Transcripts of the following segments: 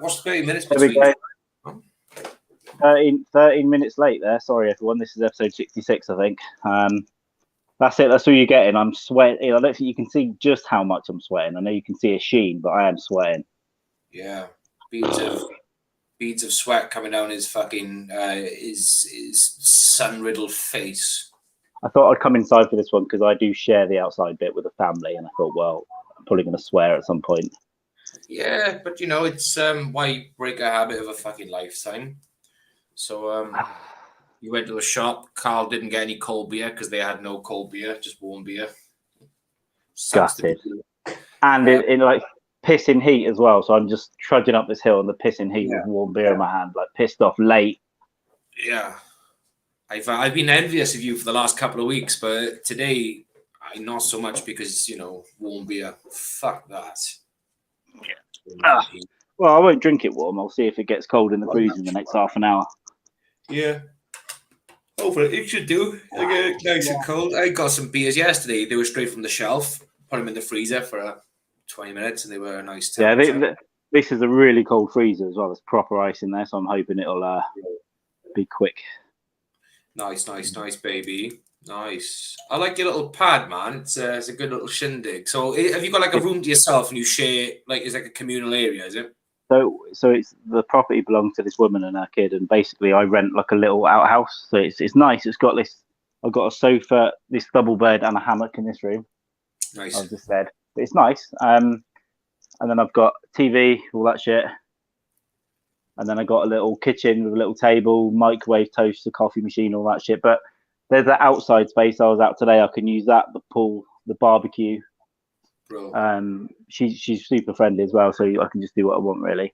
What's 30 minutes There we between? go. 13 minutes late there. Sorry, everyone. This is episode 66, I think. That's it. That's all you're getting. I'm sweating. I don't think you can see just how much I'm sweating. I know you can see a sheen, but I am sweating. Yeah, beads of sweat coming down his fucking his sun-riddled face. I thought I'd come inside for this one because I do share the outside bit with the family, and I thought, well, I'm probably going to swear at some point. Yeah, but it's why break a habit of a fucking lifetime. So you went to the shop. Carl didn't get any cold beer because they had no cold beer, just warm beer. Gutted. And in like pissing heat as well. So I'm just trudging up this hill in the pissing heat with warm beer in my hand, like pissed off late. Yeah. I've been envious of you for the last couple of weeks, but today not so much because warm beer. Fuck that. Well, I won't drink it warm. I'll see if it gets cold in the freezer in the next half an hour. Yeah. Hopefully it should do. I get it nice and cold. I got some beers yesterday. They were straight from the shelf. Put them in the freezer for 20 minutes, and they were a nice temperature. Yeah, this is a really cold freezer as well. There's proper ice in there, so I'm hoping it'll be quick. Nice, baby. Nice. I like your little pad, man. It's a good little shindig. So, have you got like a room to yourself and you share like it's like a communal area? Is it? So it's the property belongs to this woman and her kid, and basically I rent like a little outhouse. So it's nice. It's got this. I've got a sofa, this double bed, and a hammock in this room. Nice. I've just said, but it's nice. And then I've got TV, all that shit. And then I got a little kitchen with a little table, microwave, toaster, coffee machine, all that shit. But there's that outside space. I was out today. I can use that, the pool, the barbecue. Bro. She's super friendly as well, so I can just do what I want really.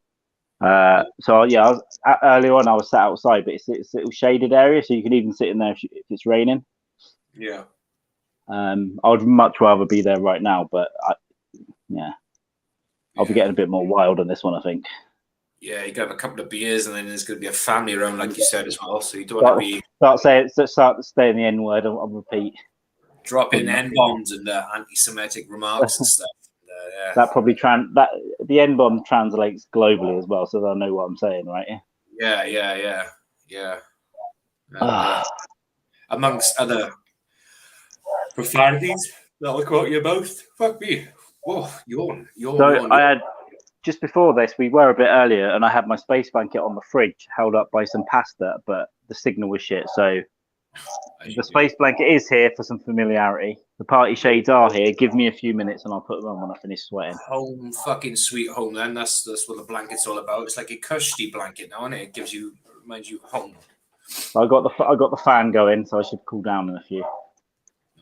So yeah, earlier on I was sat outside, but it's a little shaded area, so you can even sit in there if it's raining. Yeah. I would much rather be there right now, but I'll be getting a bit more wild on this one, I think. Yeah, you got a couple of beers, and then there's going to be a family around, like you said as well. So you don't want to be start saying the N word. I'll repeat. Dropping N-bombs and anti-Semitic remarks and stuff. That probably the N-bomb translates globally as well, so they'll know what I'm saying, right? Yeah. And, amongst other profanities that will quote you both. Fuck me. Whoa, yawn. I had just before this, we were a bit earlier, and I had my space blanket on the fridge, held up by some pasta, but the signal was shit. So the space blanket is here for some familiarity. The party shades are here. Give me a few minutes, and I'll put them on when I finish sweating. Home, fucking sweet home. Then that's what the blanket's all about. It's like a cushy blanket now, isn't it? It reminds you home. I got the fan going, so I should cool down in a few.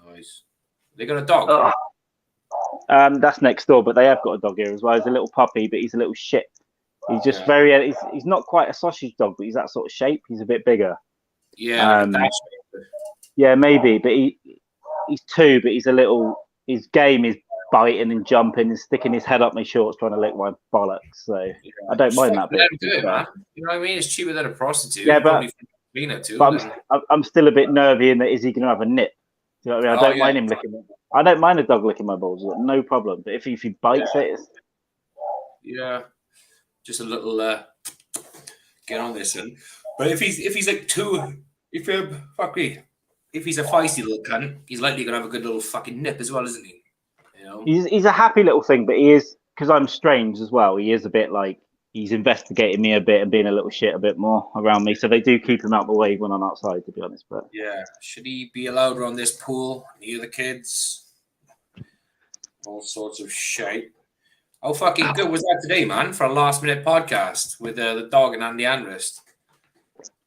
Nice. They got a dog. That's next door, but they have got a dog here as well. He's a little puppy, but he's a little shit. He's just he's not quite a sausage dog, but he's that sort of shape. He's a bit bigger. Yeah, yeah, maybe, but he's 2, but his game is biting and jumping and sticking his head up my shorts trying to lick my bollocks. So I don't mind that bit. You know what I mean? It's cheaper than a prostitute. Yeah, but I'm still a bit nervy in that is he going to have a nip? Do you know what I mean? I don't mind him licking it. I don't mind a dog licking my balls, no problem. But if he bites it, just a little get on this one. But if he's like if he's a feisty little cunt, he's likely gonna have a good little fucking nip as well, isn't he? He's a happy little thing, but he is, because I'm strange as well. He is a bit like he's investigating me a bit and being a little shit a bit more around me. So they do keep him out of the way when I'm outside, to be honest. But yeah, should he be allowed around this pool near the kids? All sorts of shit. How fucking good was that today, man? For a last-minute podcast with the dog and Andy Andrist.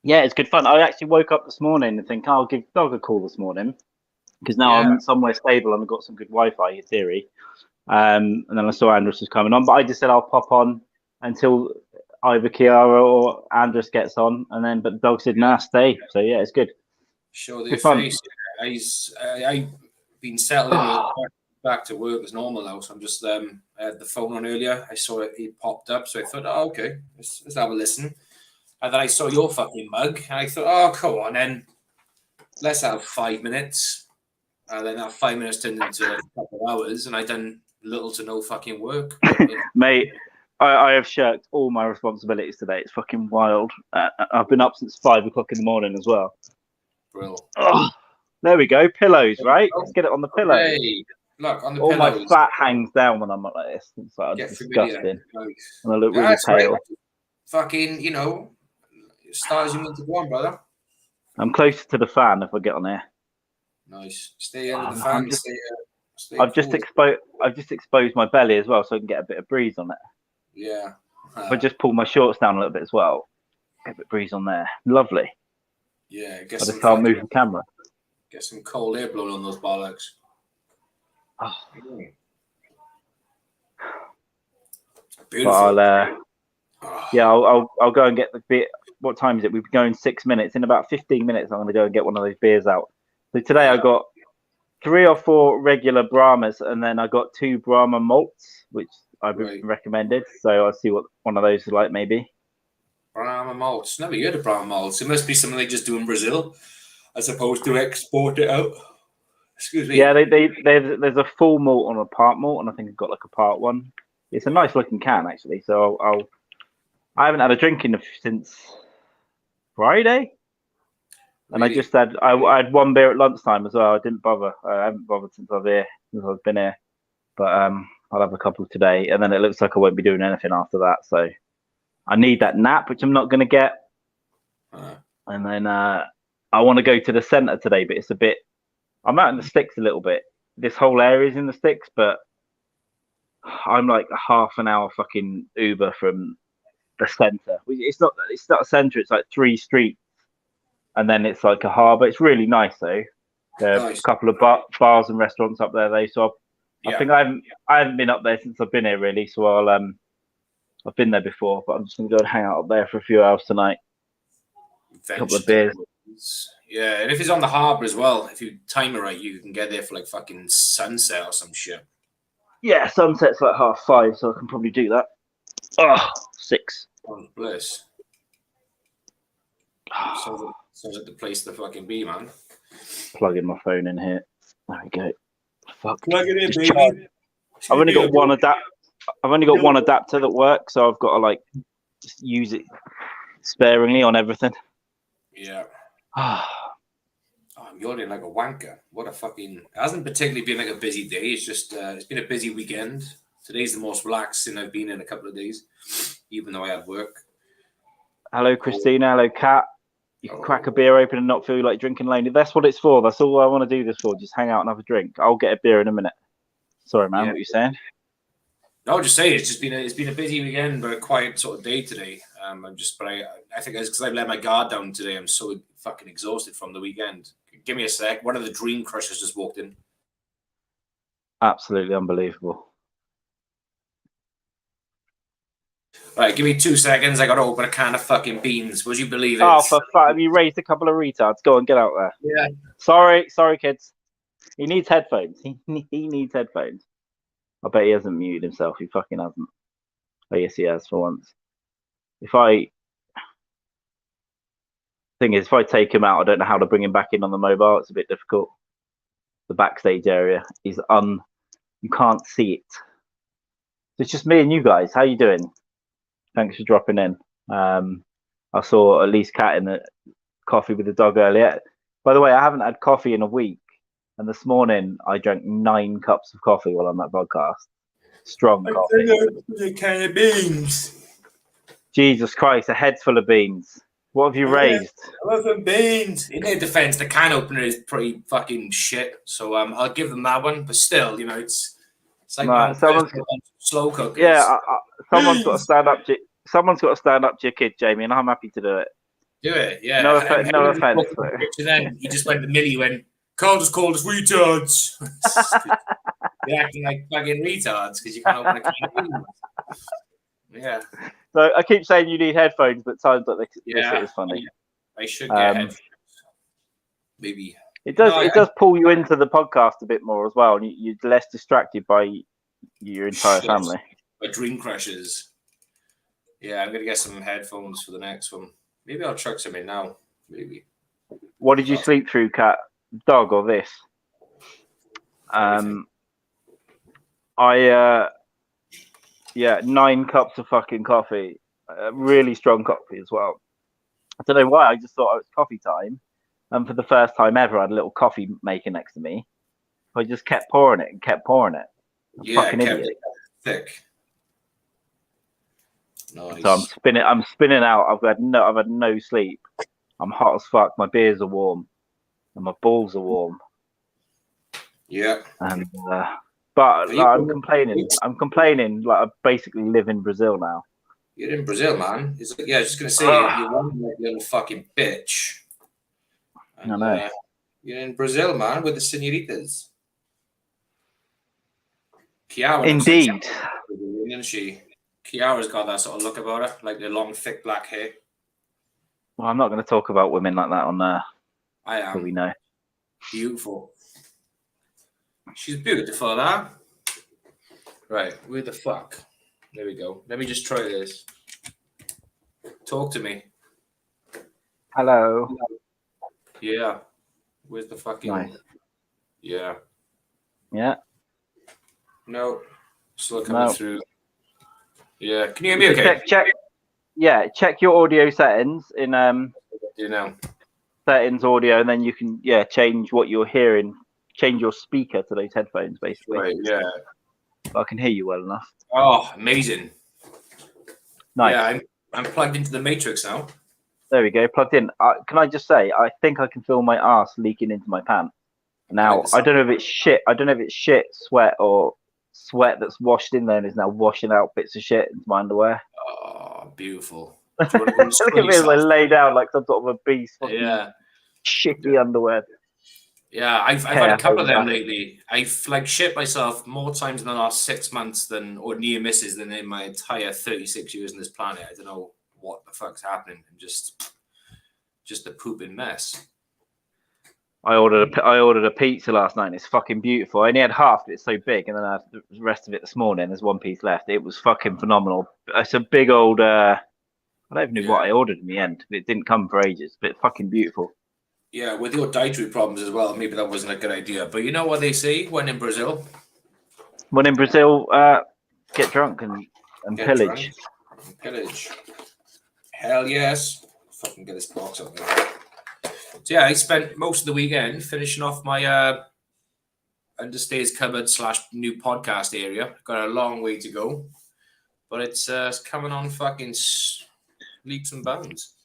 Yeah, it's good fun. I actually woke up this morning and think I'll give dog a call this morning because now I'm somewhere stable and I've got some good Wi-Fi in theory. And then I saw Andrist was coming on, but I just said I'll pop on until either Kiara or Andrist gets on, and then but the dog said nah, stay. So yeah, it's good. Show their face. I've been settling back to work as normal now, so I'm just I had the phone on earlier. I saw it popped up, so I thought, oh, okay, let's have a listen. And then I saw your fucking mug, and I thought, oh, come on, then let's have 5 minutes. And then that 5 minutes turned into a couple of hours, and I done little to no fucking work. Mate, I have shirked all my responsibilities today. It's fucking wild. I've been up since 5 o'clock in the morning as well. Bro. Oh, there we go. Pillows, right? Let's get it on the pillow. Hey, look, on the all pillows. My fat hangs down when I'm like this. It's like disgusting. Nice. And I look really pale. Right. Fucking, you know, start as you mean to go on, brother. I'm closer to the fan if I get on here. Nice. Stay under the fan. I've just exposed my belly as well, so I can get a bit of breeze on it. Yeah. If I just pull my shorts down a little bit as well, get a bit of breeze on there. Lovely. Yeah. I just can't move the camera. Get some cold air blowing on those bollocks. Oh. Beautiful. But I'll go and get the beer. What time is it? We've been going 6 minutes. In about 15 minutes, I'm going to go and get one of those beers out. So today I got 3 or 4 regular Brahmas, and then I got 2 Brahma malts, which I've been recommended. So I'll see what one of those is like, maybe. Brahma malts. Never heard of Brahma malts. It must be something they just do in Brazil, as opposed to export it out. Excuse me. Yeah, there's a full malt and a part malt, and I think I've got like a part one. It's a nice looking can actually. So I haven't had a drink since Friday, and I just had I had 1 beer at lunchtime as well. I didn't bother. I haven't bothered since I've been here, but I'll have a couple today, and then it looks like I won't be doing anything after that. So I need that nap, which I'm not going to get, and then I want to go to the centre today, but it's a bit. I'm out in the sticks a little bit. This whole area is in the sticks, but I'm like a half an hour fucking Uber from the centre. It's not a centre. It's like 3 streets, and then it's like a harbour. It's really nice though. There are a couple of bars and restaurants up there though. So I think I haven't been up there since I've been here really. So I've been there before, but I'm just gonna go and hang out up there for a few hours tonight. A couple of beers. Yeah, and if it's on the harbour as well, if you time it right, you can get there for like fucking sunset or some shit. Yeah, sunset's like 5:30, so I can probably do that. 6. Oh, bless. Sounds like the place to fucking be, man. Plugging my phone in here. There we go. Fuck. Plug it in, baby. I've only got one adapter that works, so I've got to like just use it sparingly on everything. Yeah. I'm yawning like a wanker. What a fucking... It hasn't particularly been like a busy day. It's just, it's been a busy weekend. Today's the most relaxing I've been in a couple of days, even though I had work. Hello, Christina. Hello, Kat. You can crack a beer open and not feel like drinking lonely. That's what it's for. That's all I want to do this for. Just hang out and have a drink. I'll get a beer in a minute. Sorry, man. What are you saying? No, just saying. It's been a busy weekend, but a quiet sort of day today. I think it's because I've let my guard down today. I'm so fucking exhausted from the weekend. Give me a sec. One of the dream crushers just walked in. Absolutely unbelievable. Right, give me 2 seconds. I got to open a can of fucking beans. Would you believe it? Oh, for fuck! Have you raised a couple of retards? Go on, get out there. Yeah. Sorry, kids. He needs headphones. He needs headphones. I bet he hasn't muted himself. He fucking hasn't. Oh, yes, he has for once. If I take him out, I don't know how to bring him back in on the mobile. It's a bit difficult. The backstage area is you can't see it. So it's just me and you guys. How you doing? Thanks for dropping in. I saw at least Kat in the coffee with the dog earlier. By the way, I haven't had coffee in a week, and this morning I drank 9 cups of coffee while on that podcast. Strong coffee. A can of beans. Jesus Christ, a head's full of beans. What have you raised? I love some beans. In their defense, the can opener is pretty fucking shit. So I'll give them that one. But still, you know, it's like slow cookers. Yeah, someone's got to stand up. Someone's got to stand up to your kid, Jamie, and I'm happy to do it. Do it, yeah. No offense. And then he just went to Millie when Carl just called us retards. You're acting like fucking retards because you can't open a can of beans. Yeah. So I keep saying you need headphones, but times like this is funny. I should get headphones. Maybe. It does pull you into the podcast a bit more as well, and you're less distracted by your entire family. My dream crushes. Yeah, I'm gonna get some headphones for the next one. Maybe I'll chuck some in now. Maybe. What did you sleep through, Kat? Dog or this? Yeah, 9 cups of fucking coffee. Really strong coffee as well. I don't know why. I just thought it was coffee time. And for the first time ever, I had a little coffee maker next to me. I just kept pouring it and kept pouring it. Fucking kept idiot. it thick. Nice. So I'm spinning out. I've had no sleep. I'm hot as fuck. My beers are warm, and my balls are warm. Yeah. And but like, I'm complaining. I'm complaining. Like I basically live in Brazil now. You're in Brazil, man. It's like, yeah, I was just gonna say you're one like little fucking bitch. And, I know. You're in Brazil, man, with the senoritas. Kiara Indeed. looks like isn't she? Kiara's got that sort of look about her, like the long, thick black hair. Well, I'm not going to talk about women like that on there. I am. So we know. Beautiful. She's beautiful, huh? Right, where the fuck? There we go. Let me just try this. Talk to me. Hello. Yeah. Where's the fucking... Nice. Yeah. Yeah. No. Still coming through. Yeah. Can you hear me okay? Check your audio settings in settings audio, and then you can change what you're hearing, change your speaker to those headphones basically. Right, yeah. I can hear you well enough. Oh, amazing. Nice. Yeah, I'm plugged into the matrix now. There we go, plugged in. Can I just say, I think I can feel my ass leaking into my pants. Now, I don't know if it's shit. I don't know if it's shit, sweat, or sweat that's washed in there and is now washing out bits of shit into my underwear. Oh, beautiful. Look at me as I lay down like some sort of a beast. Yeah. Shitty underwear. Yeah, I've had a couple of them lately. I've like shit myself more times in the last 6 months or near misses than in my entire 36 years on this planet. I don't know what the fuck's happening. I'm just a pooping mess. I ordered a pizza last night. And it's fucking beautiful. I only had half. It's so big, and then I had the rest of it this morning. There's one piece left. It was fucking phenomenal. It's a big old. I don't even know what I ordered in the end. It didn't come for ages, but it's fucking beautiful. Yeah, with your dietary problems as well, maybe that wasn't a good idea. But you know what they say when in Brazil? When in Brazil, get drunk and pillage. Pillage. Hell yes. Fucking get this box up there. So yeah, I spent most of the weekend finishing off my understairs cupboard / new podcast area. Got a long way to go, but it's coming on fucking leaps and bounds.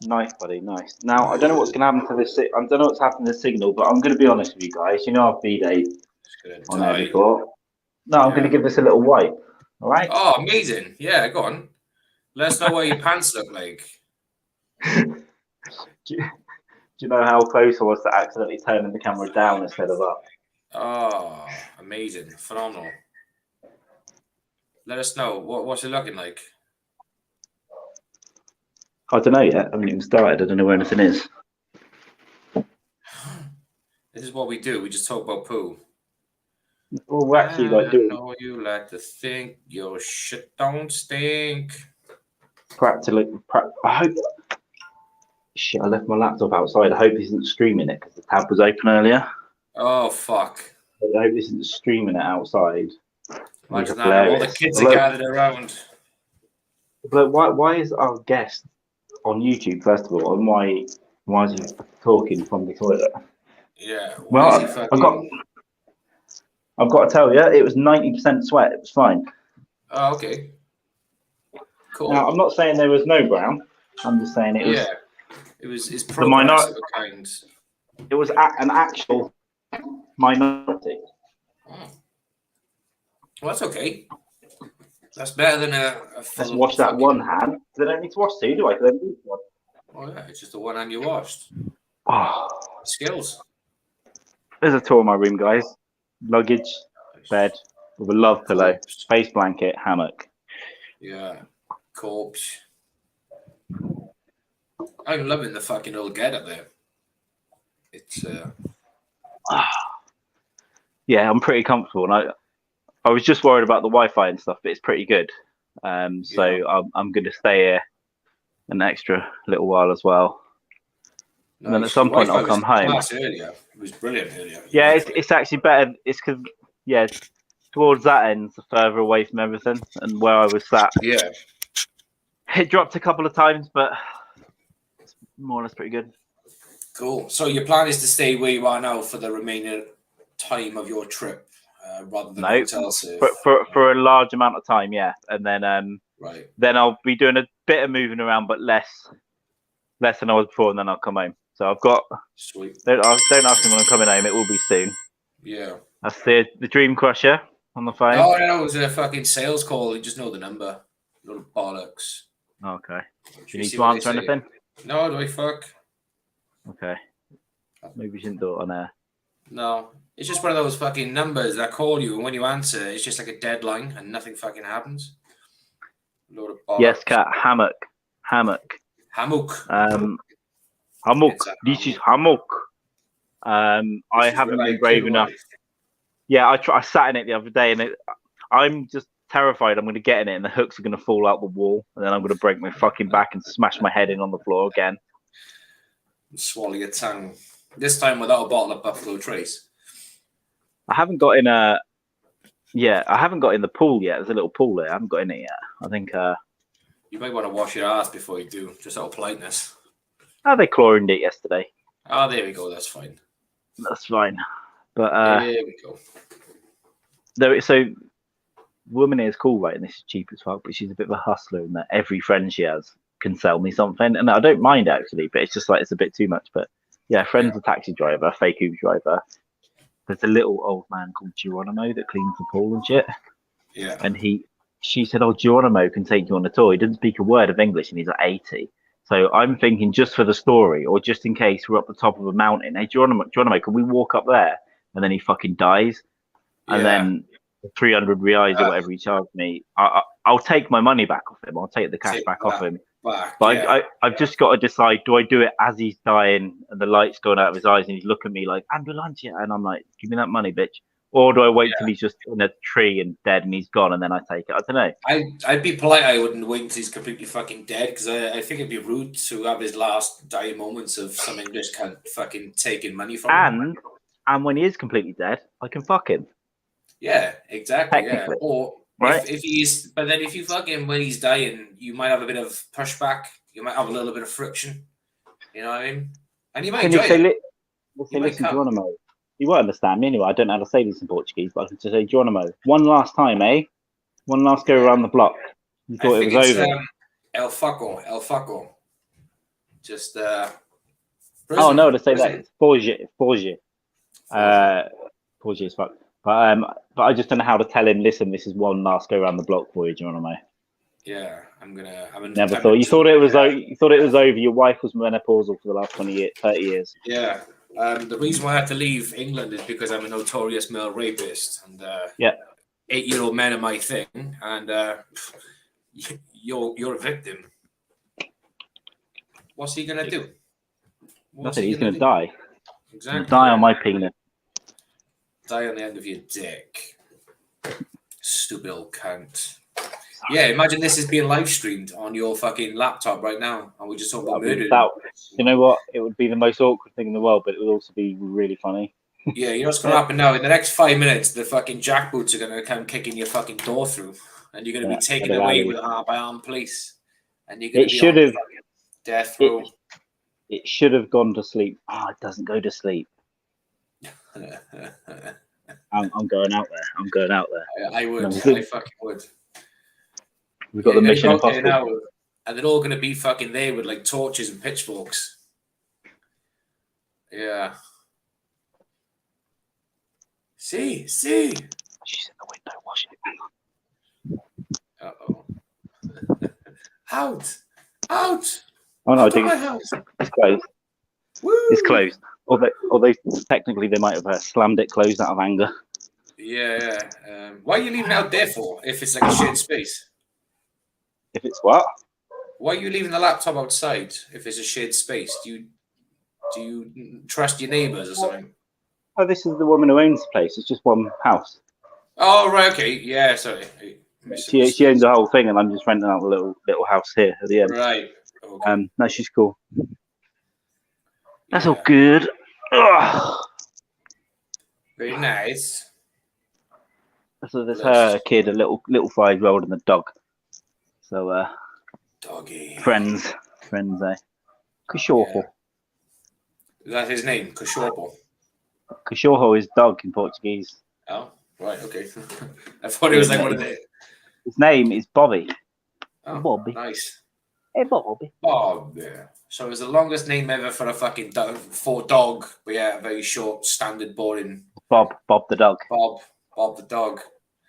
Nice, buddy, nice. Now, I don't know what's going to happen to this. I don't know what's happened to the signal, but I'm going to be honest with you guys. You know I've B-Day on there before. No, I'm going to give this a little wipe. All right? Oh, amazing. Yeah, go on. Let us know what your pants look like. Do you know how close I was to accidentally turning the camera down instead of up? Oh, amazing. Phenomenal. Let us know. What's it looking like? I don't know yet. I haven't even started. I don't know where anything is. This is what we do. We just talk about poo. Well, we're actually like doing. I know you like to think your shit don't stink. I hope. Shit, I left my laptop outside. I hope this isn't streaming it because the tab was open earlier. Oh, fuck. I hope this isn't streaming it outside. Imagine that. All the kids are gathered around. But why is our guest on YouTube, first of all, and why is he talking from the toilet? Yeah. Well, I've got to tell you, it was 90% sweat. It was fine. Oh, okay. Cool. Now, I'm not saying there was no brown. I'm just saying it was. Yeah. It was progress of a kind. It was an actual minority. Oh. Well, that's okay. That's better than a Let's wash that one hand. They don't need to wash two, do I? They don't need one. Oh, yeah. It's just the one hand you washed. Oh. Skills. There's a tour of my room, guys. Luggage, bed, with a love pillow, space blanket, hammock. Yeah. Corpse. I'm loving the fucking old get up there. It's yeah, I'm pretty comfortable, and I was just worried about the Wi-Fi and stuff, but it's pretty good. So I'm going to stay here an extra little while as well. Nice. And then at some point I'll come home. Earlier. It was brilliant earlier. Yeah, it's actually better. It's because towards that end, the further away from everything, and where I was sat. Yeah. It dropped a couple of times, but it's more or less pretty good. Cool. So your plan is to stay where you are now for the remaining time of your trip, rather than hotel surf. For a large amount of time, yeah, and then right. Then I'll be doing a bit of moving around, but less than I was before, and then I'll come home. So I've got. Sweet. Don't ask me when I'm coming home. It will be soon. Yeah. That's the Dream Crusher on the phone. No, it was a fucking sales call. You just know the number. Little bollocks. Okay. Do you need see to what answer they say? anything? No, do I fuck? Okay. Maybe you shouldn't do it on air. No. It's just one of those fucking numbers that call you, and when you answer, it's just like a deadline, and nothing fucking happens. Load of bollocks. Yes, cat. Hammock. Hammock. Hammock. This is hammock. I haven't been brave enough. Yeah, I sat in it the other day, and I'm just terrified I'm going to get in it, and the hooks are going to fall out the wall, and then I'm going to break my fucking back and smash my head in on the floor again. Swallow your tongue. This time without a bottle of Buffalo Trace. I haven't got in I haven't got in the pool yet. There's a little pool there. I haven't got in it yet. I think. You might want to wash your ass before you do, just out of politeness. Oh, they chlorined it yesterday. Oh, there we go. That's fine. That's fine. But there we go. So, woman is cool, right? And this is cheap as fuck, but she's a bit of a hustler, and that every friend she has can sell me something, and I don't mind actually, but it's just like it's a bit too much. But yeah, friend's a taxi driver, fake Uber driver. There's a little old man called Geronimo that cleans the pool and shit. Yeah. And she said, "Oh, Geronimo can take you on a tour." He doesn't speak a word of English, and he's like 80. So I'm thinking, just for the story, or just in case we're up the top of a mountain, hey, Geronimo, can we walk up there? And then he fucking dies, and then 300 reais or whatever he charged me, I'll take my money back off him. I'll take the cash back off him. But I've just got to decide: do I do it as he's dying and the light's going out of his eyes and he's looking at me like ambulancia, and I'm like, give me that money, bitch? Or do I wait till he's just in a tree and dead and he's gone and then I take it? I don't know. I'd be polite. I wouldn't wait until he's completely fucking dead, because I think it'd be rude to have his last dying moments of some English cunt fucking taking money from him. And when he is completely dead, I can fuck him. Yeah, exactly. Yeah. Or right? But then if you fuck him when he's dying, you might have a bit of pushback. You might have a little bit of friction. You know what I mean? And you might enjoy it. Listen, Geronimo. You won't understand me anyway. I don't know how to say this in Portuguese, but I can just say, Geronimo, one last time, eh? One last go around the block. You thought it was over. El Faco. Just oh no, to say that it's Forge. Forge is fuck. But I just don't know how to tell him. Listen, this is one last go around the block for you, Geronimo. Yeah, never thought. You thought it was over. You thought it was over. Your wife was menopausal for the last 20 years, 30 years. Yeah. The reason why I had to leave England is because I'm a notorious male rapist, and 8-year-old men are my thing, and you're a victim. What's he gonna do? Nothing. He's gonna die. Exactly. Die on my penis. Die on the end of your dick. Stupid old cunt. Yeah, imagine this is being live streamed on your fucking laptop right now, and we just talk about murder. You know what? It would be the most awkward thing in the world, but it would also be really funny. Yeah, you know what's going to happen now? In the next 5 minutes, the fucking jackboots are going to come kicking your fucking door through, and you're going to be taken away by armed police, and you're going to be on death row. It should have gone to sleep. It doesn't go to sleep. I'm going out there. I'm going out there. I would. I fucking would. We've got the Mission Impossible. And they're all going to be fucking there with like torches and pitchforks. Yeah. See. She's in the window washing. Uh-oh. Out. Oh no, I think it's closed. Woo! It's closed. Although technically they might have slammed it closed out of anger. Yeah. Why are you leaving it out there for? If it's like a shared space. If it's what? Why are you leaving the laptop outside if it's a shared space? Do you trust your neighbours or something? Oh, this is the woman who owns the place. It's just one house. Oh, right, okay. Yeah, sorry. She owns the whole thing, and I'm just renting out the little house here at the end. Right. Okay. No, she's cool. That's all good. Ugh. Very nice. So there's her kid, a little 5-year-old, and the dog. So doggy friends. Cachorro. Yeah. Is that his name? Cachorro. Cachorro is dog in Portuguese. Oh, right, okay. I thought it was like one of the. His name is Bobby. Oh, Bobby. Nice. Hey, Bobby. Bob. Yeah. So it was the longest name ever for a fucking for dog, but yeah, very short, standard, boring. Bob the dog. Bob the dog.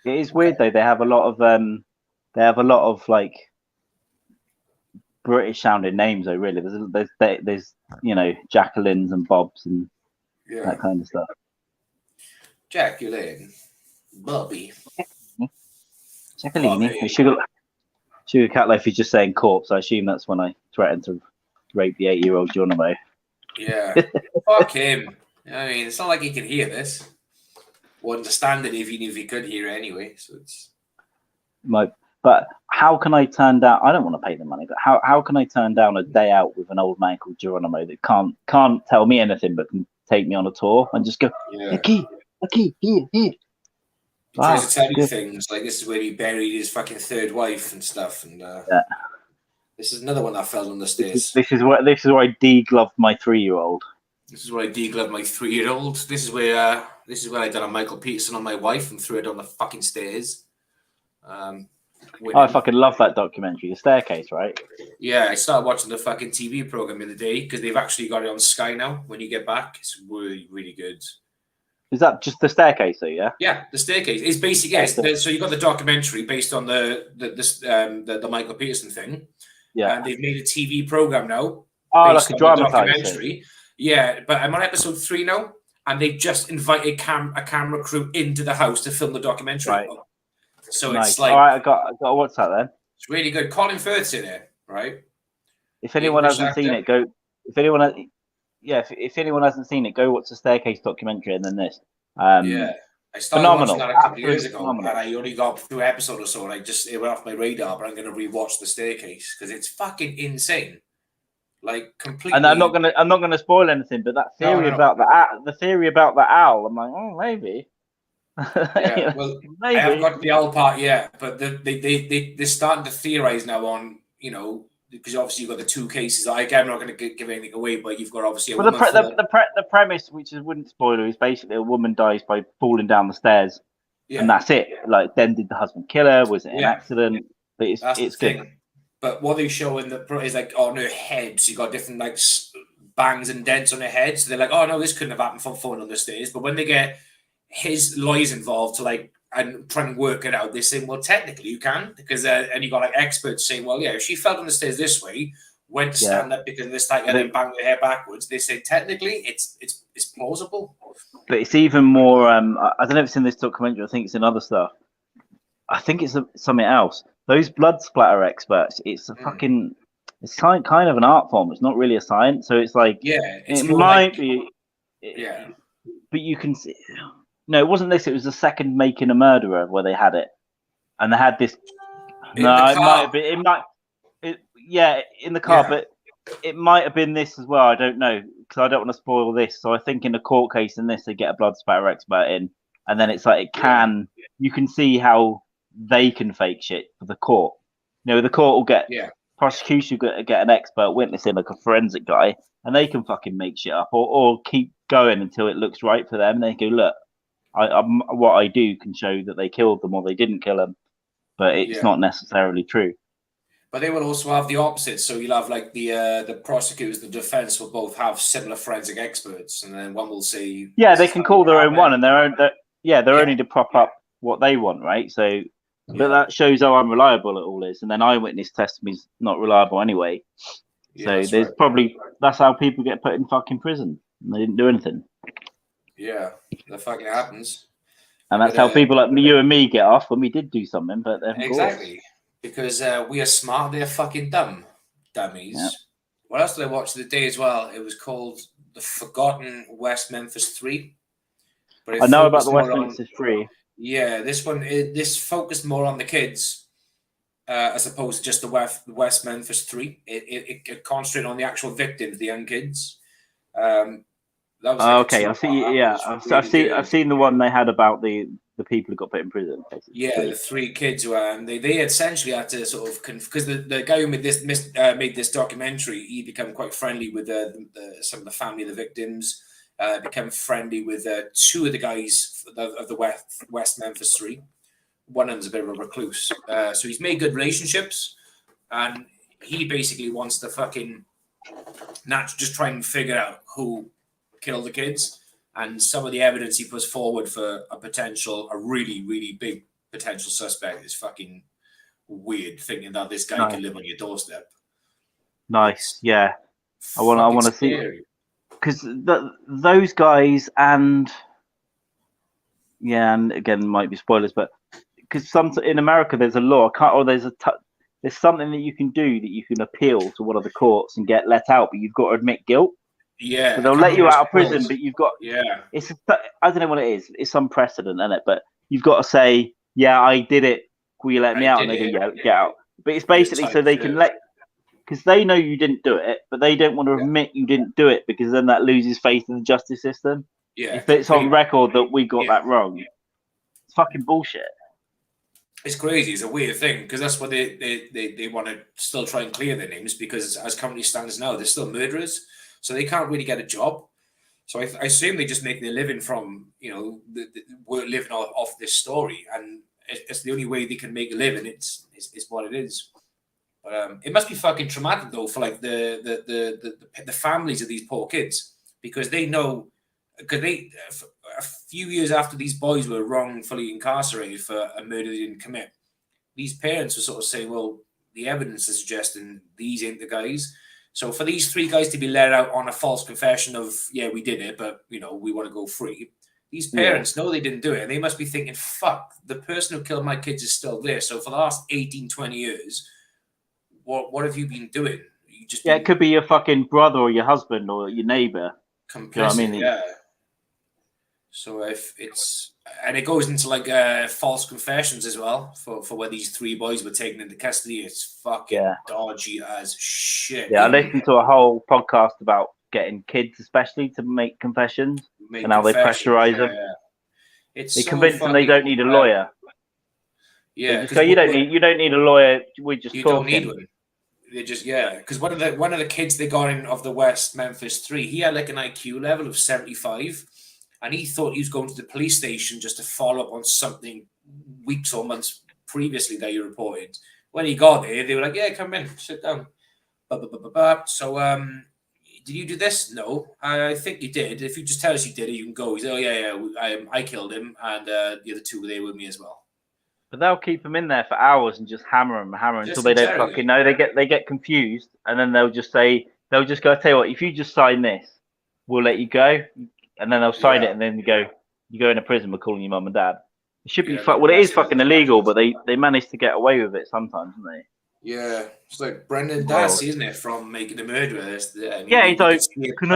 It is weird though. They have a lot of like British sounding names though. Really, there's Jacqueline's and Bob's and that kind of stuff. Jacqueline, Bobby, Jacqueline. Sugar Cat Loaf is just saying corpse. I assume that's when I threatened to rape the 8-year-old Geronimo. Yeah, fuck him. I mean, it's not like he can hear this. Or understand it even if he could hear it anyway. So it's. But how can I turn down? I don't want to pay the money, but how can I turn down a day out with an old man called Geronimo that can't tell me anything but can take me on a tour and just go, okay, here. He tries to tell you things like this is where he buried his fucking third wife and stuff, and this is another one that fell on the stairs. This is where I degloved my 3-year-old. This is where I degloved my 3-year-old. This is where I done a Michael Peterson on my wife and threw it on the fucking stairs. I fucking love that documentary, The Staircase, right? Yeah, I started watching the fucking TV program the other day because they've actually got it on Sky now. When you get back, it's really, really good. Is that just The Staircase, though? Yeah. Yeah, The Staircase. It's basically so you got the documentary based on the Michael Peterson thing. Yeah. And they've made a TV program now. Oh, like a documentary. Thing. Yeah, but I'm on episode 3 now, and they just invited a camera crew into the house to film the documentary. Right. So nice. it's like, all right, I got to watch that then. It's really good. Colin Firth's in it, right? If anyone hasn't seen it, go. If anyone hasn't seen it, go watch The Staircase documentary and then this. I started phenomenal. watching that a couple of years ago, phenomenal. and I only got through an episode or so, and it went off my radar. But I'm going to rewatch The Staircase because it's fucking insane, like completely. And I'm not gonna spoil anything, but that theory about the theory about the owl, I'm like, oh, maybe. Yeah, well, maybe. I haven't got the owl part yet, but they're starting to theorize now on, because obviously you've got the 2 cases. I'm not going to give anything away, but you've got obviously the premise, which wouldn't spoil it, is basically a woman dies by falling down the stairs, and that's it. Like, then did the husband kill her? Was it an accident? But it's good. But what they show is like on her head, so you got different like bangs and dents on her head. So they're like, oh no, this couldn't have happened from falling on the stairs. But when they get his lawyers involved to and trying to work it out, they say, well, technically you can, because and you got like experts saying, well, yeah, if she fell on the stairs this way, went to stand up because of this type, and then bang her hair backwards, they say technically it's plausible. But it's even more. I don't know if it's in this documentary. I think it's in other stuff. I think it's something else. Those blood splatter experts. It's a fucking. It's kind of an art form. It's not really a science. So it's like it might be. Yeah. But you can see. No, it wasn't this. It was the second Making a Murderer where they had it, and they had this. It might have been. In the car, but it might have been this as well. I don't know, because I don't want to spoil this. So I think in the court case in this, they get a blood spatter expert in, and then it's like you can see how they can fake shit for the court. The court will get prosecution will get an expert witness in, like a forensic guy, and they can fucking make shit up or keep going until it looks right for them. And they go, look. What I do can show that they killed them or they didn't kill them, but it's not necessarily true. But they will also have the opposite. So you'll have like the prosecutors, the defense will both have similar forensic experts, and then one will say, they can call their own one, and they're only to prop up what they want, right? So, but that shows how unreliable it all is, and then eyewitness testimony is not reliable anyway. So that's how people get put in fucking prison, and they didn't do anything. Yeah, that fucking happens. And that's how people like you and me get off when we did do something. But exactly, because we are smart, they're fucking dummies. Yeah. What else did I watch the day as well? It was called The Forgotten West Memphis 3. But I know about the West Memphis 3. Yeah, this focused more on the kids as opposed to just the West Memphis 3. It concentrated on the actual victims, the young kids. That was okay. I've seen the one they had about the the people who got put in prison. Basically. Yeah, the 3 kids who they essentially had to sort of because the guy who made this documentary, he became quite friendly with some of the family of the victims. Became friendly with 2 of the guys of the West Memphis 3. One of them's a bit of a recluse, so he's made good relationships, and he basically wants to fucking just try and figure out who killed the kids. And some of the evidence he puts forward for a really, really big potential suspect is fucking weird. Thinking that this guy can live on your doorstep. Nice, yeah. I want to see, because those guys and again, might be spoilers, but because in America there's a law, there's something that you can do that you can appeal to one of the courts and get let out, but you've got to admit guilt. Yeah, so they'll let you out of prison, but you've got it's I don't know what it is. It's some precedent, isn't it? But you've got to say, yeah, I did it. Will you let me out? And they go, yeah, get out. But it's basically so they can because they know you didn't do it, but they don't want to admit you didn't do it because then that loses faith in the justice system. Yeah, if it's on record that we got that wrong, it's fucking bullshit. It's crazy. It's a weird thing because that's what they want to still try and clear their names because as currently stands now, they're still murderers. So they can't really get a job. So I assume they just make their living from, living off this story. And it's the only way they can make a living. It's what it is. But it must be fucking traumatic, though, for like the families of these poor kids. Because they know, a few years after these boys were wrongfully incarcerated for a murder they didn't commit, these parents were sort of saying, well, the evidence is suggesting these ain't the guys. So for these 3 guys to be let out on a false confession of, yeah, we did it, but, we want to go free. These parents know they didn't do it. And they must be thinking, fuck, the person who killed my kids is still there. So for the last 18, 20 years, what have you been doing? It could be your fucking brother or your husband or your neighbor. Complicit, you know what I mean? Yeah. So and it goes into like false confessions as well for where these 3 boys were taken into custody. It's fucking dodgy as shit. Yeah, I listened to a whole podcast about getting kids, especially, to make confessions and how they pressurize them. Yeah. They convince them they don't need a lawyer. Yeah, because you don't need a lawyer. We just don't need one. They just because one of the kids they got in of the West Memphis 3, he had like an IQ level of 75. And he thought he was going to the police station just to follow up on something weeks or months previously that you reported. When he got there, they were like, yeah, come in, sit down. So, did you do this? No, I think you did. If you just tell us you did it, you can go. He's like, oh, yeah, I killed him. And the other 2 were there with me as well. But they'll keep them in there for hours and just hammer them until they don't fucking know. They get confused. And then they'll just go, tell you what, if you just sign this, we'll let you go. And then they'll sign it, and then you go into prison. We're calling your mum and dad. It should be well, it is fucking illegal, but they manage to get away with it sometimes, don't they? Yeah, it's like Brendan Dassey, isn't it, from Making a Murderer? He's like, can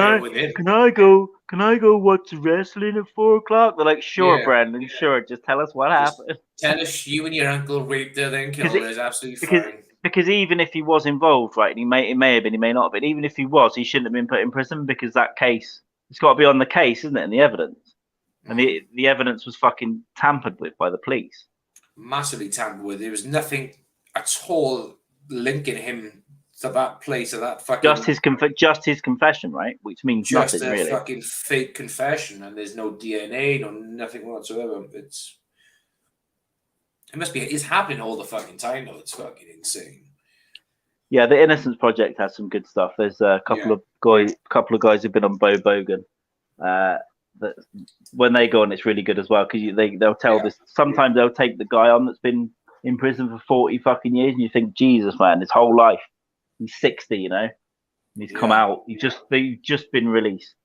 I go watch wrestling at 4 o'clock? They're like, sure, Brendan, sure. Just tell us what happened. Tell us you and your uncle raped her, then killed her. Is absolutely fine. Because even if he was involved, right, and it may have been, he may not have been. Even if he was, he shouldn't have been put in prison because that case. It's got to be on the case, isn't it? And the evidence. And the evidence was fucking tampered with by the police. Massively tampered with. There was nothing at all linking him to that place or that fucking... Just his confession, right? Which means nothing, really. Just a fucking fake confession, and there's no DNA, nothing whatsoever. It's happening all the fucking time, though. It's fucking insane. Yeah, the Innocence Project has some good stuff. There's a couple of guys who've been on Bo Bogan. That when they go on, it's really good as well because they'll tell this. Sometimes they'll take the guy on that's been in prison for 40 fucking years, and you think, Jesus, man, his whole life. He's 60, and he's come out. He's just been released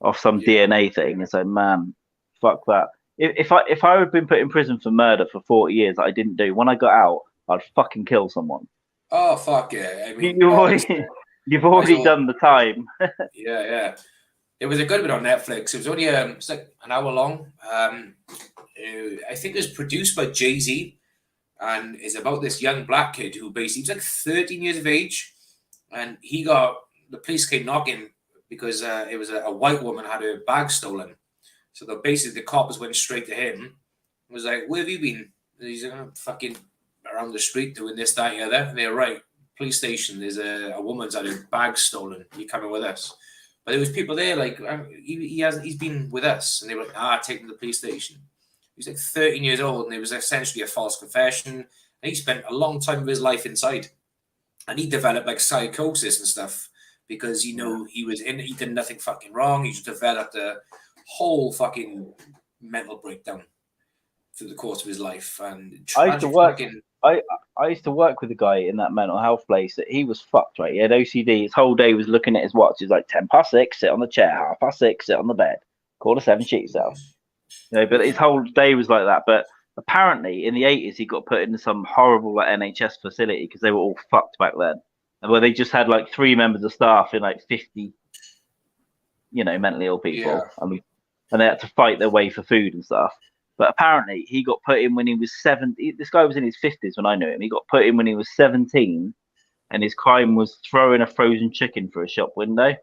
off some DNA thing. And so, man, fuck that. If I had been put in prison for murder for 40 years that I didn't do, when I got out, I'd fucking kill someone. Oh, fuck yeah. I mean, you've already done the time. Yeah. It was a good bit on Netflix. It was only it's like an hour long. I think it was produced by Jay-Z and is about this young black kid who basically was like 13 years of age. And the police came knocking because it was a white woman had her bag stolen. So basically the coppers went straight to him was like, where have you been? And he's like, fucking around the street doing this, that, and the other. And they're right, police station, there's a woman's had her bag stolen. You coming with us? But there was people there like, he's been with us. And they were like, take him to the police station. He was like 13 years old, and it was essentially a false confession. And he spent a long time of his life inside. And he developed like psychosis and stuff because he did nothing fucking wrong. He just developed a whole fucking mental breakdown through the course of his life. And I used to work. I used to work with a guy in that mental health place that he was fucked, right? He had OCD. His whole day was looking at his watch. He's like 6, sit on the chair, 6, sit on the bed, 7, shit yourself. But his whole day was like that. But apparently in the 80s, he got put into some horrible like NHS facility because they were all fucked back then. And where they just had like 3 members of staff in like 50, mentally ill people. Yeah. I mean, and they had to fight their way for food and stuff. But apparently he got put in when he was 17. This guy was in his 50s when I knew him. He got put in when he was 17, and his crime was throwing a frozen chicken through a shop window.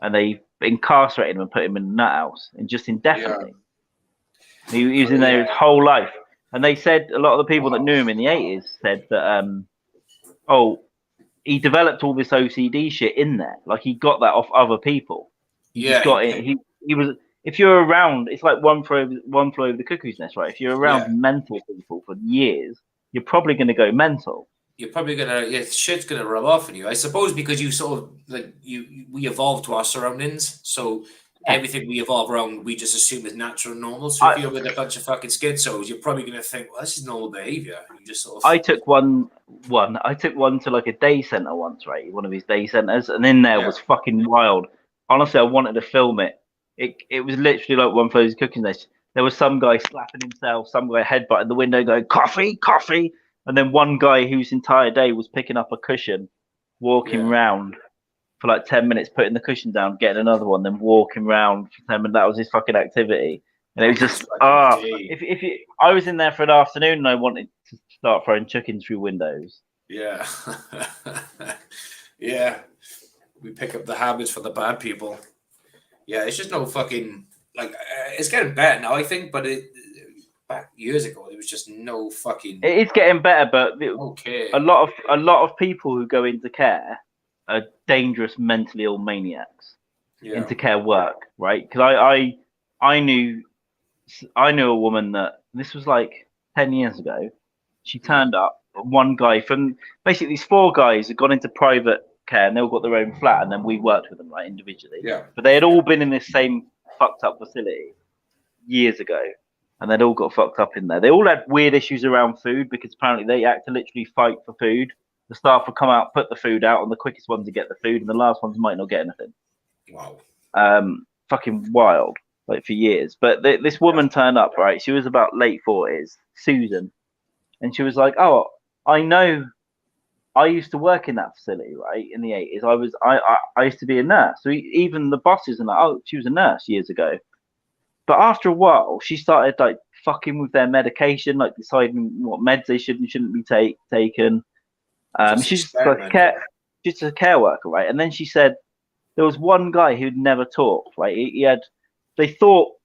And they incarcerated him and put him in a nut house, and just indefinitely. Yeah. He was in there his whole life. And they said, a lot of the people that knew him in the 80s said that, he developed all this OCD shit in there. Like, he got that off other people. He got it. He was... If you're around, it's like one flew over the cuckoo's nest, right? If you're around mental people for years, you're probably going to go mental. You're probably shit's gonna rub off on you. I suppose because you sort of like we evolved to our surroundings, so everything we evolve around, we just assume is natural and normal. So if you're with a bunch of fucking schizos, you're probably gonna think, well, this is normal behavior. You just sort of. I took one to like a day center once, right? One of his day centers, and in there was fucking wild. Honestly, I wanted to film it. It was literally like one of those cooking nest. There was some guy slapping himself, some guy headbutting the window going, coffee, coffee. And then one guy whose entire day was picking up a cushion, walking around for like 10 minutes, putting the cushion down, getting another one, then walking around for 10 minutes. That was his fucking activity. And it was just, I was in there for an afternoon and I wanted to start throwing chickens through windows. Yeah. Yeah. We pick up the habits for the bad people. Yeah, it's just no fucking like it's getting better now, I think, but back years ago there was just no fucking. It is getting better, but a lot of people who go into care are dangerous mentally ill maniacs into care work, right? Because I knew a woman that this was like 10 years ago. She turned up. One guy from basically these 4 guys had gone into private care and they all got their own flat, and then we worked with them right individually. Yeah. But they had all been in this same fucked up facility years ago, and they'd all got fucked up in there. They all had weird issues around food because apparently they had to literally fight for food. The staff would come out, put the food out, and the quickest ones to get the food, and the last ones might not get anything. Wow. Fucking wild, like for years. But this woman turned up, right? She was about late 40s, Susan, and she was like, "Oh, I know. I used to work in that facility, right, in the 80s. I used to be a nurse. So even the bosses and like, oh, she was a nurse years ago. But after a while, she started like fucking with their medication, like deciding what meds they should and shouldn't be taken. She's a care worker, right? And then she said there was one guy who'd never talked, right? They thought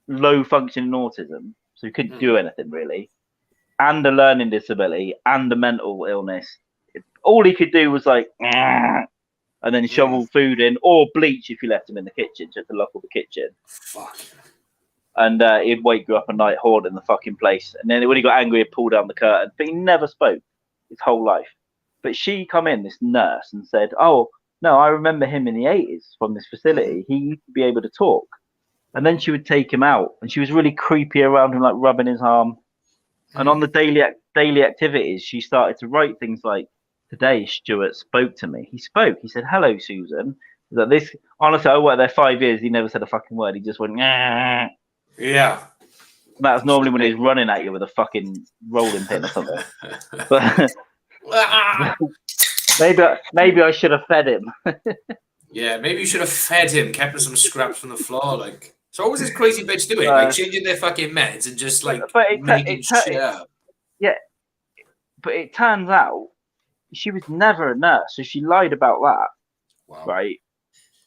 low functioning autism, so he couldn't do anything really, and a learning disability and a mental illness. All he could do was like, and then shovel food in, or bleach if you left him in the kitchen, just to lock up the kitchen. Fuck. And he'd wake you up at night, hoarding the fucking place. And then when he got angry, he'd pull down the curtain. But he never spoke his whole life. But she come in, this nurse, and said, "Oh no, I remember him in the 80s from this facility. He used to be able to talk." And then she would take him out, and she was really creepy around him, like rubbing his arm. And on the daily activities, she started to write things like, "Today, Stuart spoke to me. He spoke. He said, 'Hello, Susan.'" That this, honestly, I worked there 5 years. He never said a fucking word. He just went, "Nah." Yeah. That was normally when he was running at you with a fucking rolling pin or something. But maybe I should have fed him. Yeah, maybe you should have fed him, kept him some scraps from the floor. Like, so what was this crazy bitch doing? Like changing their fucking meds and just like making shit up. Yeah, but it turns out she was never a nurse, so she lied about that. Wow. Right?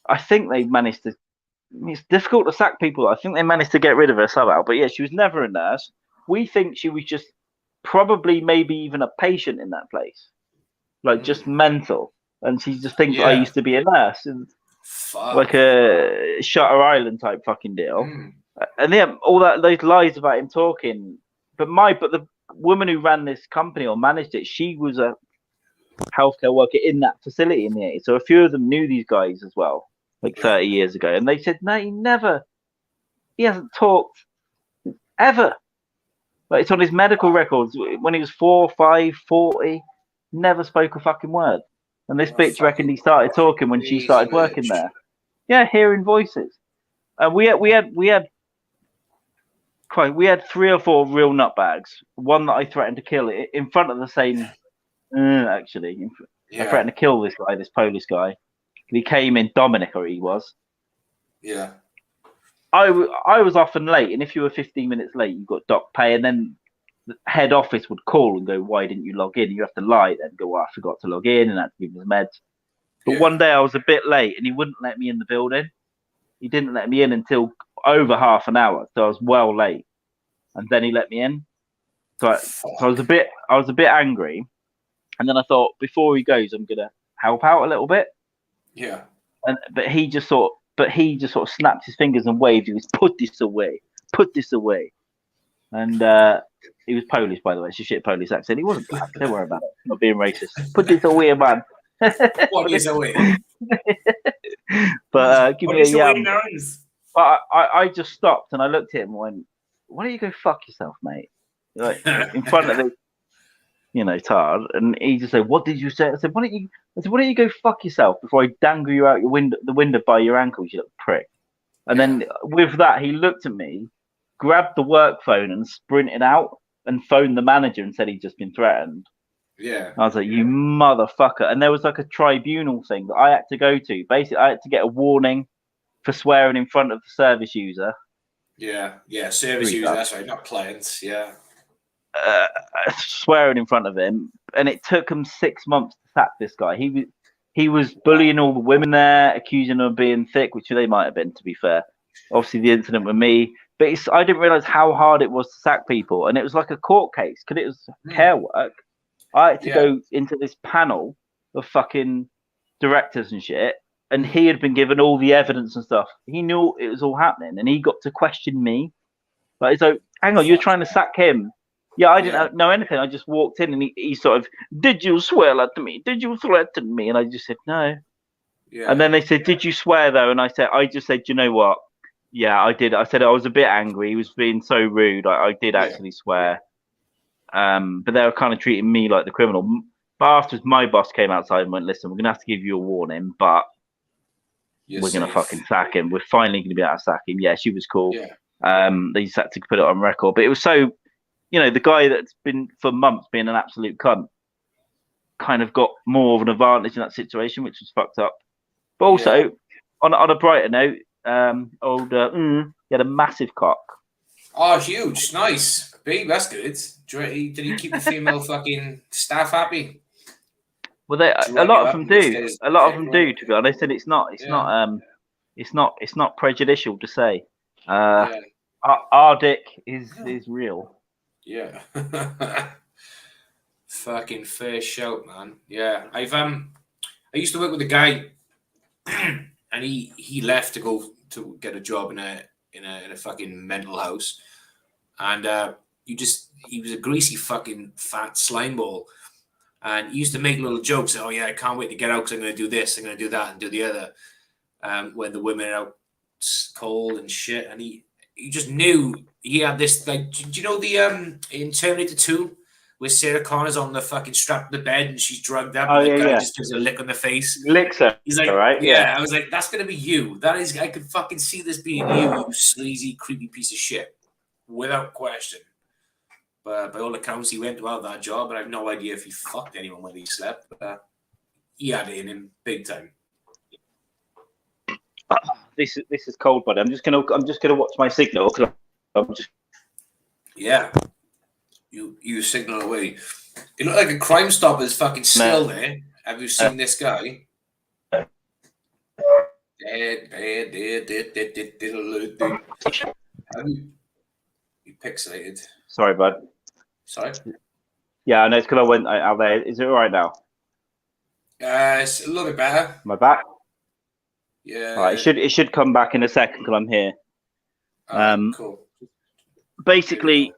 I think they managed to. It's difficult to sack people. I think they managed to get rid of her somehow. But yeah, she was never a nurse. we think she was just probably maybe even a patient in that place, like just mental, and she just thinks I used to be a nurse, and like a Shutter Island type fucking deal. And then all those lies about him talking, but the woman who ran this company or managed it, she was a healthcare worker in that facility in the 80s. So a few of them knew these guys as well, like 30 years ago, and they said no, he hasn't talked ever. Like, it's on his medical records when he was 4, 5, 40, never spoke a fucking word. And this bitch reckoned he started talking when she started working there. Yeah, hearing voices. And we had 3 or 4 real nutbags. One that I threatened to kill in front of the same. Actually, I threatened to kill this guy, this Polish guy. He came in, Dominic, or he was. Yeah. I was often late, and if you were 15 minutes late, you got dock pay, and then the head office would call and go, "Why didn't you log in?" You have to lie, then go, "Well, I forgot to log in," and I had to give him his meds. But one day I was a bit late, and he wouldn't let me in the building. He didn't let me in until over half an hour, so I was well late, and then he let me in. So I was a bit angry, and then I thought, before he goes, I'm gonna help out a little bit. Yeah. But he just sort of snapped his fingers and waved. He was, "Put this away, put this away." And he was Polish, by the way. It's a shit Polish accent. He wasn't black. Don't worry about it. Not being racist. Put this away, man. What is away? But give me a yam. But I just stopped and I looked at him and went, "Why don't you go fuck yourself, mate?" Like, in front of the, Tard. And he just said, "What did you say?" I said, why don't you go fuck yourself before I dangle you out the window by your ankles, you little prick." And then with that, he looked at me, grabbed the work phone and sprinted out and phoned the manager and said he'd just been threatened. Yeah. I was like, "You motherfucker." And there was like a tribunal thing that I had to go to. Basically, I had to get a warning for swearing in front of the service user. Yeah. Service user, that's right, not clients. Yeah. Swearing in front of him, and it took him 6 months to sack this guy. He was bullying all the women there, accusing them of being thick, which they might have been, to be fair. Obviously, the incident with me, but I didn't realize how hard it was to sack people, and it was like a court case because it was care work. I had to go into this panel of fucking directors and shit, and he had been given all the evidence and stuff. He knew it was all happening, and he got to question me. Like, so, hang on, you're trying to sack him? Yeah, I didn't know anything. I just walked in, and he sort of, "Did you swear at me? Did you threaten me?" And I just said, "No." Yeah. And then they said, "Did you swear though?" And I just said, "You know what? Yeah, I did." I said I was a bit angry. He was being so rude. I did actually swear. But they were kind of treating me like the criminal. But afterwards, my boss came outside and went, "Listen, we're gonna have to give you a warning, but we're gonna fucking sack him. We're finally gonna be able to sack him." Yeah, she was cool. Yeah. They just had to put it on record, but it was so. The guy that's been for months being an absolute cunt kind of got more of an advantage in that situation, which was fucked up. But also, on a brighter note, he had a massive cock. Oh, huge. Nice. Big, that's good. Did he keep the female fucking staff happy? Well, a lot of them do. A lot of them do, to be honest. And it's not prejudicial to say. Our dick is real. Yeah. Fucking fair shout, man. Yeah. I used to work with a guy and he left to go to get a job in a fucking mental house. And he was a greasy fucking fat slime ball. And he used to make little jokes. "Oh yeah, I can't wait to get out because I'm going to do this, I'm going to do that, and do the other." When the women are out cold and shit, and he just knew he had this. Like, do you know the in Terminator 2 where Sarah Connor's on the fucking strap of the bed and she's drugged up, and the guy just gives a lick on the face, licks her. He's like, right? Yeah. I was like, that's going to be you. That is, I could fucking see this being you sleazy, creepy piece of shit, without question. But by all accounts, he went to have that job, and I have no idea if he fucked anyone when he slept. But he had it in him big time. This is cold, buddy. I'm just gonna watch my signal because I'm just. Yeah, you signal away. You look like a Crime Stopper's fucking still there. Have you seen this guy? You pixelated. Sorry, bud. Sorry. Yeah, I know it's because I went out there. Is it all right now? It's a little bit better. Am I back? Yeah. All right. It should come back in a second because I'm here. Cool. Basically,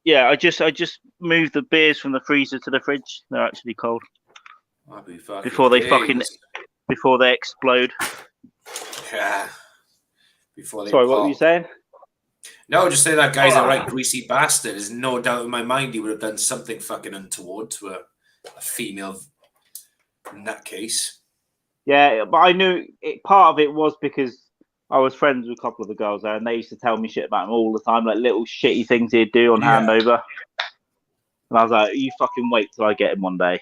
yeah, I just moved the beers from the freezer to the fridge. They're actually cold. Before they explode. Yeah. Before they Sorry, pop. what were you saying? No, just say that guy's a right greasy bastard. There's no doubt in my mind he would have done something fucking untoward to a female in that case. Yeah, but I knew part of it was because I was friends with a couple of the girls there, and they used to tell me shit about him all the time, like little shitty things he'd do on handover. And I was like, "You fucking wait till I get him one day."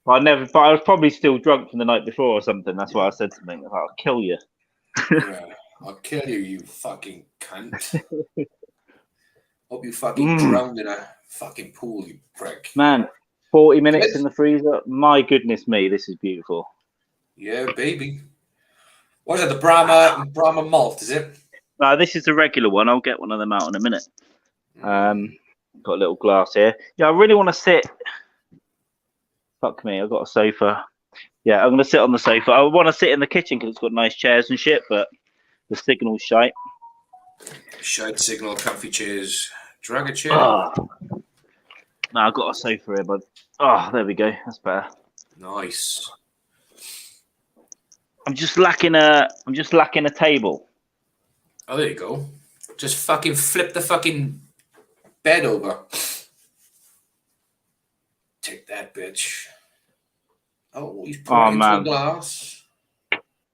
But I was probably still drunk from the night before or something. That's why I said to him, "I'll kill you." Yeah, I'll kill you, you fucking cunt. Hope you fucking drowned in a fucking pool, you prick. Man, 40 minutes in the freezer. My goodness me, this is beautiful. Yeah, baby. What is it? The Brahma malt, is it? This is the regular one. I'll get one of them out in a minute. Got a little glass here. Yeah, I really want to sit. Fuck me, I've got a sofa. Yeah, I'm going to sit on the sofa. I want to sit in the kitchen because it's got nice chairs and shit, but the signal's shite. Shite signal, comfy chairs. Drag a chair. No, I've got a sofa here, bud. Oh, there we go. That's better. Nice. I'm just lacking a table. Oh, there you go. Just fucking flip the fucking bed over. Take that, bitch. Oh, he's pouring into a glass.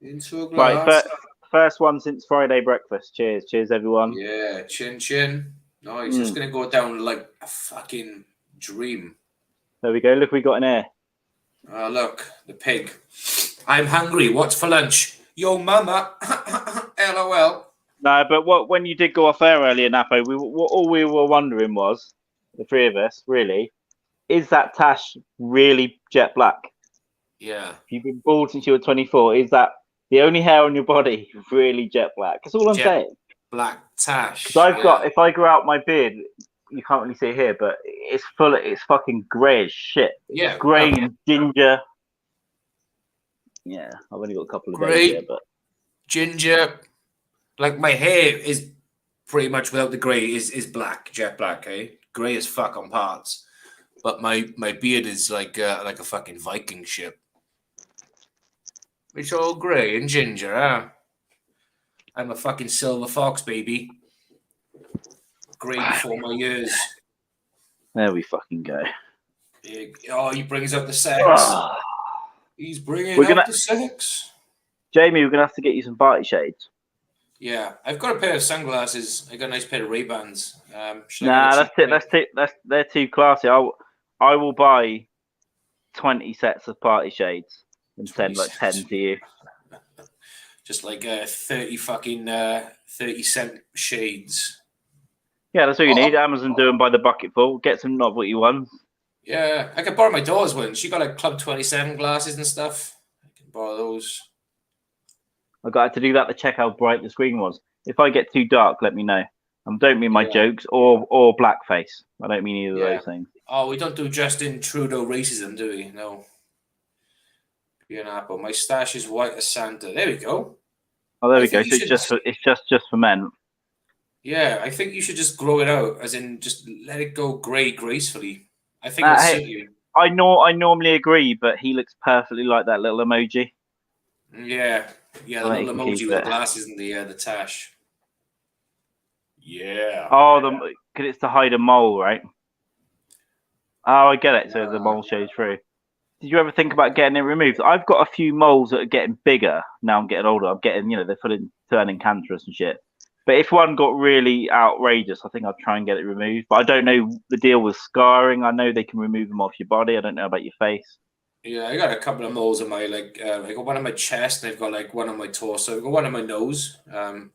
Into a glass. Right, first one since Friday breakfast. Cheers. Cheers, everyone. Yeah, chin chin. Nice. It's going to go down like a fucking dream. There we go. Look, we got an air. Oh, look, the pig. I'm hungry. What's for lunch? Yo, mama. LOL. No, but when you did go off air earlier, Napo, all we were wondering was, the three of us, really, is that tash really jet black? Yeah. If you've been bald since you were 24, is that the only hair on your body really jet black? That's all I'm saying. Black tash. Because I've got, if I grow out my beard, you can't really see it here, but it's fucking grey as shit. Yeah. Grey and ginger. Yeah, I've only got a couple of days here, but ginger. Like my hair is pretty much without the grey is black, jet black, eh? Grey as fuck on parts. But my beard is like a fucking Viking ship. It's all grey and ginger, huh? I'm a fucking silver fox, baby. Grey before my years. There we fucking go. Oh, he brings out the sex. He's bringing out the sex. Jamie, we're gonna have to get you some party shades. Yeah, I've got a pair of sunglasses. I got a nice pair of Ray-Bans. Nah, they're too classy. I will buy 20 sets of party shades and send like 10 to you. Just like 30 cent shades. Yeah, that's all you need. Amazon do them by the bucketful. Get some not what you want. Yeah, I could borrow my daughter's one. She got like Club 27 glasses and stuff. I can borrow those. I got to do that to check how bright the screen was. If I get too dark, let me know. I don't mean my jokes or blackface. I don't mean either of those things. Oh, we don't do Justin Trudeau racism, do we? No. Be an apple. My stash is white as Santa. There we go. Oh, there we go. So it's just for men. Yeah, I think you should just grow it out, as in just let it go grey gracefully. I think it'll suit you. I normally agree, but he looks perfectly like that little emoji. Yeah, the little emoji with the glasses and the tash. Yeah. Oh, because it's to hide a mole, right? Oh, I get it. So the mole shows through. Did you ever think about getting it removed? I've got a few moles that are getting bigger now. I'm getting older. I'm getting, they're turning cancerous and shit. But if one got really outrageous, I think I'd try and get it removed. But I don't know the deal with scarring. I know they can remove them off your body. I don't know about your face. Yeah, I got a couple of moles on my I got one on my chest, and I've got like one on my torso. I've got one on my nose. There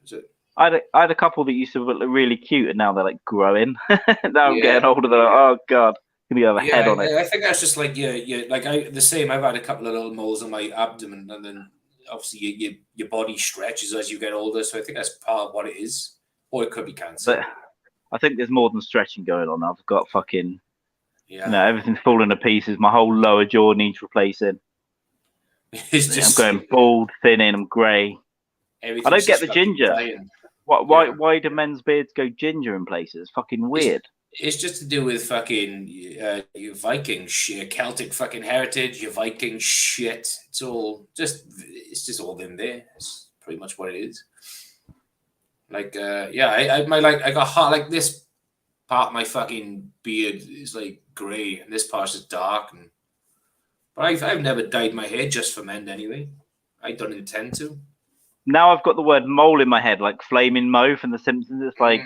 is it. I had a couple that used to look really cute, and now they're like growing. Now I'm getting older. They're like, oh god, gonna have a head on it. I think that's just like the same. I've had a couple of little moles on my abdomen, and then obviously your body stretches as you get older. So I think that's part of what it is, or it could be cancer. I think there's more than stretching going on. I've got fucking, yeah, everything's falling to pieces. My whole lower jaw needs replacing. it's just I'm going bald, thinning, I'm grey. I don't get the ginger. Dying. Why do men's beards go ginger in places? Fucking weird. It's just to do with fucking your Viking shit, Celtic fucking heritage, your Viking shit. It's just all in there. It's pretty much what it is. Like, I got hot. Like this part of my fucking beard is like grey, and this part's just dark. But I've never dyed my hair just for men anyway. I don't intend to. Now I've got the word mole in my head, like Flaming Moe from The Simpsons. It's like,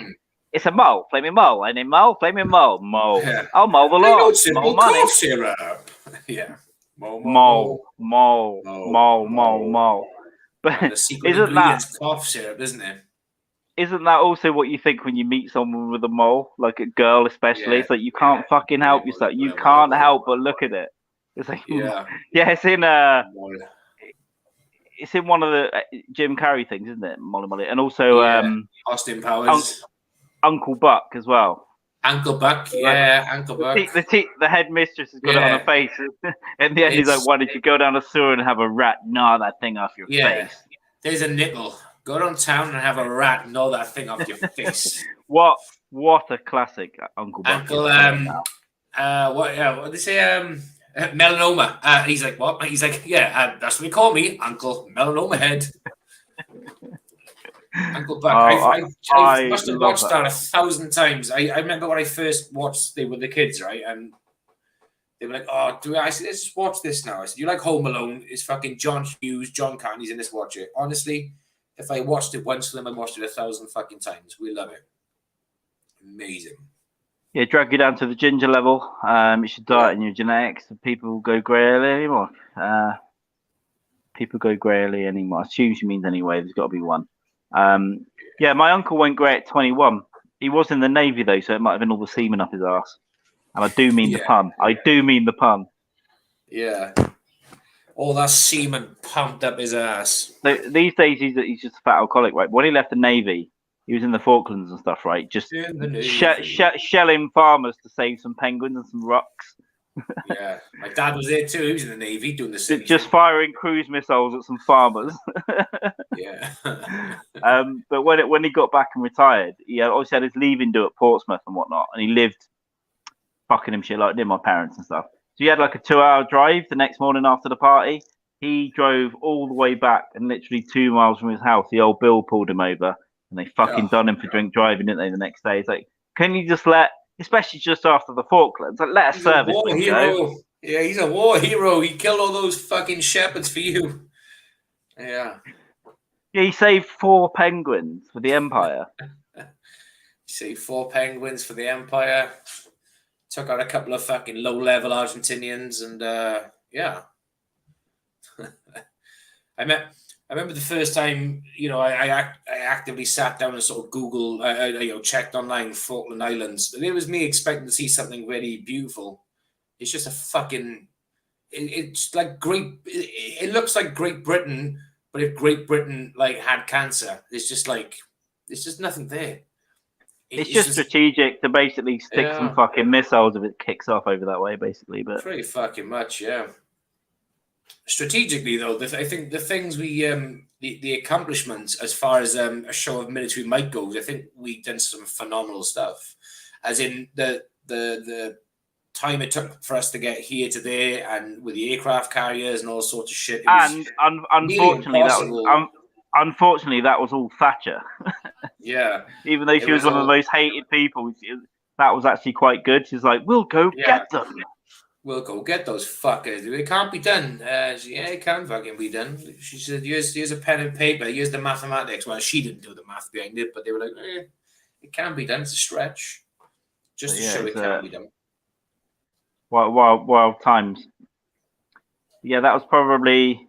it's a mole, Flaming Mole. I name Mole, Flaming Mole, Mole. Yeah. I'll mow the lawn. Mole money. Cough syrup. Yeah. Mole. But the secret ingredient's cough syrup, isn't it? Isn't that also what you think when you meet someone with a mole, like a girl especially? Yeah. It's like you can't fucking help yourself. You can't help but look at it. It's like, it's in one of the Jim Carrey things, isn't it? Molly, and also Austin Powers, Uncle Buck as well. Uncle Buck, Uncle Buck. The headmistress has got it on her face. In the end, he's like, "Why did you go down a sewer and have a rat gnaw that thing off your face?" There's a nickel. Go downtown and have a rat gnaw that thing off your face. What a classic, Uncle Buck. What they say? Melanoma. He's like, what? He's like, that's what they call me, Uncle Melanoma Head. Uncle Buck. I must have watched that 1,000 times. I remember when I first watched it with the kids, right? And they were like, "Oh, I said, let's just watch this now." I said, "You like Home Alone? It's fucking John Hughes, John Candy's in this. Watch it." Honestly, if I watched it once for them, I watched it 1,000 fucking times. We love it. Amazing. Yeah, drag you down to the ginger level. It should diet in your genetics. People go grey early anymore. I assume she means anyway. There's got to be one. My uncle went grey at 21. He was in the Navy though, so it might have been all the semen up his ass. And I do mean the pun. Yeah. All that semen pumped up his ass. So these days he's just a fat alcoholic, right? When he left the Navy, he was in the Falklands and stuff, right? Just shelling farmers to save some penguins and some rocks. Yeah, my dad was there too. He was in the Navy doing the same. Just firing cruise missiles at some farmers. Yeah. But when he got back and retired, he obviously had his leaving do at Portsmouth and whatnot, and he lived Buckinghamshire like near my parents and stuff. So he had like a 2-hour drive the next morning after the party. He drove all the way back, and literally 2 miles from his house, the old Bill pulled him over. And they fucking done him for drink driving, didn't they, the next day? It's like, can you just especially just after the Falklands, let a service go. Yeah, he's a war hero. He killed all those fucking shepherds for you. Yeah. Yeah, he saved 4 penguins for the Empire. Saved 4 penguins for the Empire. Took out a couple of fucking low-level Argentinians, and I remember the first time, I actively sat down and sort of Googled, checked online Falkland Islands. And it was me expecting to see something really beautiful. It's just a fucking, it's like it looks like Great Britain, but if Great Britain had cancer, it's just nothing there. It's just strategic to basically stick some fucking missiles if it kicks off over that way, basically. But pretty fucking much, yeah. Strategically, though, I think the things the accomplishments as far as a show of military might goes, I think we've done some phenomenal stuff. As in the time it took for us to get here to there, and with the aircraft carriers and all sorts of shit. And unfortunately, that was all Thatcher. Yeah. Even though she was one of the most hated people, that was actually quite good. She's like, "We'll go get them. We'll go get those fuckers. It can't be done." It can fucking be done. She said, here's a pen and paper. Here's the mathematics. Well, she didn't do the math behind it, but they were like, it can be done. It's a stretch. Just to show it can be done. Wild times. Yeah, that was probably...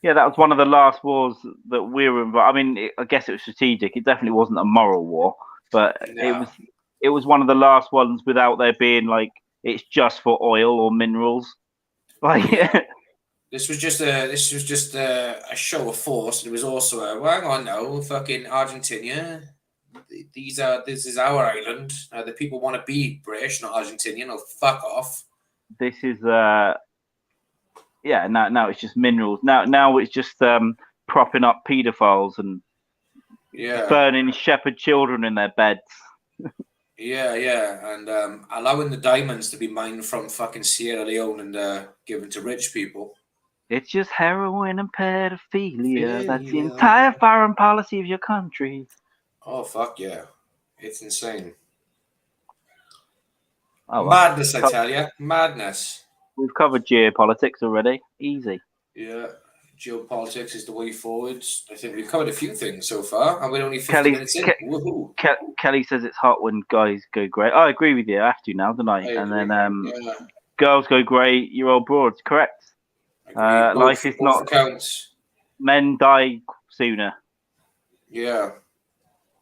Yeah, that was one of the last wars that we were involved. I mean, I guess it was strategic. It definitely wasn't a moral war, but it was one of the last ones without there being it's just for oil or minerals. This was just a show of force. It was also hang on now, fucking Argentina, this is our island. The people want to be British, not Argentinian. Oh, fuck off. This is now it's just minerals. Now it's just propping up paedophiles and burning shepherd children in their beds. And allowing the diamonds to be mined from fucking Sierra Leone and given to rich people. It's just heroin and pedophilia. That's the entire foreign policy of your country. Oh, fuck yeah. It's insane. Oh, madness, I tell you. Madness. We've covered geopolitics already. Easy. Yeah. Geopolitics is the way forward. I think we've covered a few things so far, and we're only 50 minutes in. Woohoo. Kelly says it's hot when guys go grey. I agree with you. I have to now, don't I? And then girls go grey, you're all broads. Correct. Life is not... counts. Men die sooner. Yeah.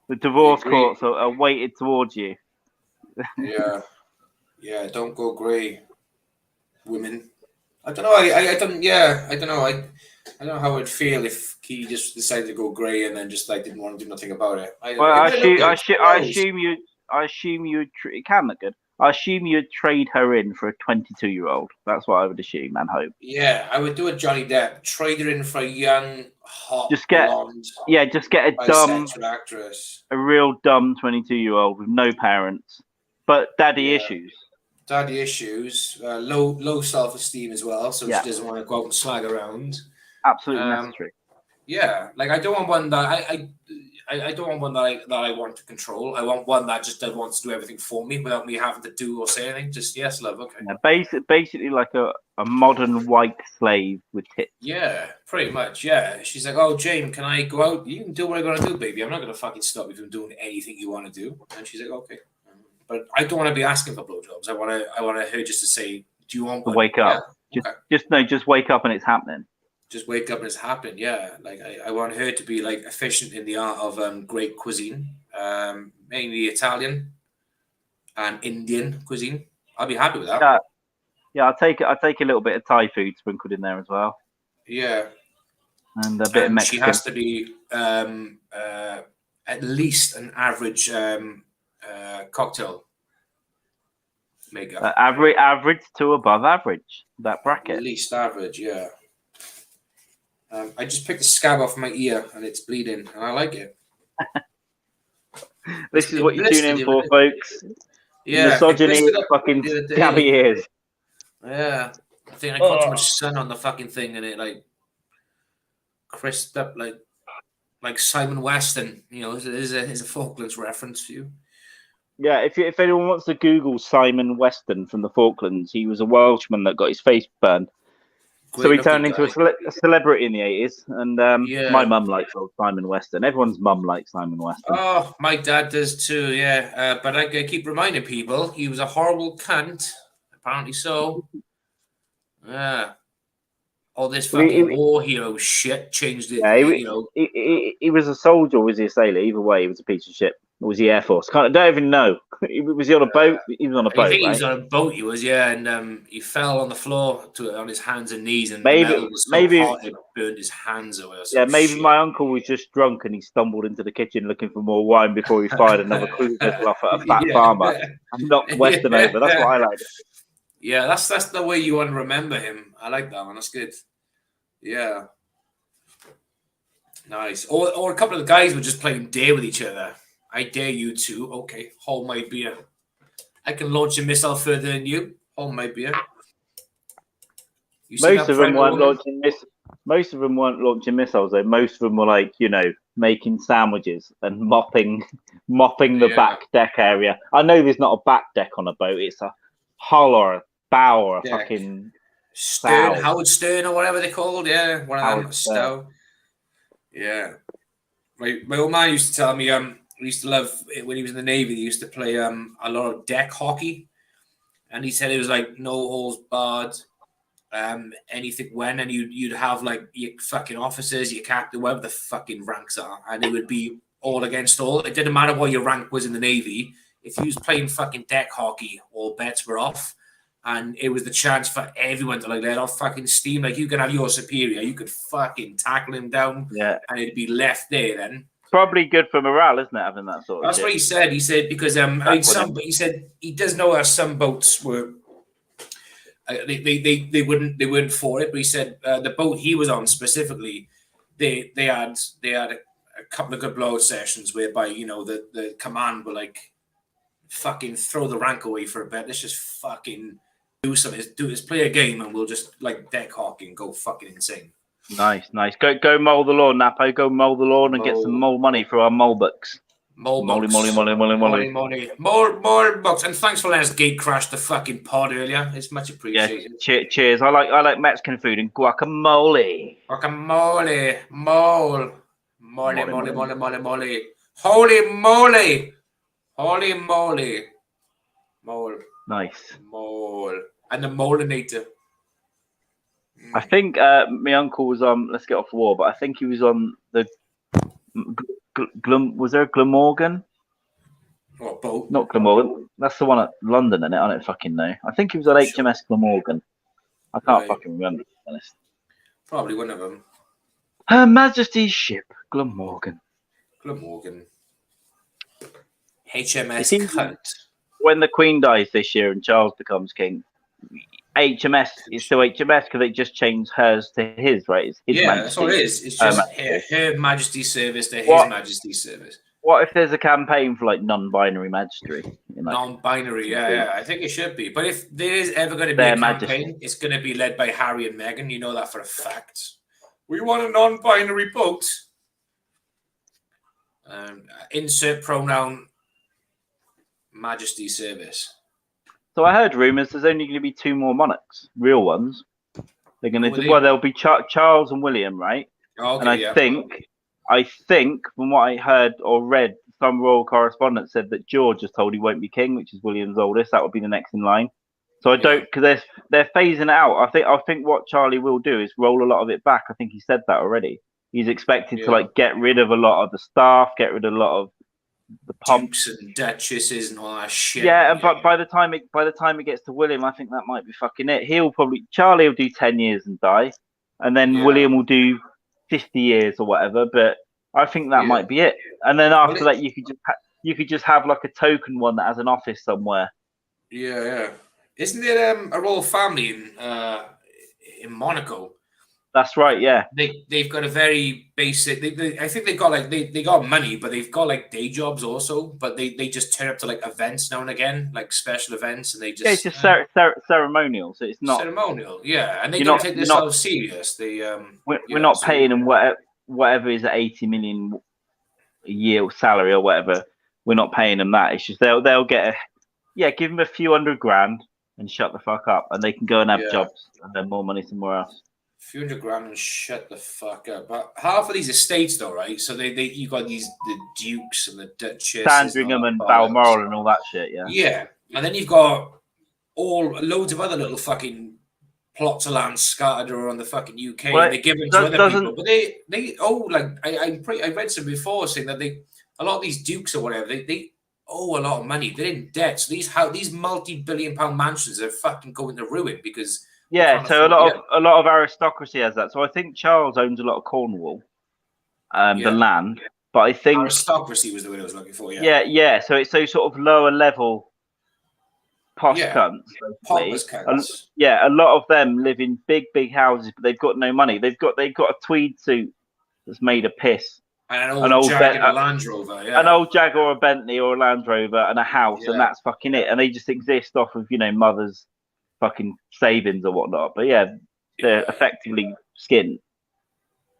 The divorce courts are weighted towards you. Yeah, don't go grey, women. I don't know. I don't know. I don't know how I'd feel if he just decided to go grey and then just didn't want to do nothing about it. I assume you. It can look good. I assume you'd trade her in for a 22-year-old. That's what I would assume and hope. Yeah, I would do a Johnny Depp. Trade her in for a young, hot, blonde. Yeah, just get a dumb actress. A real dumb 22-year-old with no parents, but daddy issues. Daddy issues, low self-esteem as well, so she doesn't want to go out and slag around. Absolutely necessary. Yeah, I don't want one that I don't want one that I want to control. I want one that just wants to do everything for me without me having to do or say anything. Just yes, love, okay. Yeah, basically like a modern white slave with tits. Yeah, pretty much. Yeah, she's like, oh, Jane, can I go out? You can do what I'm gonna do, baby. I'm not gonna fucking stop you from doing anything you want to do. And she's like, okay. But I don't want to be asking for blowjobs. I want her just to say, do you want one? Wake up. Yeah. Just wake up and it's happening. Just wake up and it's happening. Yeah. I want her to be efficient in the art of great cuisine, mainly Italian and Indian cuisine. I'll be happy with that. Yeah, I'll take a little bit of Thai food sprinkled in there as well. Yeah. And a bit of Mexican. She has to be at least an average cocktail maker. Average to above average, that bracket. At least average, yeah. I just picked a scab off my ear and it's bleeding, and I like it. This is what you tune in for, folks. Yeah, misogyny, fucking scabby ears. Yeah, I think I caught too much sun on the fucking thing, and it crisped up like Simon Weston. You know, is a Falklands reference for you. Yeah, if anyone wants to Google Simon Weston from the Falklands, he was a Welshman that got his face burned. So he turned into a celebrity in the 80s, and my mum likes old Simon Weston. Everyone's mum likes Simon Weston. Oh, my dad does too, yeah. But I keep reminding people he was a horrible cunt. Apparently so. Yeah. All this fucking war hero shit changed it. Yeah, he was a soldier, or was he a sailor? Either way, he was a piece of shit. Or was he Air Force? I don't even know. Was he on a boat? He was on a boat. I think he was on a boat. He was, yeah, and he fell on the floor on his hands and knees, and maybe hot, it burned his hands away. Or maybe my uncle was just drunk and he stumbled into the kitchen looking for more wine before he fired another cruise missile off at a fat farmer and knocked Weston over. That's what I like. Yeah, that's the way you want to remember him. I like that one. That's good. Yeah. Nice. Or a couple of the guys were just playing dare with each other. I dare you to. Okay, hold my beer. I can launch a missile further than you. Hold my beer. Most of them weren't launching missiles though. Most of them were making sandwiches and mopping the back deck area. I know there's not a back deck on a boat. It's a hull or a bow or a fucking stern, Howard Stern or whatever they're called. Yeah, one of them. Stow. Yeah. My old man used to tell me he used to love it when he was in the Navy. He used to play a lot of deck hockey, and he said it was like no holes barred, anything when, and you'd have your fucking officers, your captain, whatever the fucking ranks are, and it would be all against all. It didn't matter what your rank was in the Navy. If you was playing fucking deck hockey, all bets were off, and it was the chance for everyone to let off fucking steam. You can have your superior, you could fucking tackle him down, and it'd be left there then. probably good for morale, isn't it? Having that sort of. That's shit. what he said. He said because I mean, he said he does know how some boats were. They weren't for it, but he said the boat he was on specifically, they had a couple of good blowout sessions whereby the command were like, fucking throw the rank away for a bit. Let's just fucking do something. Let's play a game, and we'll just like deck hockey and go fucking insane. Nice. Go mow the lawn, Napo. Go mow the lawn and get some mole money for our mole books. Molly. More bucks. And thanks for letting us gate crash the fucking pod earlier. It's much appreciated. Yeah, cheers. I like Mexican food and guacamole. Guacamole. Mole. Holy moly. Holy moly. Mole. Nice. Mole. And the molinator. I think my uncle was on, let's get off the war, but I think he was on the was there a Glamorgan? What boat? Not Glamorgan. That's the one at London, isn't it? I don't fucking know. I think he was at HMS Glamorgan. I can't fucking remember, to be honest. Probably one of them. Her Majesty's ship, Glamorgan. HMS Cunt. When the Queen dies this year and Charles becomes king, HMS is still HMS because they just changed hers to his, right? It's his Majesty. That's all it is. It's just her Majesty's service to his Majesty's service. What if there's a campaign for like non-binary magistracy? Non-binary, yeah. I think it should be. But if there is ever going to be a campaign, it's going to be led by Harry and Meghan. You know that for a fact. We want a non-binary boat. Insert pronoun Majesty service. So I heard rumours there's only going to be 2 more monarchs, real ones. They're going to do, well, there'll be Charles and William, right? Okay, and I think from what I heard or read, some royal correspondent said that George is told he won't be king, which is William's oldest. That would be the next in line. So I don't, because they're phasing it out. I think what Charlie will do is roll a lot of it back. I think he said that already. He's expected to like get rid of a lot of the staff, get rid of a lot of the pumps and duchesses and all that shit. Yeah, and but by the time it gets to William, I think that might be fucking it. Charlie will do 10 years and die, and then William will do 50 years or whatever. But I think that might be it. And then after that, you could just have like a token one that has an office somewhere. Yeah. Isn't there a royal family in Monaco? That's right. Yeah. They've got a very basic. I think they got money, but they've got like day jobs also. But they just turn up to like events now and again, like special events, and they just it's just ceremonial. So it's not ceremonial. Yeah, and they don't take themselves serious. We're not paying them whatever is 80 million a year salary or whatever. We're not paying them that. It's just they'll get give them a few $100,000 and shut the fuck up, and they can go and have jobs and earn more money somewhere else. Few $100,000 and shut the fuck up. But half of these estates, though, right? So you got the dukes and the duchesses, Sandringham and Balmoral and all that shit. Yeah, and then you've got loads of other little fucking plots of land scattered around the fucking UK. Well, and they give them to other people, but they owe I read some before saying that a lot of these dukes or whatever they owe a lot of money. They're in debt. So these multi-billion-pound mansions are fucking going to ruin because. Yeah, so a lot of aristocracy has that. So I think Charles owns a lot of Cornwall, the land. But I think aristocracy was the word I was looking for. Yeah. So it's those sort of lower level posh cunts. Pompous cunts. A lot of them live in big houses, but they've got no money. They've got a tweed suit that's made of piss. And an old Jaguar Land Rover, an old Jaguar or a Bentley or a Land Rover and a house, and that's fucking it. And they just exist off of mother's fucking savings or whatnot, but they're effectively skint.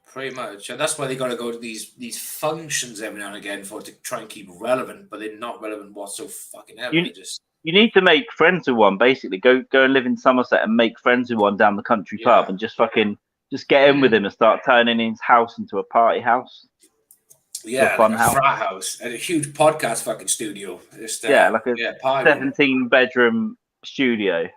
Pretty much, and that's why they got to go to these functions every now and again to try and keep relevant, but they're not relevant whatsoever. Fucking ever. You need to make friends with one. Basically, go and live in Somerset and make friends with one down the country pub, and just get in with him and start turning his house into a party house. Yeah, fun like a frat house and a huge podcast fucking studio. Just, like a 17-bedroom studio.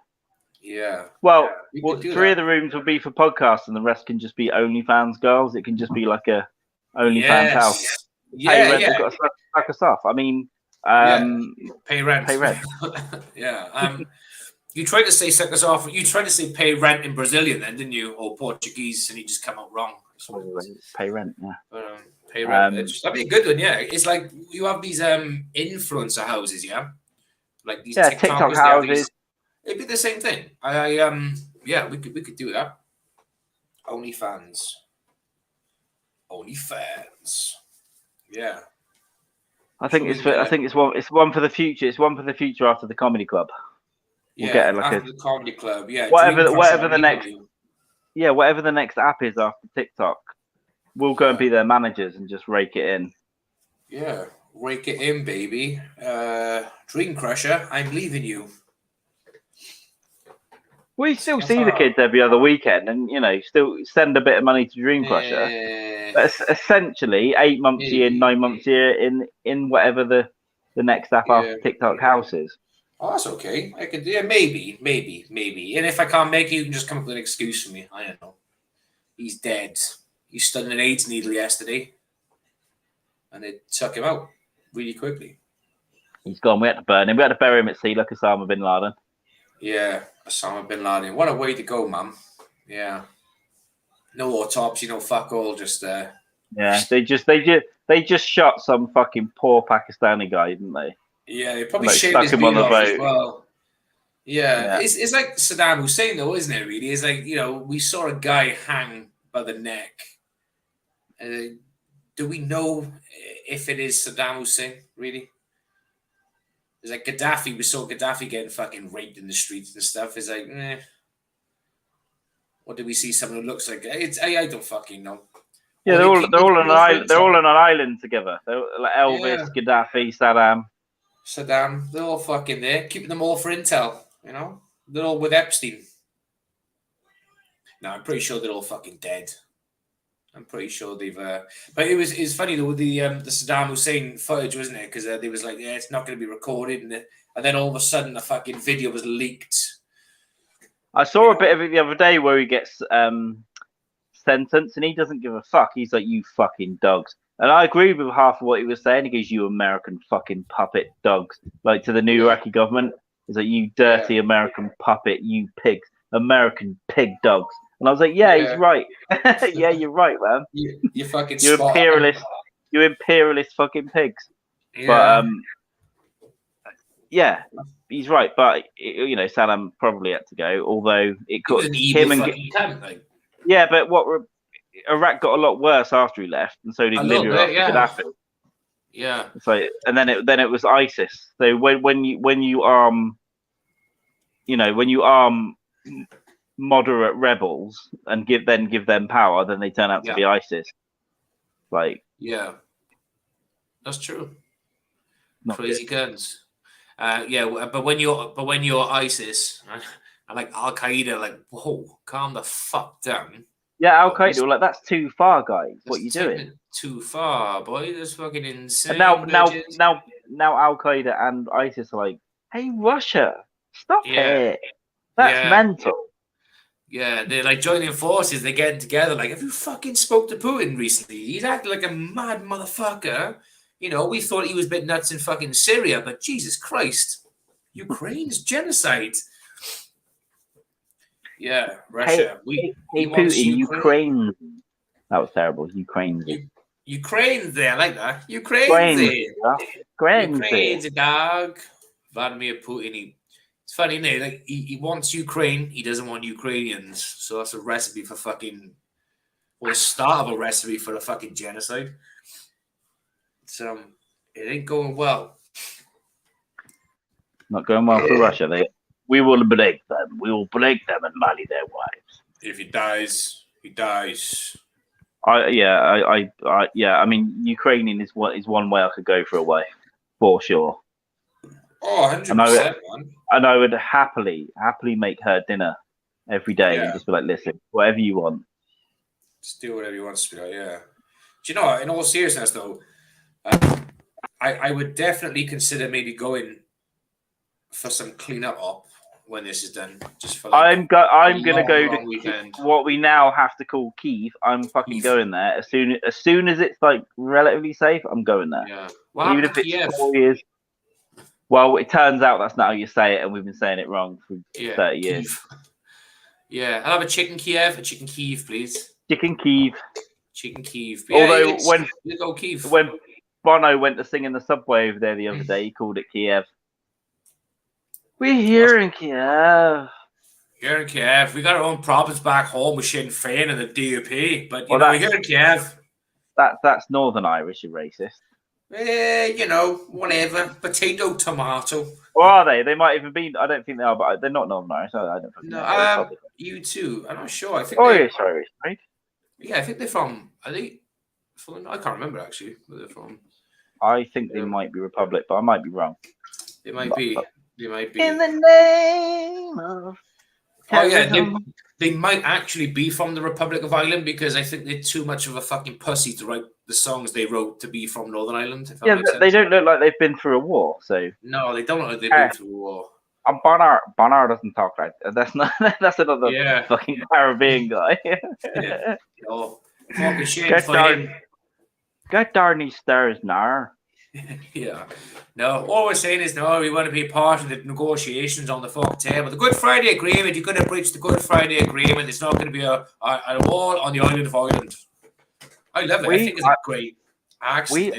Yeah. Well, 3 of the rooms will be for podcasts, and the rest can just be OnlyFans girls. It can just be like a OnlyFans house. Pay rent. They've got to suck us off. I mean, pay rent. Yeah. You tried to say suck us off. You tried to say pay rent in Brazilian, then, didn't you, or Portuguese, and you just come out wrong. Pay rent. Yeah. Pay rent. That'd be a good one, yeah. It's like you have these influencer houses, yeah? Like these TikTok houses. It'd be the same thing. Yeah, we could do that. OnlyFans. Yeah. I think it's one for the future. It's one for the future after the comedy club. We'll get after the comedy club. Yeah. Whatever the next. Yeah, whatever the next app is after TikTok, we'll go and be their managers and just rake it in. Yeah, rake it in, baby. Dream Crusher, I'm leaving you. We still see the kids every other weekend, and still send a bit of money to Dream Crusher. But essentially, 8 months a year, 9 months a year in whatever the next app after TikTok house is. Oh, that's okay. I could, maybe. And if I can't make it, you can just come up with an excuse for me. I don't know. He's dead. He stuck an AIDS needle yesterday, and they took him out really quickly. He's gone. We had to burn him. We had to bury him at sea like Osama bin Laden. Yeah, Osama bin Laden. What a way to go, man. Yeah. No autopsy, no fuck all. Just Yeah, they just shot some fucking poor Pakistani guy, didn't they? Yeah, they probably shaved his beard off as well. Yeah. It's like Saddam Hussein, though, isn't it? Really, it's like we saw a guy hang by the neck. Do we know if it is Saddam Hussein? Really? It's like Gaddafi. We saw Gaddafi getting fucking raped in the streets and stuff. It's like, Or did we see someone who looks like it? I don't fucking know. Yeah, they're all on an island together. They're like Elvis, Gaddafi, Saddam. They're all fucking there, keeping them all for intel. They're all with Epstein. No, I'm pretty sure they're all fucking dead. I'm pretty sure they've. But it's funny though with the Saddam Hussein footage, wasn't it? Because they was like, it's not going to be recorded, and then all of a sudden the fucking video was leaked. I saw a bit of it the other day where he gets sentenced and he doesn't give a fuck. He's like, you fucking dogs. And I agree with half of what he was saying. He goes, you American fucking puppet dogs. Like to the new Iraqi government. He's like, you dirty American puppet, you pigs. American pig dogs. And I was like, he's right. Yeah, you're right, man. You fucking you imperialist. You imperialist fucking pigs. Yeah. But he's right. But Saddam probably had to go. Although it could him and yeah, but Iraq got a lot worse after he left, and so did Libya after Gaddafi. Yeah. So and then it was ISIS. So when you arm moderate rebels and give them power, then they turn out to be ISIS. Like that's true. Crazy guns. But when you're ISIS and like Al Qaeda, like whoa, calm the fuck down. Yeah, Al Qaeda were like, that's too far, guys. What you doing? Too far, boy. That's fucking insane. And now Al Qaeda and ISIS are like, hey, Russia, stop it. That's mental. Yeah, they're like joining forces. They're getting together. Like, have you fucking spoke to Putin recently? He's acting like a mad motherfucker. We thought he was a bit nuts in fucking Syria, but Jesus Christ, Ukraine's genocide. Yeah, Russia. Hey Putin, Ukraine. That was terrible. Ukraine's there, I like that. Ukraine's there, dog. Vladimir Putin. It's funny, isn't it? Like he wants Ukraine, he doesn't want Ukrainians. So that's a recipe for fucking, or the start of a recipe for a fucking genocide. So it ain't going well. Not going well for Russia. We will break them. We will break them and marry their wives. If he dies, he dies. I mean, Ukrainian is one way I could go for a wife, for sure. Oh, 100%, man. And I would happily make her dinner every day and just be like, listen, whatever you want. Just do whatever you want, sweetheart, yeah. Do you know what? In all seriousness, though, I would definitely consider maybe going for some cleanup op when this is done. Just for I'm gonna go to what we now have to call Kyiv. I'm fucking going there as soon as it's like relatively safe. I'm going there. Yeah. Even if it's 4 years. Well, it turns out that's not how you say it, and we've been saying it wrong for 30 years. Yeah, I'll have a chicken Kiev, please. Chicken Kyiv. Chicken Kiev. Although when Bono went to sing in the subway over there the other day, he called it Kiev. We're here in Kiev. Here in Kiev. We got our own problems back home with Sinn Féin and the DUP, but we're here in Kiev. That's Northern Irish, you racist. Whatever. Potato, tomato. Or are they? They might even be. I don't think they are, but they're not Northern Irish. I don't fucking know. You too. I'm not sure. I think. Irish, right? Yeah, I think they're from. Are they from? I can't remember actually where they're from. I think they might be Republic, but I might be wrong. They might be. They might be. In the name of. Oh yeah, they might actually be from the Republic of Ireland because I think they're too much of a fucking pussy to write the songs they wrote to be from Northern Ireland. Yeah, they don't look like they've been through a war. So no, they don't look like they've been through a war. Bonner doesn't talk like that. That's not. That's another fucking Caribbean guy. Yeah. Oh, fucking shit. Get down these stairs now. Yeah. No, all we're saying is no, we want to be part of the negotiations on the fucking table. The Good Friday Agreement, you're going to breach the Good Friday Agreement. It's not going to be a wall on the island of Ireland. I love it. I think it's great. Actually,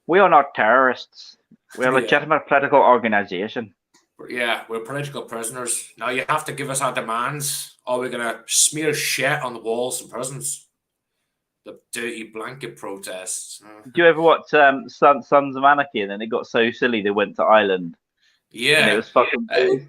we are not terrorists. We're a legitimate political organization. Yeah, we're political prisoners. Now you have to give us our demands, or we're going to smear shit on the walls and prisons. The dirty blanket protests. Do you ever watch Sons of Anarchy? And then it got so silly they went to Ireland. Yeah, and it was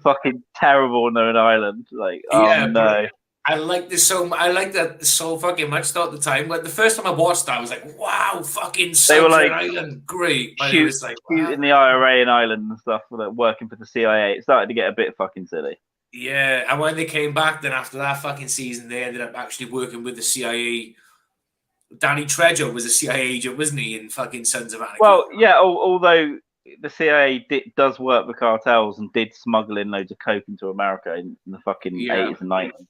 fucking terrible when they're in Ireland. Like, no. I liked this so. I liked that so fucking much though at the time. Like the first time I watched that, I was like, "Wow, fucking they were like Ireland, great." But it was like in the IRA in Ireland and stuff, like working for the CIA. It started to get a bit fucking silly. Yeah, and when they came back, then after that fucking season, they ended up actually working with the CIA. Danny Trejo was a CIA agent, wasn't he, in fucking Sons of Anarchy? Well, yeah, although the CIA does work with cartels and did smuggle in loads of coke into America in the fucking 80s and 90s.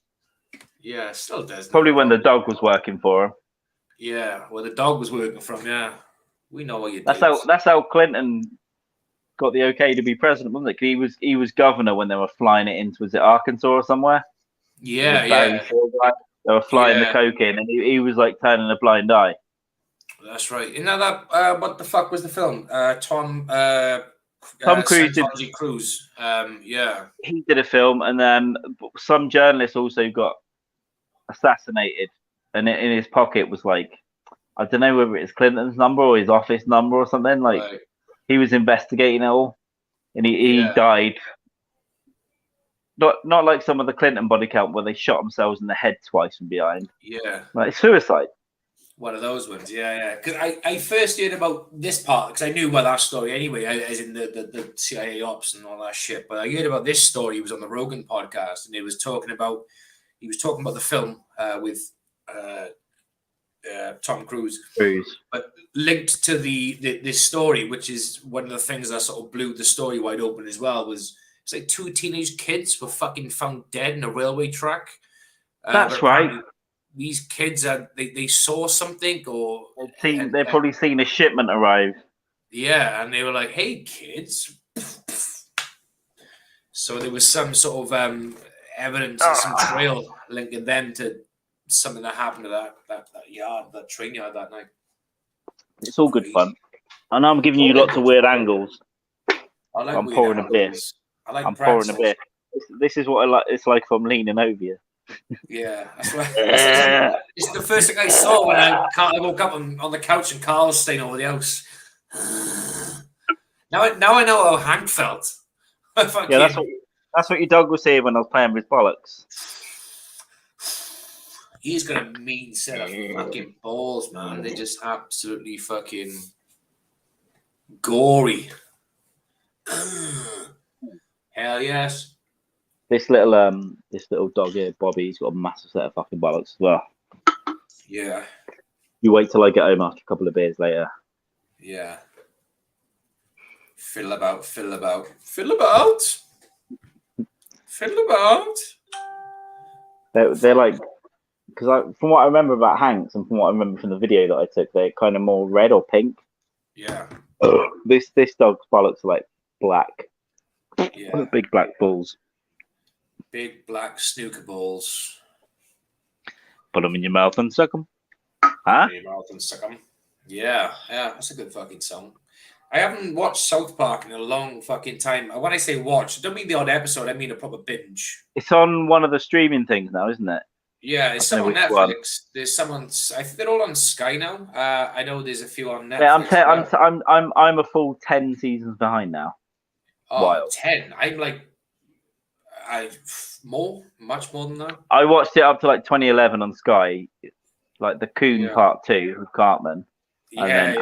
Yeah, still does. Probably when the dog was working for him. Yeah, where the dog was working from, yeah. We know what you did. That's how Clinton got the okay to be president, wasn't it? He was governor when they were flying it into, was it Arkansas or somewhere? Yeah, yeah. They were flying the coke in, and he was like turning a blind eye. That's right. You know that what the fuck was the film? Tom Cruise. Yeah. He did a film, and then some journalist also got assassinated, and in his pocket was like, I don't know whether it's Clinton's number or his office number or something. Like he was investigating it all, and he died. Not like some of the Clinton body count where they shot themselves in the head twice from behind. Yeah. Like suicide. One of those ones, yeah. Because I first heard about this part because I knew about that story anyway, as in the CIA ops and all that shit. But I heard about this story. He was on the Rogan podcast, and he was talking about the film with Tom Cruise, but linked to this story, which is one of the things that sort of blew the story wide open as well. Was it's like 2 teenage kids were fucking found dead in a railway track. That's right. These kids they saw something, or they've probably seen a shipment arrive. Yeah, and they were like, "Hey, kids!" So there was some sort of evidence, some trail linking them to something that happened to that train yard that night. It's all good fun, and I'm giving you lots of weird angles. I'm pouring a beer. I'm pouring a beer. This is what it's like if I'm leaning over you. Yeah, that's right. It's the first thing I saw when I woke up on the couch and Carl was staying over the house. Now I know how Hank felt. Yeah, that's what your dog was saying when I was playing with bollocks. He's got a mean set of fucking balls, man. They're just absolutely fucking gory. Hell yes. This little dog here, Bobby, he's got a massive set of fucking bollocks as well. Yeah. You wait till I get home after a couple of beers later. Yeah. Fiddle about. They're like, because from what I remember about Hanks and from what I remember from the video that I took, they're kind of more red or pink. Yeah. This dog's bollocks are like black. Yeah. Big black balls. Big black snooker balls. Put them in your mouth and suck them. Huh? Open your mouth and suck 'em. Yeah, that's a good fucking song. I haven't watched South Park in a long fucking time. When I say watch, I don't mean the odd episode. I mean a proper binge. It's on one of the streaming things now, isn't it? Yeah, it's some on Netflix. One. There's some on. I think they're all on Sky now. I know there's a few on Netflix. Yeah, I'm a full 10 seasons behind now. Oh, wild. 10. I'm like, much more than that. I watched it up to like 2011 on Sky, like the Coon Part 2 with Cartman. And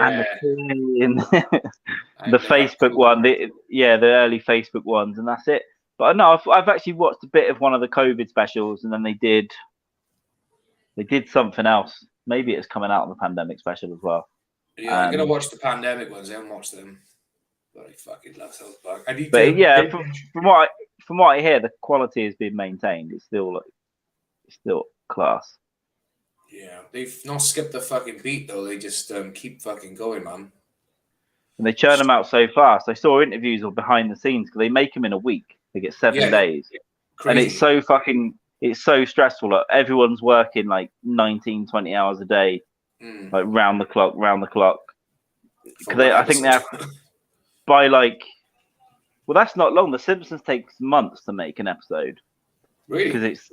the Facebook one, the early Facebook ones, and that's it. But no, I've actually watched a bit of one of the COVID specials, and then they did something else. Maybe it's coming out on the pandemic special as well. Yeah, I'm gonna watch the pandemic ones. I haven't watched them, but I fucking love South Park. From what I hear, the quality has been maintained. It's still class. Yeah, they've not skipped the fucking beat though. They just keep fucking going, man. And they churn them out so fast. I saw interviews or behind the scenes because they make them in a week. They get 7 days, and it's so stressful. Like, everyone's working like 19, 20 hours a day, like round the clock. I think they have by like, well, that's not long. The Simpsons takes months to make an episode. Really? Because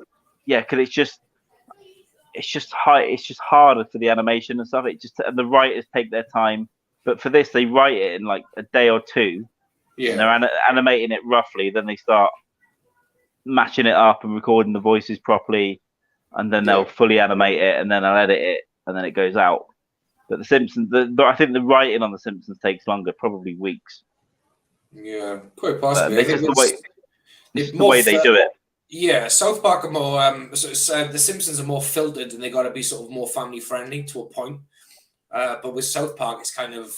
it's just harder for the animation and stuff. And the writers take their time. But for this, they write it in like a day or two. Yeah. And they're animating it roughly. Then they start matching it up and recording the voices properly. And then they'll fully animate it. And then I'll edit it. And then it goes out. But the Simpsons, I think the writing on the Simpsons takes longer, probably weeks. Yeah, quite possibly. This is the way they do it. Yeah, South Park are more. The Simpsons are more filtered, and they got to be sort of more family friendly to a point. But with South Park,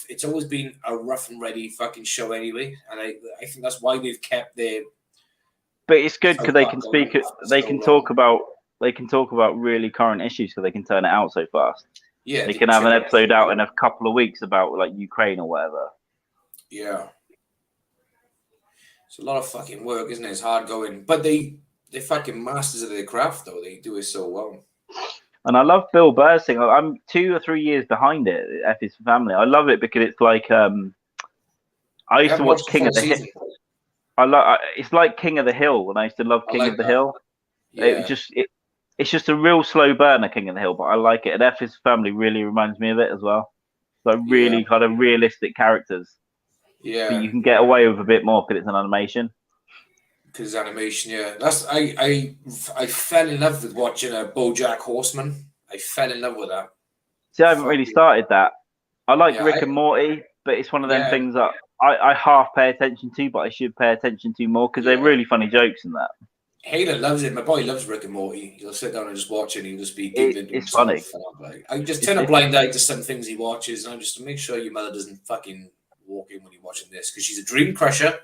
it's always been a rough and ready fucking show anyway, and I think that's why they've kept their. But it's good because they can speak. They can talk about really current issues, so they can turn it out so fast. Yeah, they can have an episode out in a couple of weeks about like Ukraine or whatever. Yeah, it's a lot of fucking work, isn't it? It's hard going, but they're fucking masters of their craft, though. They do it so well. And I love Bill Burr's thing. I'm 2 or 3 years behind it. F is for Family. I love it because it's like I used to watch King of the Hill. It's like King of the Hill when I used to love King of the Hill. Yeah. It's just a real slow burner, King of the Hill, but I like it. And F is for Family really reminds me of it as well. So really kind of realistic characters. Yeah, but you can get away with a bit more because it's an animation. Because animation, yeah. I fell in love with watching BoJack Horseman. I fell in love with that. See, I haven't really started that. I like Rick and Morty, but it's one of them things that I half pay attention to, but I should pay attention to more because they're really funny jokes in that. Hayden loves it. My boy loves Rick and Morty. He'll sit down and just watch it. And he'll just be giggling. It's funny. I just turn a blind eye to some things he watches, and I'm just to make sure your mother doesn't fucking walk in when you're watching this because she's a dream crusher.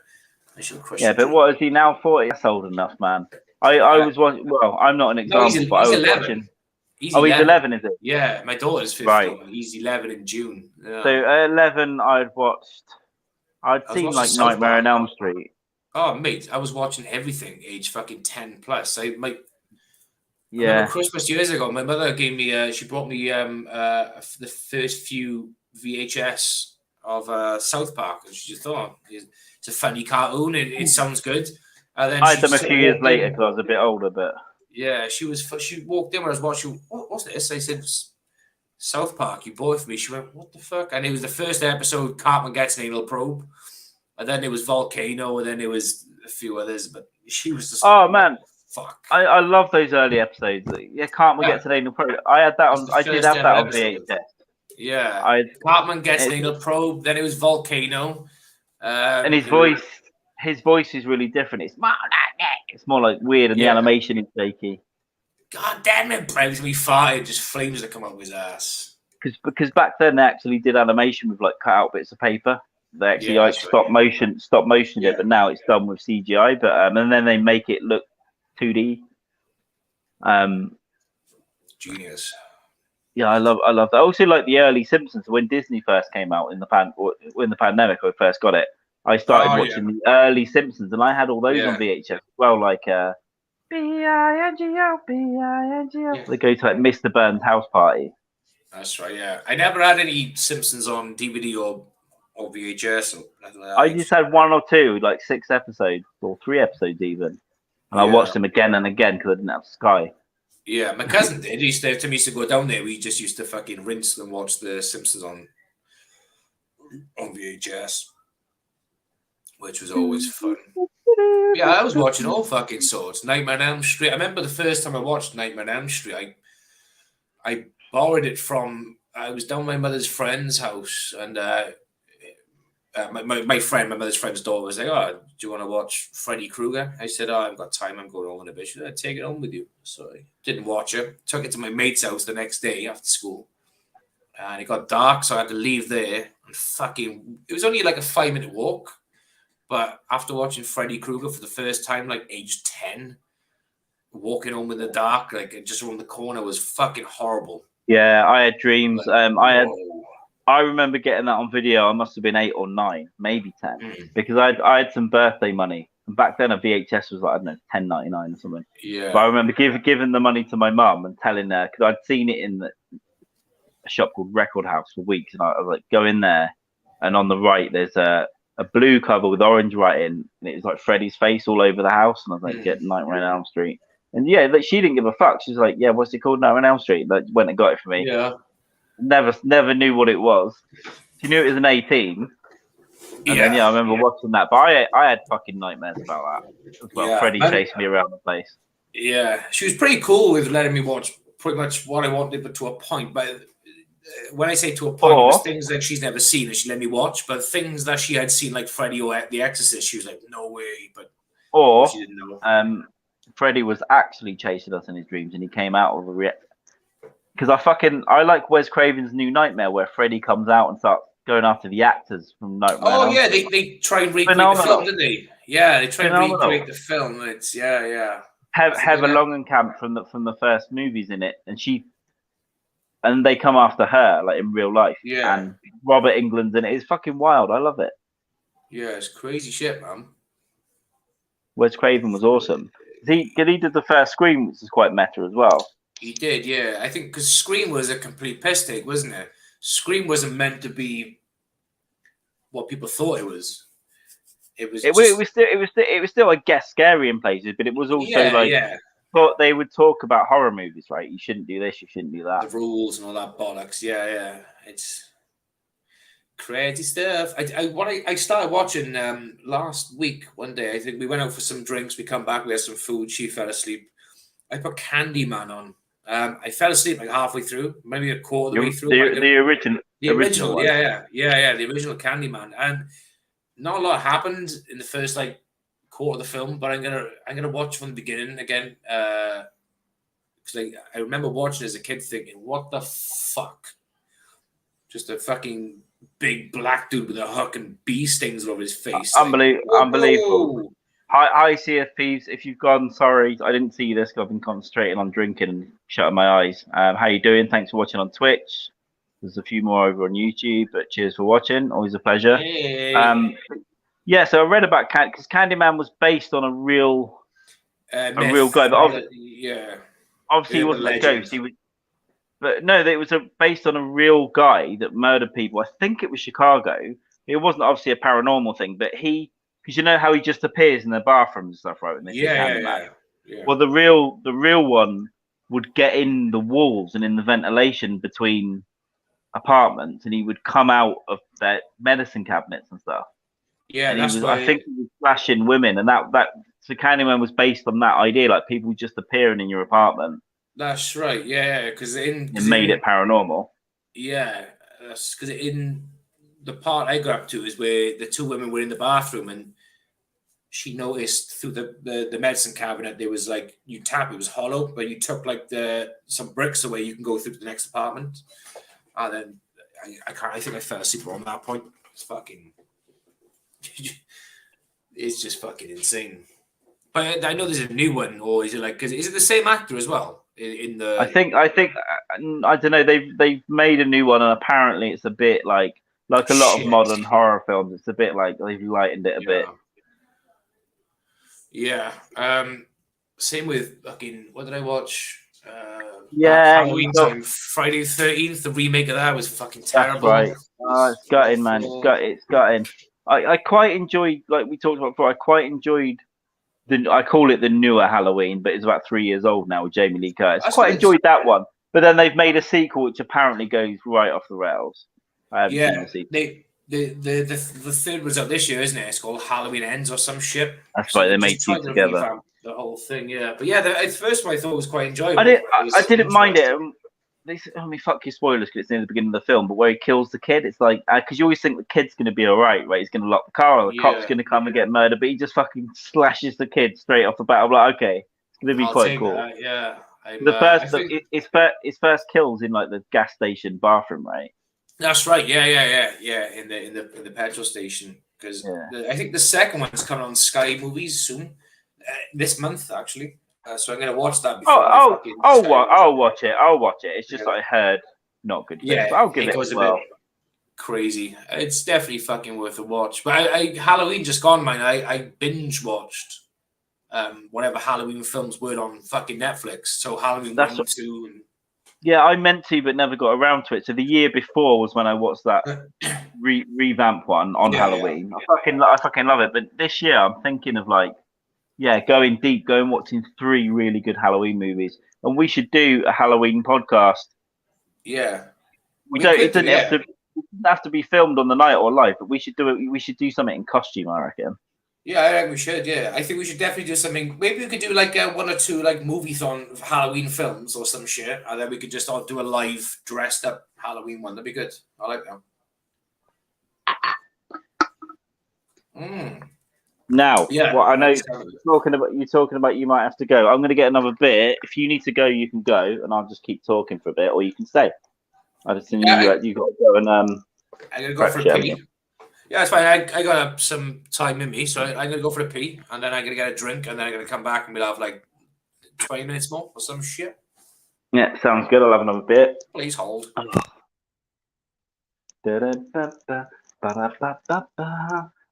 But what is he now? 40? That's old enough, man. I was watching. Well, I'm not an example, but I was 11. Watching. He's 11, is it? Yeah, my daughter's 15. Right. He's 11 in June. Yeah. So at 11, I'd seen like Nightmare on Elm Street. Oh, mate, I was watching everything, age fucking 10 plus. I remember Christmas years ago, my mother gave me. She brought me the first few VHS of South Park, and she just thought it's a funny cartoon. It sounds good. And then I had them a few years later because I was a bit older, but yeah, she walked in when I was watching. What's this? I said, South Park. You bought it for me. She went, what the fuck? And it was the first episode. Cartman gets an anal probe, and then it was Volcano, and then it was a few others. But she was just man. Fuck. I love those early episodes. Yeah, Cartman gets an anal probe. I had that on. I did have that on VHS. Yeah, Cartman gets an anal probe. Then it was Volcano. And his voice is really different. It's more like that. It's more like weird, and the animation is shaky. God damn it! Every time he farted, just flames that come out of his ass. Because back then they actually did animation with like cut out bits of paper. They actually stop motion it, but now it's done with CGI. But and then they make it look 2D. Genius. Yeah, I love that. I also like the early Simpsons when Disney first came out in the pandemic. I first got it. I started watching the early Simpsons, and I had all those on VHS as well. Like B-I-N-G-O, B-I-N-G-O. They go to like Mr. Burns' house party. That's right. Yeah, I never had any Simpsons on DVD or VHS or nothing like that. I just had 1 or 2, like 6 episodes or 3 episodes even, and I watched them again and again because I didn't have Sky. Yeah, my cousin did. He used to, every time he used to go down there, we just used to fucking rinse and watch the Simpsons on VHS, which was always fun. Yeah, I was watching all fucking sorts. Nightmare on Elm Street. I remember the first time I watched Nightmare on Elm Street. I borrowed it from. I was down my mother's friend's house, and my friend, my mother's friend's daughter, was like, "Oh, do you want to watch Freddy Krueger?" I said, "Oh, I've got time. I'm going home in a bit." She said, "Take it home with you." So I didn't watch it. Took it to my mate's house the next day after school, and it got dark, so I had to leave there. And fucking, it was only like a 5-minute walk. But after watching Freddy Krueger for the first time, like age 10, walking home in the dark, like just around the corner, was fucking horrible. Yeah, I had dreams. Like, I remember getting that on video. I must have been 8 or 9, maybe 10, because I had some birthday money. And back then, a VHS was like, I don't know, $10.99 or something. Yeah. But I remember giving the money to my mum and telling her, because I'd seen it in a shop called Record House for weeks, and I was like, go in there, and on the right there's a blue cover with orange writing, and it was like Freddy's face all over the house, and I was like, get Nightmare on Elm Street. And yeah, like, she didn't give a fuck. She's like, yeah, what's it called? Nightmare on Elm Street. Like, went and got it for me. Yeah. Never knew what it was. She knew it was an 18. And then I remember watching that. But I had fucking nightmares about that as well. Yeah, Freddy chased me around the place. Yeah, she was pretty cool with letting me watch pretty much what I wanted, but to a point. But when I say to a point, it was things that she's never seen and she let me watch. But things that she had seen, like Freddy or The Exorcist, she was like, no way. But she didn't know. Freddy was actually chasing us in his dreams, and he came out of a because I like Wes Craven's New Nightmare, where Freddy comes out and starts going after the actors from Nightmare. Oh yeah, they try and recreate the film, didn't they? Yeah, they try and recreate the film. It's Heather Langenkamp from the first movies in it, and they come after her like in real life. Yeah, and Robert Englund's in it. It's fucking wild. I love it. Yeah, it's crazy shit, man. Wes Craven was awesome. He did the first Scream, which is quite meta as well. He did, yeah. I think because Scream was a complete piss take, wasn't it? Scream wasn't meant to be what people thought it was. It was still, I guess, scary in places, but it was also But they would talk about horror movies, right? You shouldn't do this, you shouldn't do that. The rules and all that bollocks. Yeah. It's crazy stuff. I started watching last week, one day. I think we went out for some drinks. We come back, we had some food. She fell asleep. I put Candyman on. I fell asleep like halfway through, maybe a quarter of the way through. The original one. Yeah, the original Candyman. And not a lot happened in the first like quarter of the film, but I'm gonna watch from the beginning again. Because I remember watching as a kid thinking, what the fuck? Just a fucking big black dude with a hook and bee stings all over his face. Unbelievable. Hi, CFPs. If you've gone, sorry, I didn't see this because I've been concentrating on drinking and shutting my eyes. How you doing? Thanks for watching on Twitch. There's a few more over on YouTube, but cheers for watching. Always a pleasure. Hey. So I read about because Candyman was based on a real guy, but obviously he wasn't a ghost. It was based on a real guy that murdered people. I think it was Chicago. It wasn't obviously a paranormal thing, but because you know how he just appears in the bathrooms and stuff, right? When they yeah. Well, the real one would get in the walls and in the ventilation between apartments, and he would come out of their medicine cabinets and stuff. Yeah, and I think he was flashing women, and so Candyman was based on that idea, like people just appearing in your apartment. That's right. Yeah, because it made it paranormal. Yeah, that's because in the part I got up to is where the two women were in the bathroom, and she noticed through the medicine cabinet there was like you tap, it was hollow, but you took like some bricks away, you can go through to the next apartment. And then I think I fell asleep on that point. It's fucking. It's just fucking insane. But I know there's a new one, or is it like? Because is it the same actor as well? I think I don't know. They've made a new one, and apparently it's a bit like a lot of modern horror films. It's a bit like they've lightened it a bit. Yeah. Same with fucking. What did I watch? Yeah, Halloween time, Friday the 13th, the remake of that was fucking terrible. That's right. Oh, it's gutting, man. It's gutting. I quite enjoyed, like we talked about before. I quite enjoyed I call it the newer Halloween, but it's about 3 years old now with Jamie Lee Curtis. That's Quite what enjoyed that one, but then they've made a sequel which apparently goes right off the rails. I haven't seen the sequel. The third was out this year, isn't it? It's called Halloween Ends or some shit. That's right. They made two together. Revamp the whole thing, yeah. But yeah, the first one I thought was quite enjoyable. I didn't mind it. I mean, fuck your spoilers because it's near the beginning of the film. But where he kills the kid, it's like because you always think the kid's going to be all right, right? He's going to lock the car, or the cop's going to come and get murdered. But he just fucking slashes the kid straight off the bat. I'm like, okay, it's going to be quite cool. Yeah. His first kills in like the gas station bathroom, right? That's right. Yeah. In the petrol station, because I think the second one's coming on Sky Movies soon, this month actually. So I'm gonna watch that. I'll watch it. I'll watch it. It's just I heard not good things. Yeah, but I'll give it a bit crazy. It's definitely fucking worth a watch. But Halloween just gone, man. I binge watched whatever Halloween films were on fucking Netflix. So Halloween 1 and 2. Yeah, I meant to, but never got around to it. So the year before was when I watched that revamp one on Halloween. Yeah. I fucking love it. But this year I'm thinking of going deep, going watching 3 really good Halloween movies, and we should do a Halloween podcast. Yeah, it doesn't have to be filmed on the night or live, but we should do it. We should do something in costume, I reckon. Yeah, I reckon we should. Yeah, I think we should definitely do something. Maybe we could do like 1 or 2 like movie-thon of Halloween films or some shit, and then we could just all do a live dressed up Halloween one. That'd be good. I like that. Now, I know you're talking about you might have to go. I'm going to get another beer. If you need to go, you can go, and I'll just keep talking for a bit, or you can stay. I just think you got to go and I'm gonna go for a pee. Yeah, it's fine. I got some time in me, so I'm gonna go for a pee, and then I'm gonna get a drink, and then I'm gonna come back and we'll have like 20 minutes more or some shit. Yeah, sounds good. I'll have another beer. Please hold.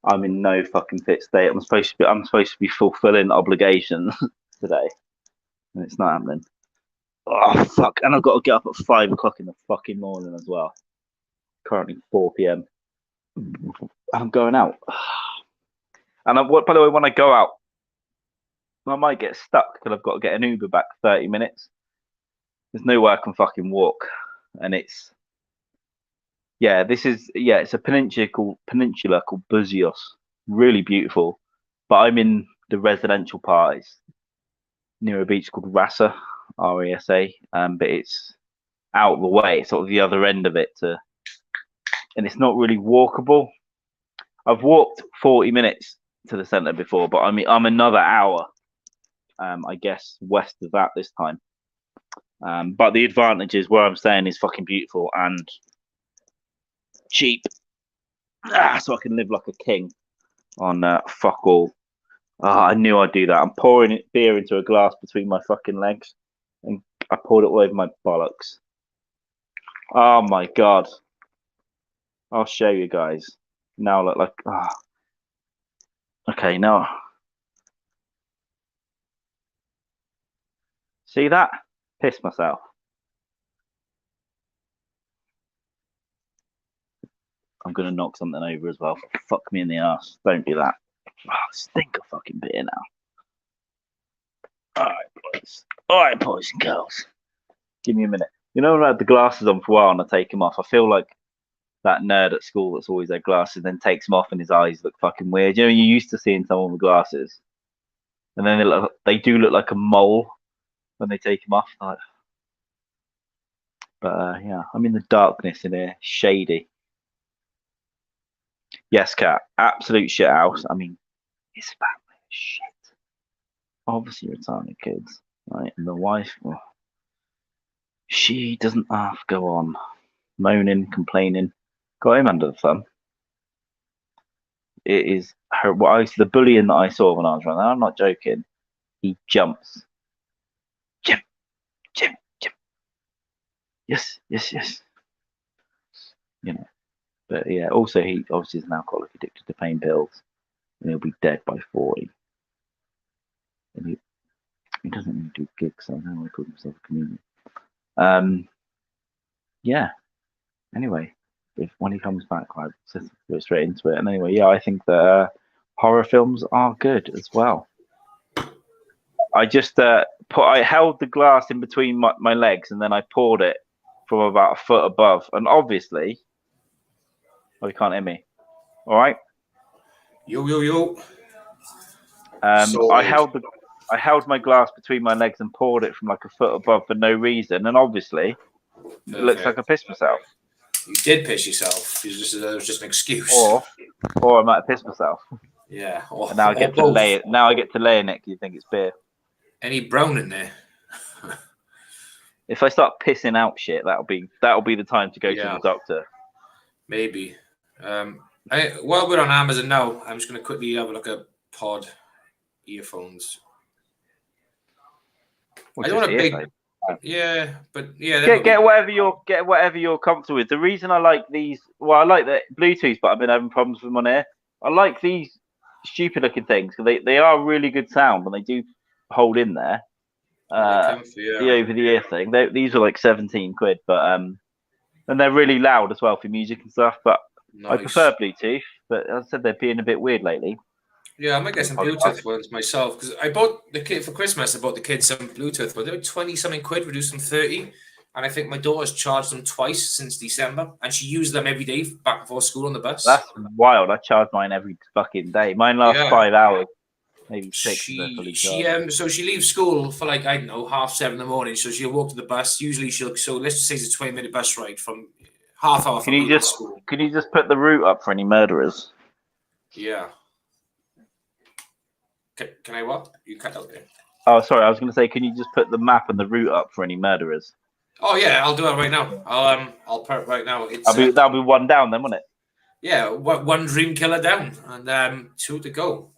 I'm in no fucking fit state. I'm supposed to be fulfilling obligations today, and it's not happening. Oh fuck! And I've got to get up at 5 o'clock in the fucking morning as well. Currently 4 p.m. I'm going out, and by the way, when I go out, I might get stuck because I've got to get an Uber back 30 minutes. There's no way I can fucking walk, and it's a peninsula called Buzios. Really beautiful, but I'm in the residential part. It's near a beach called Rasa, Resa, but it's out of the way, sort of the other end of it, and it's not really walkable. I've walked 40 minutes to the centre before, but I'm another hour, I guess, west of that this time. But the advantage is where I'm staying is fucking beautiful and cheap, so I can live like a king on fuck all. I knew I'd do that. I'm pouring beer into a glass between my fucking legs, and I poured it all over my bollocks. Oh my god! I'll show you guys. Now I look like okay, now see that? Piss myself. I'm gonna knock something over as well. Fuck me in the ass. Don't do that. Stink of fucking beer now. Alright, boys and girls. Give me a minute. You know, I had the glasses on for a while and I take them off. I feel like that nerd at school that's always had glasses, then takes them off and his eyes look fucking weird. You know, you're used to seeing someone with glasses, and then they do look like a mole when they take them off. But yeah, I'm in the darkness in here, shady. Yes, cat, absolute shit house. I mean, his family is shit. Obviously, retarded kids, right? And the wife, she doesn't go on moaning, complaining. Got him under the thumb. It is her. The bullying that I saw when I was running. I'm not joking. He jumps. Jim. Yes. You know, but yeah. Also, he obviously is an alcoholic addicted to pain pills, and he'll be dead by 40. And he doesn't really do gigs, so I don't know why he calls himself a comedian. Yeah. Anyway, when he comes back, I'll just go straight into it. And anyway, yeah, I think that horror films are good as well. I just I held the glass in between my legs, and then I poured it from about a foot above. And obviously, you can't hear me. All right. Yo. I held my glass between my legs and poured it from like a foot above for no reason, and obviously, it looks like I pissed myself. You did piss yourself. It was just an excuse. Or I might have pissed myself. Yeah. And now I get to lay it. Now I get to lay in it because you think it's beer. Any brown in there? If I start pissing out shit, that'll be the time to go to the doctor. Maybe. While we're on Amazon now, I'm just going to quickly have a look at pod earphones. I don't want a big. Yeah, but yeah. Get whatever you're comfortable with. The reason I like these, I like the Bluetooth, but I've been having problems with them on air. I like these stupid looking things because they are really good sound and they do hold in there. The over the ear thing. These are like 17 quid, but and they're really loud as well for music and stuff. But nice. I prefer Bluetooth. But as I said, they're being a bit weird lately. Yeah, I might get some Bluetooth ones myself because I bought the kid for Christmas. I bought the kids some Bluetooth, but they were 20-something quid, reduced from 30. And I think my daughter's charged them twice since December, and she used them every day back before school on the bus. That's wild. I charge mine every fucking day. Mine lasts 5 hours, maybe 6. So she leaves school for like, I don't know, 6:30 in the morning. So she'll walk to the bus. Usually so let's just say it's a 20-minute bus ride from half hour from school. Can you just put the route up for any murderers? Yeah. Can I what? You cut out there. Oh, sorry. I was going to say, can you just put the map and the route up for any murderers? Oh yeah, I'll do it right now. I'll put it right now. That'll be one down then, won't it? Yeah, one dream killer down and 2 to go.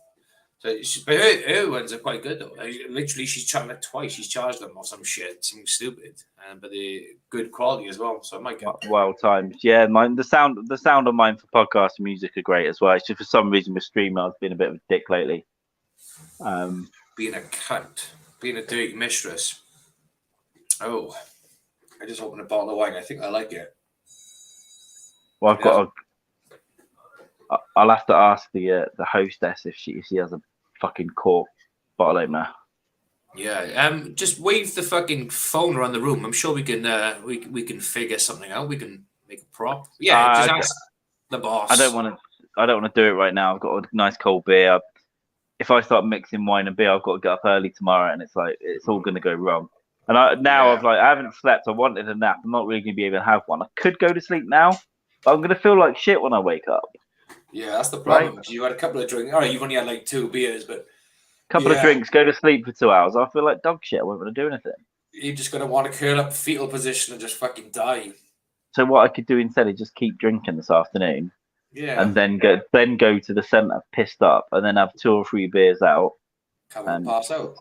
So her ones are quite good though. Literally, she's charged like twice. She's charged them or some shit, something stupid, but they're good quality as well. So I might get well timed. Yeah, the sound of mine for podcast and music are great as well. It's just for some reason with streaming, I've been a bit of a dick lately. Being a cunt, being a dirty mistress. Oh, I just opened a bottle of wine. I think I like it. Well, I'll have to ask the hostess if she has a fucking cork bottle opener. Yeah. Just wave the fucking phone around the room. I'm sure we can we can figure something out. We can make a prop. Yeah. Just ask the boss. I don't want to do it right now. I've got a nice cold beer. If I start mixing wine and beer, I've got to get up early tomorrow, and it's like it's all going to go wrong. And I haven't slept. I wanted a nap. I'm not really going to be able to have one. I could go to sleep now, but I'm going to feel like shit when I wake up. Yeah, that's the problem. Right? You had a couple of drinks. All right, you've only had like 2 beers, but a couple of drinks, go to sleep for 2 hours. I feel like dog shit. I won't want to do anything. You're just going to want to curl up fetal position and just fucking die. So what I could do instead is just keep drinking this afternoon. Yeah. And then go to the centre pissed up, and then have 2 or 3 beers out. Come and pass out.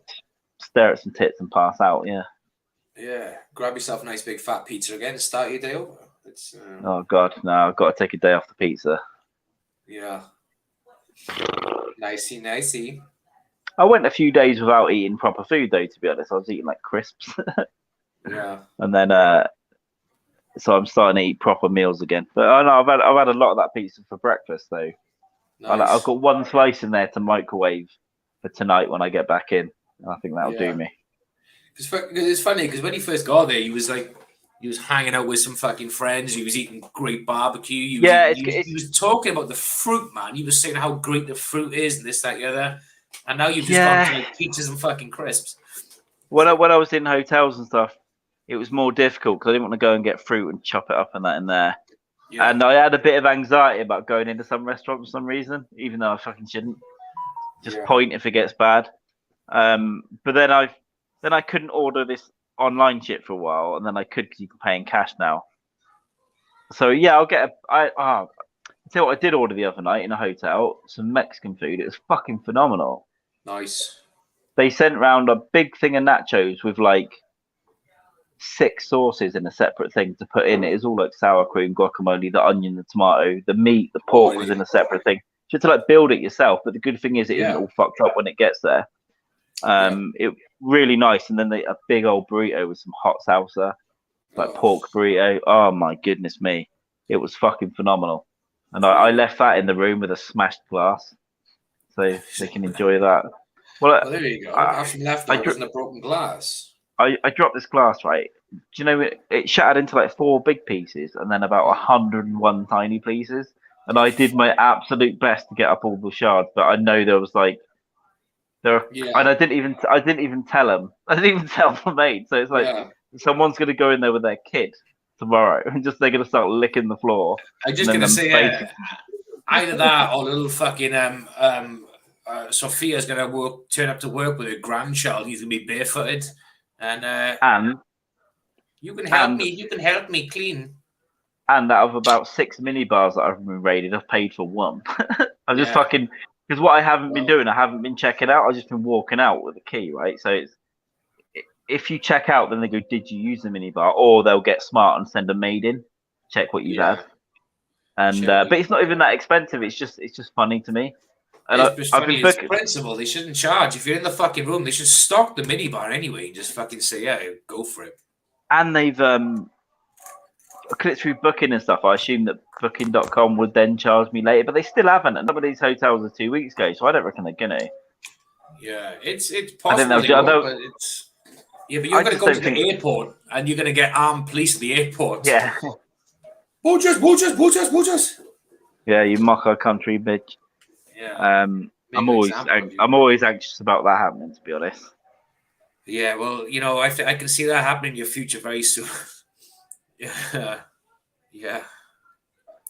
Stare at some tits and pass out. Yeah. Yeah. Grab yourself a nice big fat pizza again. Start your day over. Oh God, no! I've got to take a day off the pizza. Yeah. Nicey. I went a few days without eating proper food, though. To be honest, I was eating like crisps. Yeah. And then, so I'm starting to eat proper meals again. But I know I've had a lot of that pizza for breakfast, though. Nice. I've got 1 slice in there to microwave for tonight when I get back in. I think that'll do me. It's funny because when he first got there, he was hanging out with some fucking friends. He was eating great barbecue. He was talking about the fruit, man. He was saying how great the fruit is and this, that, the other. And now you've just gone to like pizzas and fucking crisps. When I was in hotels and stuff, it was more difficult because I didn't want to go and get fruit and chop it up and that in there. Yeah. And I had a bit of anxiety about going into some restaurant for some reason, even though I fucking shouldn't. Just point if it gets bad. But then I couldn't order this online shit for a while, and then I could because you can pay in cash now. So yeah, I'll get tell you what I did order the other night in a hotel, some Mexican food. It was fucking phenomenal. Nice. They sent round a big thing of nachos with like 6 sauces in a separate thing to put in it. It's all like sour cream, guacamole, the onion, the tomato, the meat, the pork was in a separate thing. You have to like build it yourself, but the good thing is it isn't all fucked up when it gets there. It really nice, and then a big old burrito with some hot salsa. like pork burrito. Oh my goodness me, it was fucking phenomenal. And I left that in the room with a smashed glass, so they can enjoy that. Well, there you go. Have some leftovers and a broken glass. I dropped this glass, right? Do you know it shattered into like 4 big pieces and then about 101 tiny pieces. And I did my absolute best to get up all the shards, but I know there was like and I didn't even tell them. I didn't even tell the maid. So it's like someone's gonna go in there with their kid tomorrow and just they're gonna start licking the floor. I'm just gonna say either that or little fucking Sophia's gonna turn up to work with her grandchild. He's gonna be barefooted, and you can help me. You can help me clean. And out of about 6 mini bars that I've been raided, I've paid for 1. I'm just fucking because what I haven't been doing, I haven't been checking out. I've just been walking out with a key, right? So it's if you check out, then they go, "Did you use the mini bar?" Or they'll get smart and send a maid in, check what you've had. And but it's not even that expensive. It's just funny to me. And I've been booking. Principle, they shouldn't charge. If you're in the fucking room, they should stock the mini bar anyway. And just fucking say, yeah, go for it. And they've clicked through booking and stuff. I assume that booking.com would then charge me later, but they still haven't. And some of these hotels are 2 weeks ago, so I don't reckon they're gonna. Yeah, it's possible. But you're going to go to the airport and you're going to get armed police at the airport. Yeah. Buzios. Yeah, you mock our country, bitch. Yeah. I'm always anxious about that happening, to be honest. Yeah, well, you know, I can see that happening in your future very soon. Yeah.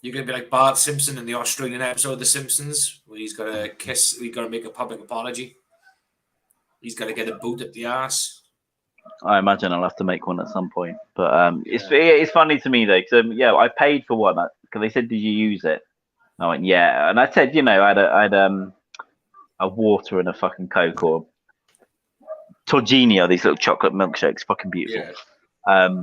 You're gonna be like Bart Simpson in the Australian episode of The Simpsons, where he's got to make a public apology. He's got to get a boot up the ass. I imagine I'll have to make one at some point, but it's funny to me though, because I paid for one because they said, "Did you use it?" And I went, "Yeah," and I said, "You know, I had a water and a fucking Coke or Torginio, these little chocolate milkshakes, fucking beautiful." Yeah.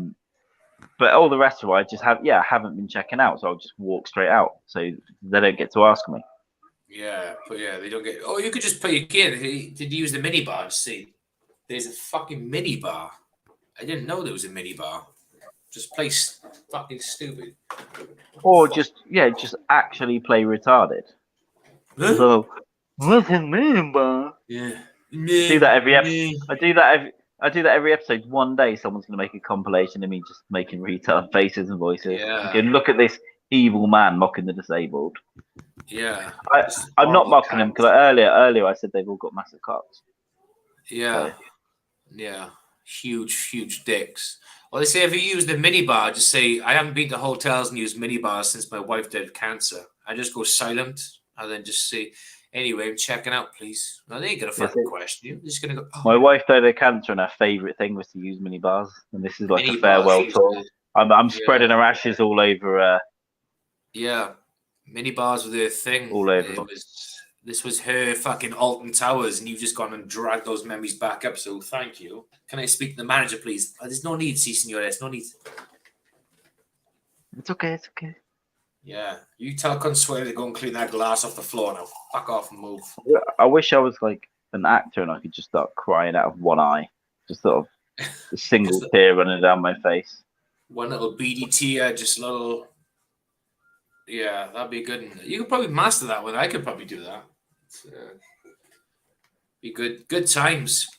But all the rest of it, I haven't been checking out, so I'll just walk straight out, so they don't get to ask me. Yeah, but they don't get. Oh, you could just put your kid. Did you use the mini bar? See, there's a fucking mini bar. I didn't know there was a mini bar. Just play fucking stupid. Or just actually play retarded. Huh? So what's a mini bar? Yeah. I do that every episode. I do that every episode. One day, someone's going to make a compilation of me just making retard faces and voices. Yeah. You can look at this evil man mocking the disabled. Yeah. I'm not mocking them because earlier I said they've all got massive cocks. Yeah. So. Yeah. Huge dicks. Well, they say if you use the minibar, just say, I haven't been to hotels and used minibars since my wife died of cancer. I just go silent and then just say, anyway, I'm checking out, please. No, they ain't going to fucking question you. They're just going to go, oh. My wife died of cancer and her favourite thing was to use minibars. And this is like a farewell tour. I'm spreading her ashes all over. Yeah. Minibars were their thing. All over. This was her fucking Alton Towers, and you've just gone and dragged those memories back up. So thank you. Can I speak to the manager, please? There's no need, si, senor. There's no need. It's okay. Yeah. You tell Consuelo to go and clean that glass off the floor now. Fuck off and move. I wish I was like an actor and I could just start crying out of one eye. Just sort of a single tear running down my face. One little beady tear, just a little... Yeah, that'd be good. You could probably master that one. I could probably do that. Be good. Good times.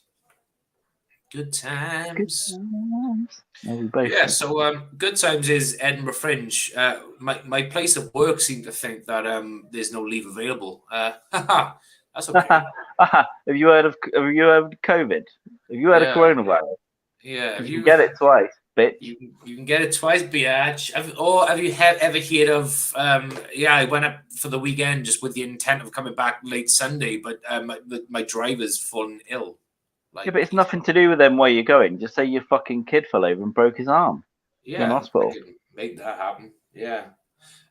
Good times. Yeah, so Good Times is Edinburgh Fringe. My place of work seemed to think that there's no leave available. That's okay. Have you heard of COVID? Have you heard of coronavirus? Yeah. You get it twice. You can get it twice, biatch. Have you ever heard of? I went up for the weekend just with the intent of coming back late Sunday, but my driver's fallen ill. But it's nothing to do with them where you're going. Just say your fucking kid fell over and broke his arm. Yeah, in hospital. I can make that happen. Yeah.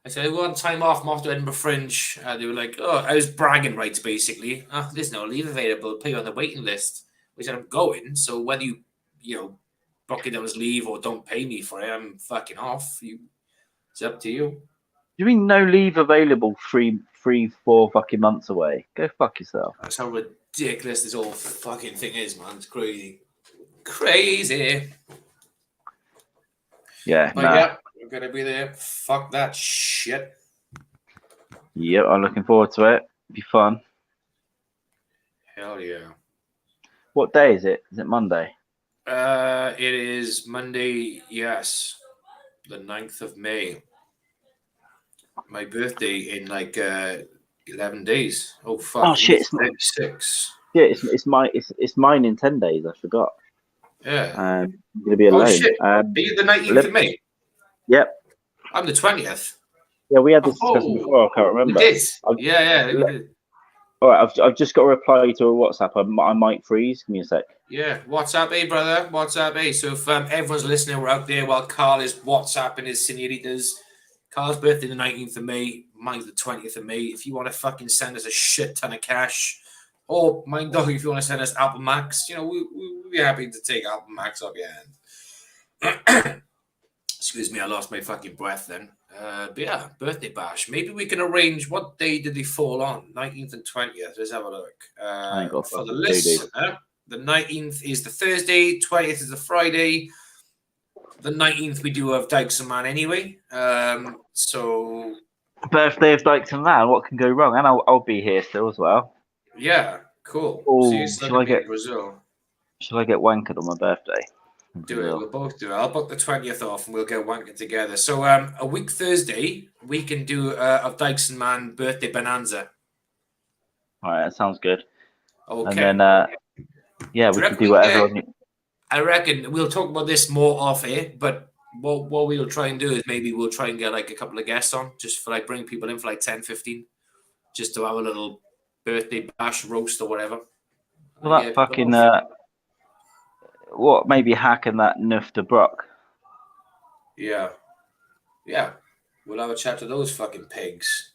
I said, I want time off. I'm off to Edinburgh Fringe. They were like, oh, I was bragging rights, basically. Oh, there's no leave available. Put you on the waiting list. We said, I'm going. So whether you book it as leave or don't pay me for it, I'm fucking off. It's up to you. You mean no leave available 4 fucking months away? Go fuck yourself. That's how ridiculous this whole fucking thing is, man. It's crazy. Crazy. Yeah, but yeah, we're gonna be there. Fuck that shit. Yep, I'm looking forward to it. It'll be fun. Hell yeah. What day is it? Is it Monday? It is Monday, yes. The 9th of May. My birthday in like 11 days. Oh fuck. Oh shit! It's 36. yeah, it's mine in 10 days. I forgot. Yeah. I'm gonna be Oh alone. shit. Are you the 19th of May? Yep. I'm the 20th. Yeah, we had this discussion before. I can't remember. We did. Yeah, we did. All right, I've just got to reply to a WhatsApp. I might freeze. Give me a sec. Yeah, what's up, brother? What's up, So if everyone's listening, we're out there while Carl is WhatsApping his senoritas. Carl's birthday the 19th of May. Mine's the 20th of May. If you want to fucking send us a shit ton of cash, or Mind Dog, if you want to send us Apple Max, we'll be happy to take Apple Max off your hand. Excuse me, I lost my fucking breath then. But yeah, birthday bash. Maybe we can arrange. What day did they fall on? 19th and 20th. Let's have a look. For the list, the 19th is the Thursday, 20th is the Friday. The 19th we do have Dykes Mann anyway. So birthday of Dykes Mann. What can go wrong? And I'll be here still as well. Yeah, cool. Oh, shall I get Brazil? Shall I get wankered on my birthday? Do it. We'll both do it. I'll book the 20th off and we'll get wanking together. So a week Thursday, we can do a Dykes Mann birthday bonanza. All right, that sounds good. Okay. And then, yeah, we can do whatever. I reckon we'll talk about this more off air, but what we'll try and do is maybe we'll try and get like a couple of guests on just for like bring people in for like 10, 15, just to have a little birthday bash roast or whatever. Well, that fucking what? Maybe hacking that Nuff de Brock. Yeah. We'll have a chat to those fucking pigs.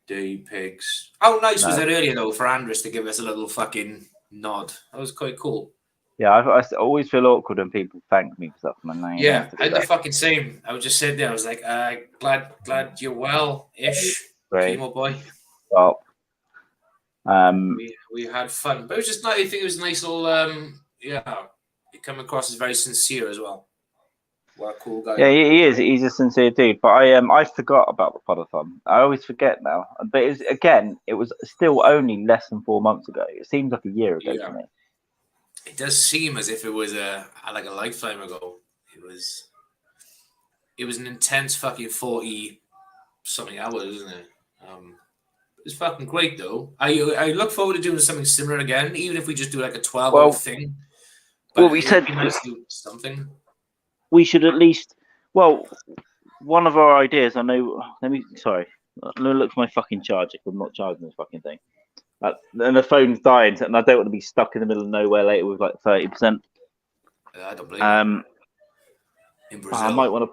Dirty pigs. How nice was it earlier though for Andres to give us a little fucking nod? That was quite cool. Yeah, I always feel awkward when people thank me for stuff. Yeah, I had the fucking same. I was just sitting there. I was like, glad you're well-ish, chemo boy. Stop. We had fun, but it was just nice. I think it was a nice little. You come across as very sincere as well. What a cool guy. Yeah, he is. He's a sincere dude. But I forgot about the podathon. I always forget now. But it was still only less than 4 months ago. It seems like a year ago to me. It does seem as if it was a lifetime ago. It was an intense fucking 40 something hours, isn't it? It's fucking great though. I look forward to doing something similar again, even if we just do like a 12-hour thing. But we said nice to do something. We should at least. Well, one of our ideas. I know. Sorry. Let me look for my fucking charger. I'm not charging this fucking thing. And the phone's dying, and I don't want to be stuck in the middle of nowhere later with like 30%. I don't blame you. In Brazil. I might want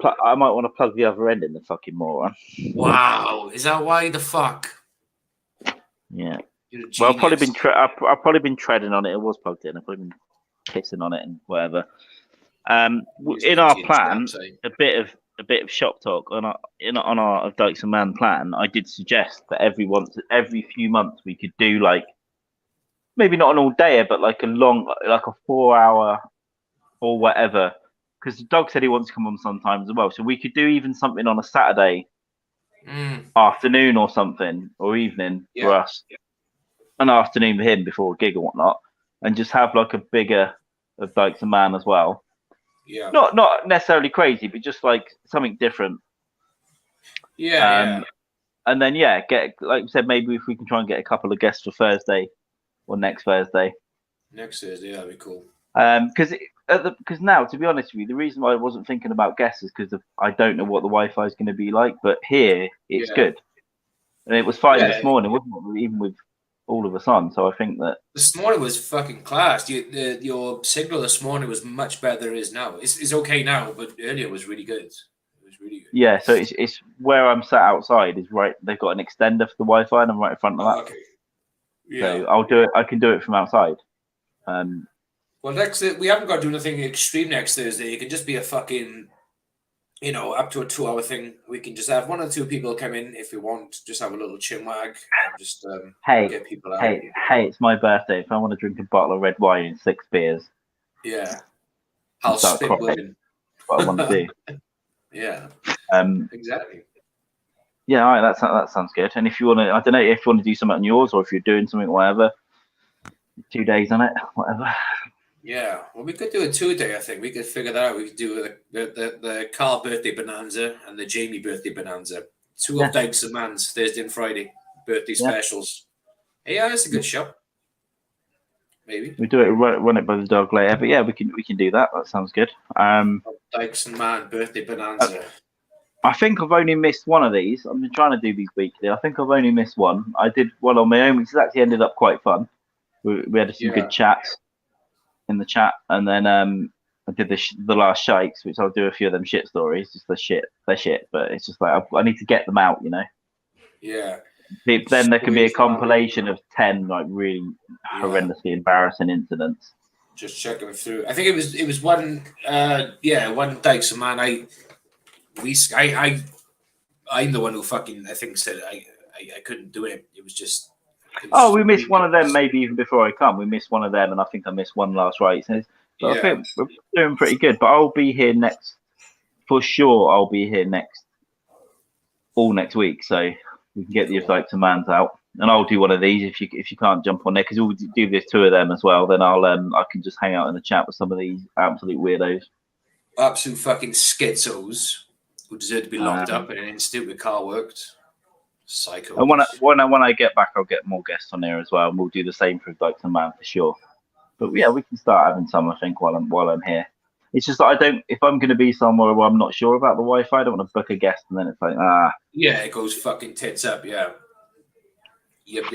to plug the other end in the fucking moron. Wow, is that why the fuck? Yeah. Well, I've probably been treading on it. It was plugged in. I've probably been kissing on it and whatever. In our plan, a bit of shop talk on our Dykes Mann plan. I did suggest that every few months we could do like maybe not an all dayer, but like a 4-hour or whatever. Because the dog said he wants to come on sometimes as well, so we could do even something on a Saturday afternoon or something, or evening for us, an afternoon for him before a gig or whatnot, and just have like a bigger of Dykes Mann as well. Yeah. Not necessarily crazy, but just like something different. Yeah. And then get, like you said, maybe if we can try and get a couple of guests for Thursday or next Thursday. Next Thursday, that'd be cool. Because now, to be honest with you, the reason why I wasn't thinking about guests is because I don't know what the Wi-Fi is going to be like. But here, it's good, and it was fine this morning, wasn't it? Even with all of us on. So I think that this morning was fucking class. Your signal this morning was much better than it is now. It's okay now, but earlier was really good. It was really good. Yeah, so it's where I'm sat outside is right. They've got an extender for the Wi-Fi, and I'm right in front of that. Okay. Yeah. So I'll do it. I can do it from outside. Well, we haven't got to do nothing extreme next Thursday. It can just be a fucking, up to a 2-hour thing. We can just have 1 or 2 people come in if we want. Just have a little chinwag and just get people out. Hey, it's my birthday. If I want to drink a bottle of red wine and 6 beers, yeah, I'll spit women. what I want to do. Yeah. Exactly. Yeah, all right, that sounds good. And if you want to, I don't know if you want to do something on yours or if you're doing something, whatever. 2 days on it, whatever. Yeah, well, we could do a 2-day. I think we could figure that out. We could do the Carl birthday bonanza and the Jamie birthday bonanza. Two of Dykes Mann's Thursday and Friday birthday specials. Yeah, that's a good show. Maybe we do it, run it by the dog later, but yeah, we can do that. That sounds good. Dykes Mann birthday bonanza. I think I've only missed one of these. I've been trying to do these weekly. I think I've only missed one. I did one on my own, which has actually ended up quite fun. We had some good chats in the chat, and then I did the Last Rites, which I'll do a few of them shit stories. Just they're shit, but it's just like I need to get them out, you know. Yeah. Then there can be a compilation of 10 like really horrendously embarrassing incidents. Just checking through. I think it was one one Dykes Mann. I'm the one who fucking I think said I couldn't do it. It was just. We missed one of them maybe even before I come. We missed one of them, and I think I missed one Last Rites. But I think we're doing pretty good. But I'll be here next for sure. I'll be here all next week, so we can get the Dykes Manns out, and I'll do one of these if you can't jump on there because we'll do this 2 of them as well. Then I can just hang out in the chat with some of these absolute weirdos, absolute fucking schizos who deserve to be locked up in an instant with car worked. Psycho. And when I get back, I'll get more guests on there as well, and we'll do the same for Dykes Mann for sure. But yeah, we can start having some. I think while I'm here. It's just that I don't. If I'm going to be somewhere where I'm not sure about the Wi-Fi, I don't want to book a guest and then it's like Yeah, it goes fucking tits up. Yeah. Yep.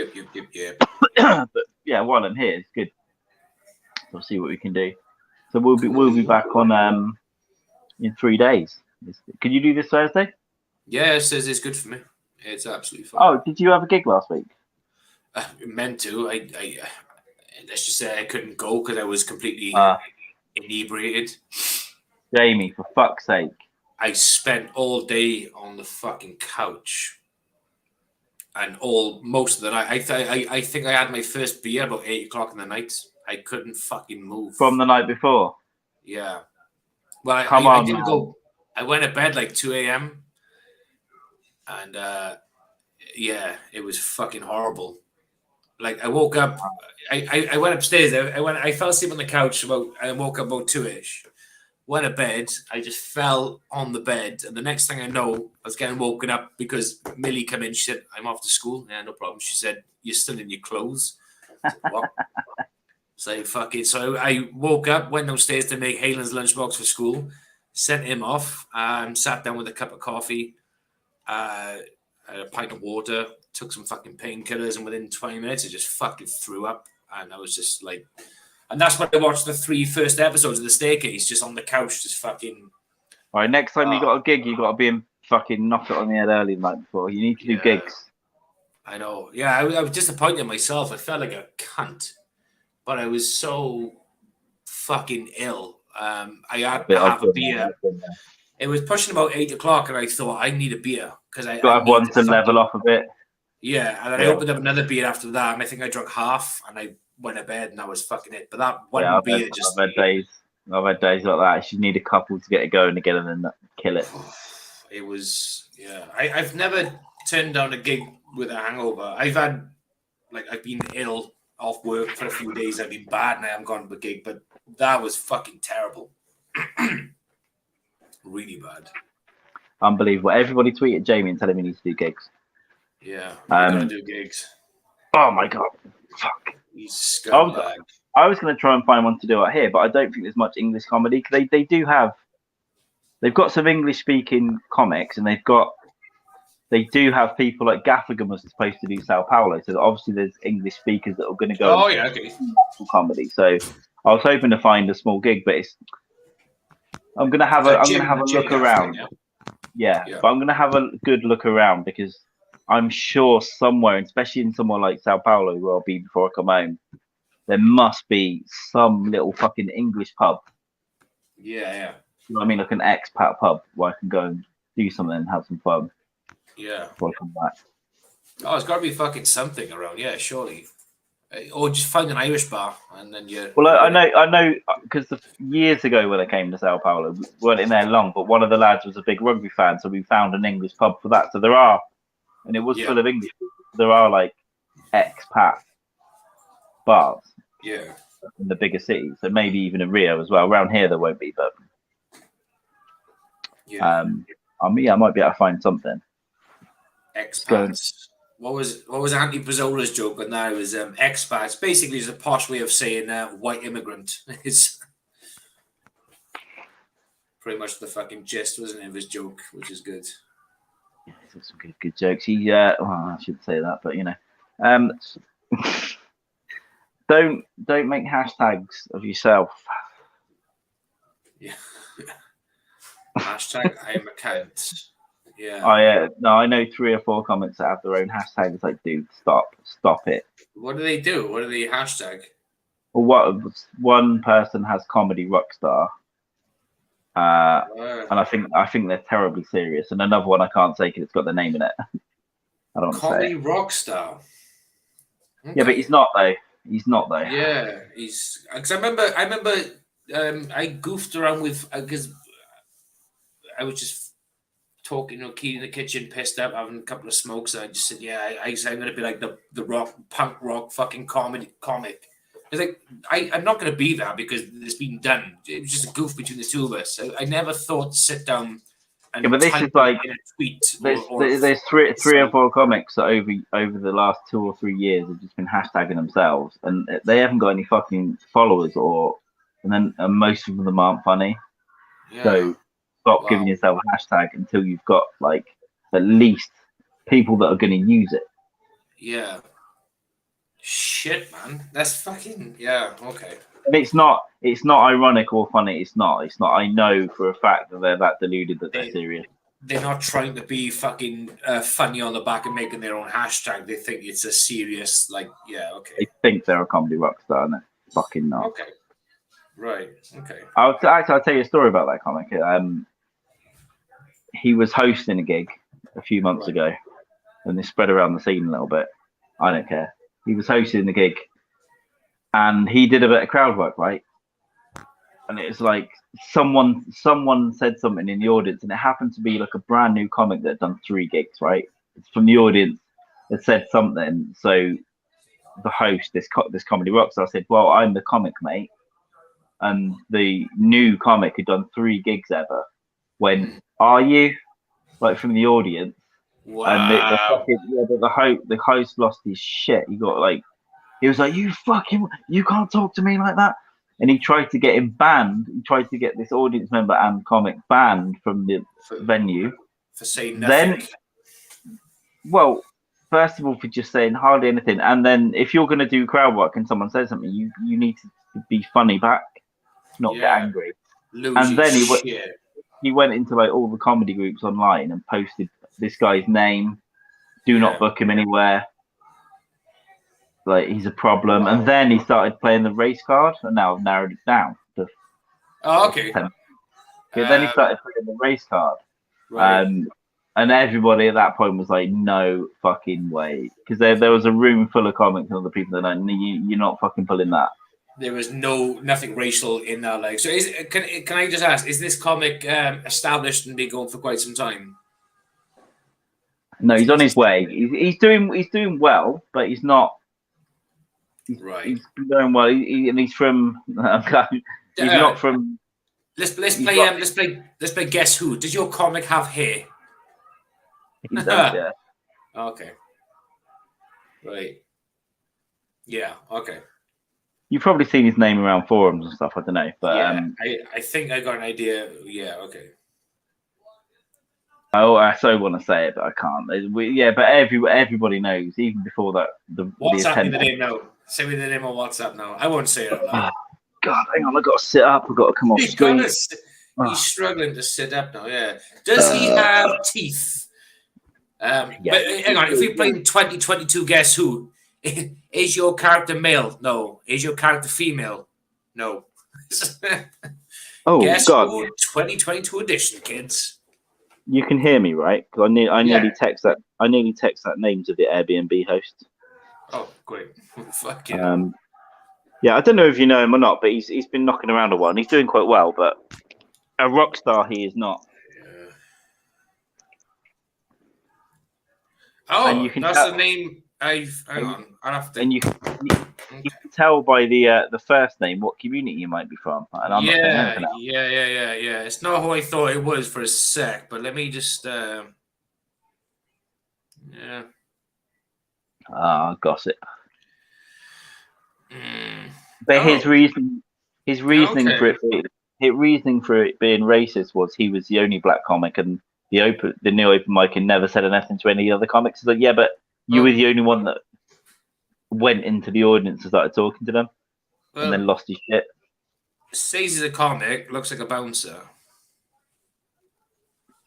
But yeah, while I'm here, it's good. We'll see what we can do. So we'll be back on in 3 days. Can you do this Thursday? Yeah, it says it's good for me. It's absolutely fine. Oh, did you have a gig last week? Meant to. I let's just say I couldn't go because I was completely inebriated. Jamie, for fuck's sake! I spent all day on the fucking couch, and most of the night. I think I had my first beer about 8 o'clock in the night. I couldn't fucking move from the night before. Yeah. Well, I didn't go. I went to bed like 2 a.m. and it was fucking horrible. Like I woke up, I went upstairs. I fell asleep on the couch and woke up about 2-ish. Went to bed. I just fell on the bed, and the next thing I know, I was getting woken up because Millie came in. She said, "I'm off to school." Yeah, no problem. She said, "You're still in your clothes." I said, what? So fuck it. So I woke up, went downstairs to make Haylen's lunchbox for school, sent him off, sat down with a cup of coffee, a pint of water, took some fucking painkillers, and within 20 minutes, I just fucking threw up. And I was just like, and that's when I watched the 3 first episodes of The Staircase, just on the couch, just fucking. All right, next time you got a gig, you got to be in fucking knock it on the head early the night before. You need to do gigs. I know. Yeah, I was disappointed in myself. I felt like a cunt, but I was so fucking ill. I had to have a beer. It was pushing about 8 o'clock, and I thought I need a beer because I got one to level off a bit. Yeah, and then I opened up another beer after that, and I think I drank half, and I went to bed, and I was fucking it. But that one beer just. I've had days like that. You need a couple to get it going again, and then kill it. It was I've never turned down a gig with a hangover. I've been ill off work for a few days. I've been bad, and I haven't gone to a gig, but that was fucking terrible. Really bad. Unbelievable. Everybody tweeted Jamie and tell him he needs to do gigs. Yeah, I'm gonna do gigs. Oh my god, fuck! He's scumbag. I was gonna try and find one to do out here, but I don't think there's much English comedy. Cause they've got some English speaking comics, and they do have people like Gaffigan was supposed to do Sao Paulo, so obviously there's English speakers that are going to go. Oh yeah, okay. Comedy. So I was hoping to find a small gig, but I'm gonna have a look around. Yeah, but I'm gonna have a good look around because I'm sure somewhere, especially in somewhere like Sao Paulo, where I'll be before I come home, there must be some little fucking English pub. Yeah. You know what I mean? Like an expat pub where I can go and do something and have some fun. Yeah. Before I come back. Oh, it's got to be fucking something around. Yeah, surely. Or just find an Irish bar and then you. Well, I know, because years ago when I came to Sao Paulo, we weren't in there long, but one of the lads was a big rugby fan, so we found an English pub for that. So there are, and it was full of English people. There are like expat bars. Yeah. In the bigger cities, so maybe even in Rio as well. Around here there won't be, but I might be able to find something. Expats. What was Auntie Brazzola's joke? And now is expats. Basically, is a posh way of saying white immigrant. It's pretty much the fucking gist, wasn't it, of his joke, which is good. Yeah, he's got some good jokes. Well, I shouldn't say that, but you know, don't make hashtags of yourself. Yeah. Hashtag I am account. Yeah. I know 3 or 4 comments that have their own hashtags. Like, dude, stop it. What do they do? What do they hashtag? Well, one person has comedy rockstar, and I think they're terribly serious. And another one I can't say because it's got their name in it. I don't want to say comedy rockstar. Okay. Yeah, but he's not though. He's not though. Yeah, he's because I remember I goofed around with because I was just talking, key in the kitchen, pissed up, having a couple of smokes. And I just said, "Yeah, I'm gonna be like the rock punk rock fucking comic." It's like I'm not gonna be that because it's been done. It was just a goof between the two of us. I never thought to sit down. And but this is like in a tweet. There's 3 or 4 comics that over the last 2 or 3 years have just been hashtagging themselves, and they haven't got any fucking followers, and most of them aren't funny. Yeah. So stop giving yourself a hashtag until you've got like at least people that are going to use it. Yeah. Shit, man. That's fucking okay. And it's not ironic or funny. It's not. I know for a fact that they're that deluded that they're serious. They're not trying to be fucking funny on the back and making their own hashtag. They think it's a serious, okay. They think they're a comedy rock star, and they're fucking not. Okay. Right. Okay. I'll tell you a story about that comic. He was hosting a gig a few months ago, and they spread around the scene a little bit. I don't care. He was hosting the gig, and he did a bit of crowd work, right? And it was like someone said something in the audience, and it happened to be like a brand new comic that had done 3 gigs, right? It's from the audience that said something. So the host, this comedy rock star, said, "Well, I'm the comic, mate." And the new comic had done 3 gigs ever. When are you? Like from the audience. Wow. And the host lost his shit. He was like, you can't talk to me like that. And he tried to get him banned. He tried to get this audience member and comic banned from the venue. For saying nothing. Well, first of all, for just saying hardly anything. And then if you're going to do crowd work and someone says something, you need to be funny back, not get angry. And then he went into like all the comedy groups online and posted this guy's name. Do not book him anywhere. Like, he's a problem. And then he started playing the race card, and now I've narrowed it down to okay. 10. Then he started playing the race card. Right. And everybody at that point was like, no fucking way. Because there was a room full of comics and other people that you're not fucking pulling that. There was nothing racial in that. Like, so can I just ask, is this comic established and been going for quite some time? No, he's on his way. He's doing well, but he's not. He's doing well. He's from. He's not from. Let's play Guess Who. Does your comic have hair? He does, yeah. Okay. Right. Yeah. Okay. You've probably seen his name around forums and stuff. I don't know, but I think I got an idea. Yeah. Okay. I so want to say it, but I can't. But everybody knows, even before that. WhatsApp me the name now. Send me the name on WhatsApp now. I won't say it out loud. God, hang on. I've got to sit up. I've got to come off screen. He's struggling to sit up now, yeah. Does he have teeth? But hang on. If we play 2022 Guess Who, is your character male? No. Is your character female? No. Guess God. Who 2022 edition, kids. You can hear me, right? Because I nearly text that. I nearly text that name to the Airbnb host. Oh, great. Fuck yeah. Yeah, I don't know if you know him or not, but he's been knocking around a while and he's doing quite well, but a rock star he is not. Yeah. And you Oh, can that's tell, the name. Hang on. I'll have to. and you can tell by the first name what community you might be from. And I'm not saying anything else. Yeah. It's not who I thought it was for a sec, but let me just. Yeah. Gossip. Mm. But his reasoning for it being racist was he was the only black comic, and the new open mic and never said anything to any other comics. It's like, yeah, but you were the only one that went into the audience and started talking to them, and then lost his shit. Says he's a comic, looks like a bouncer.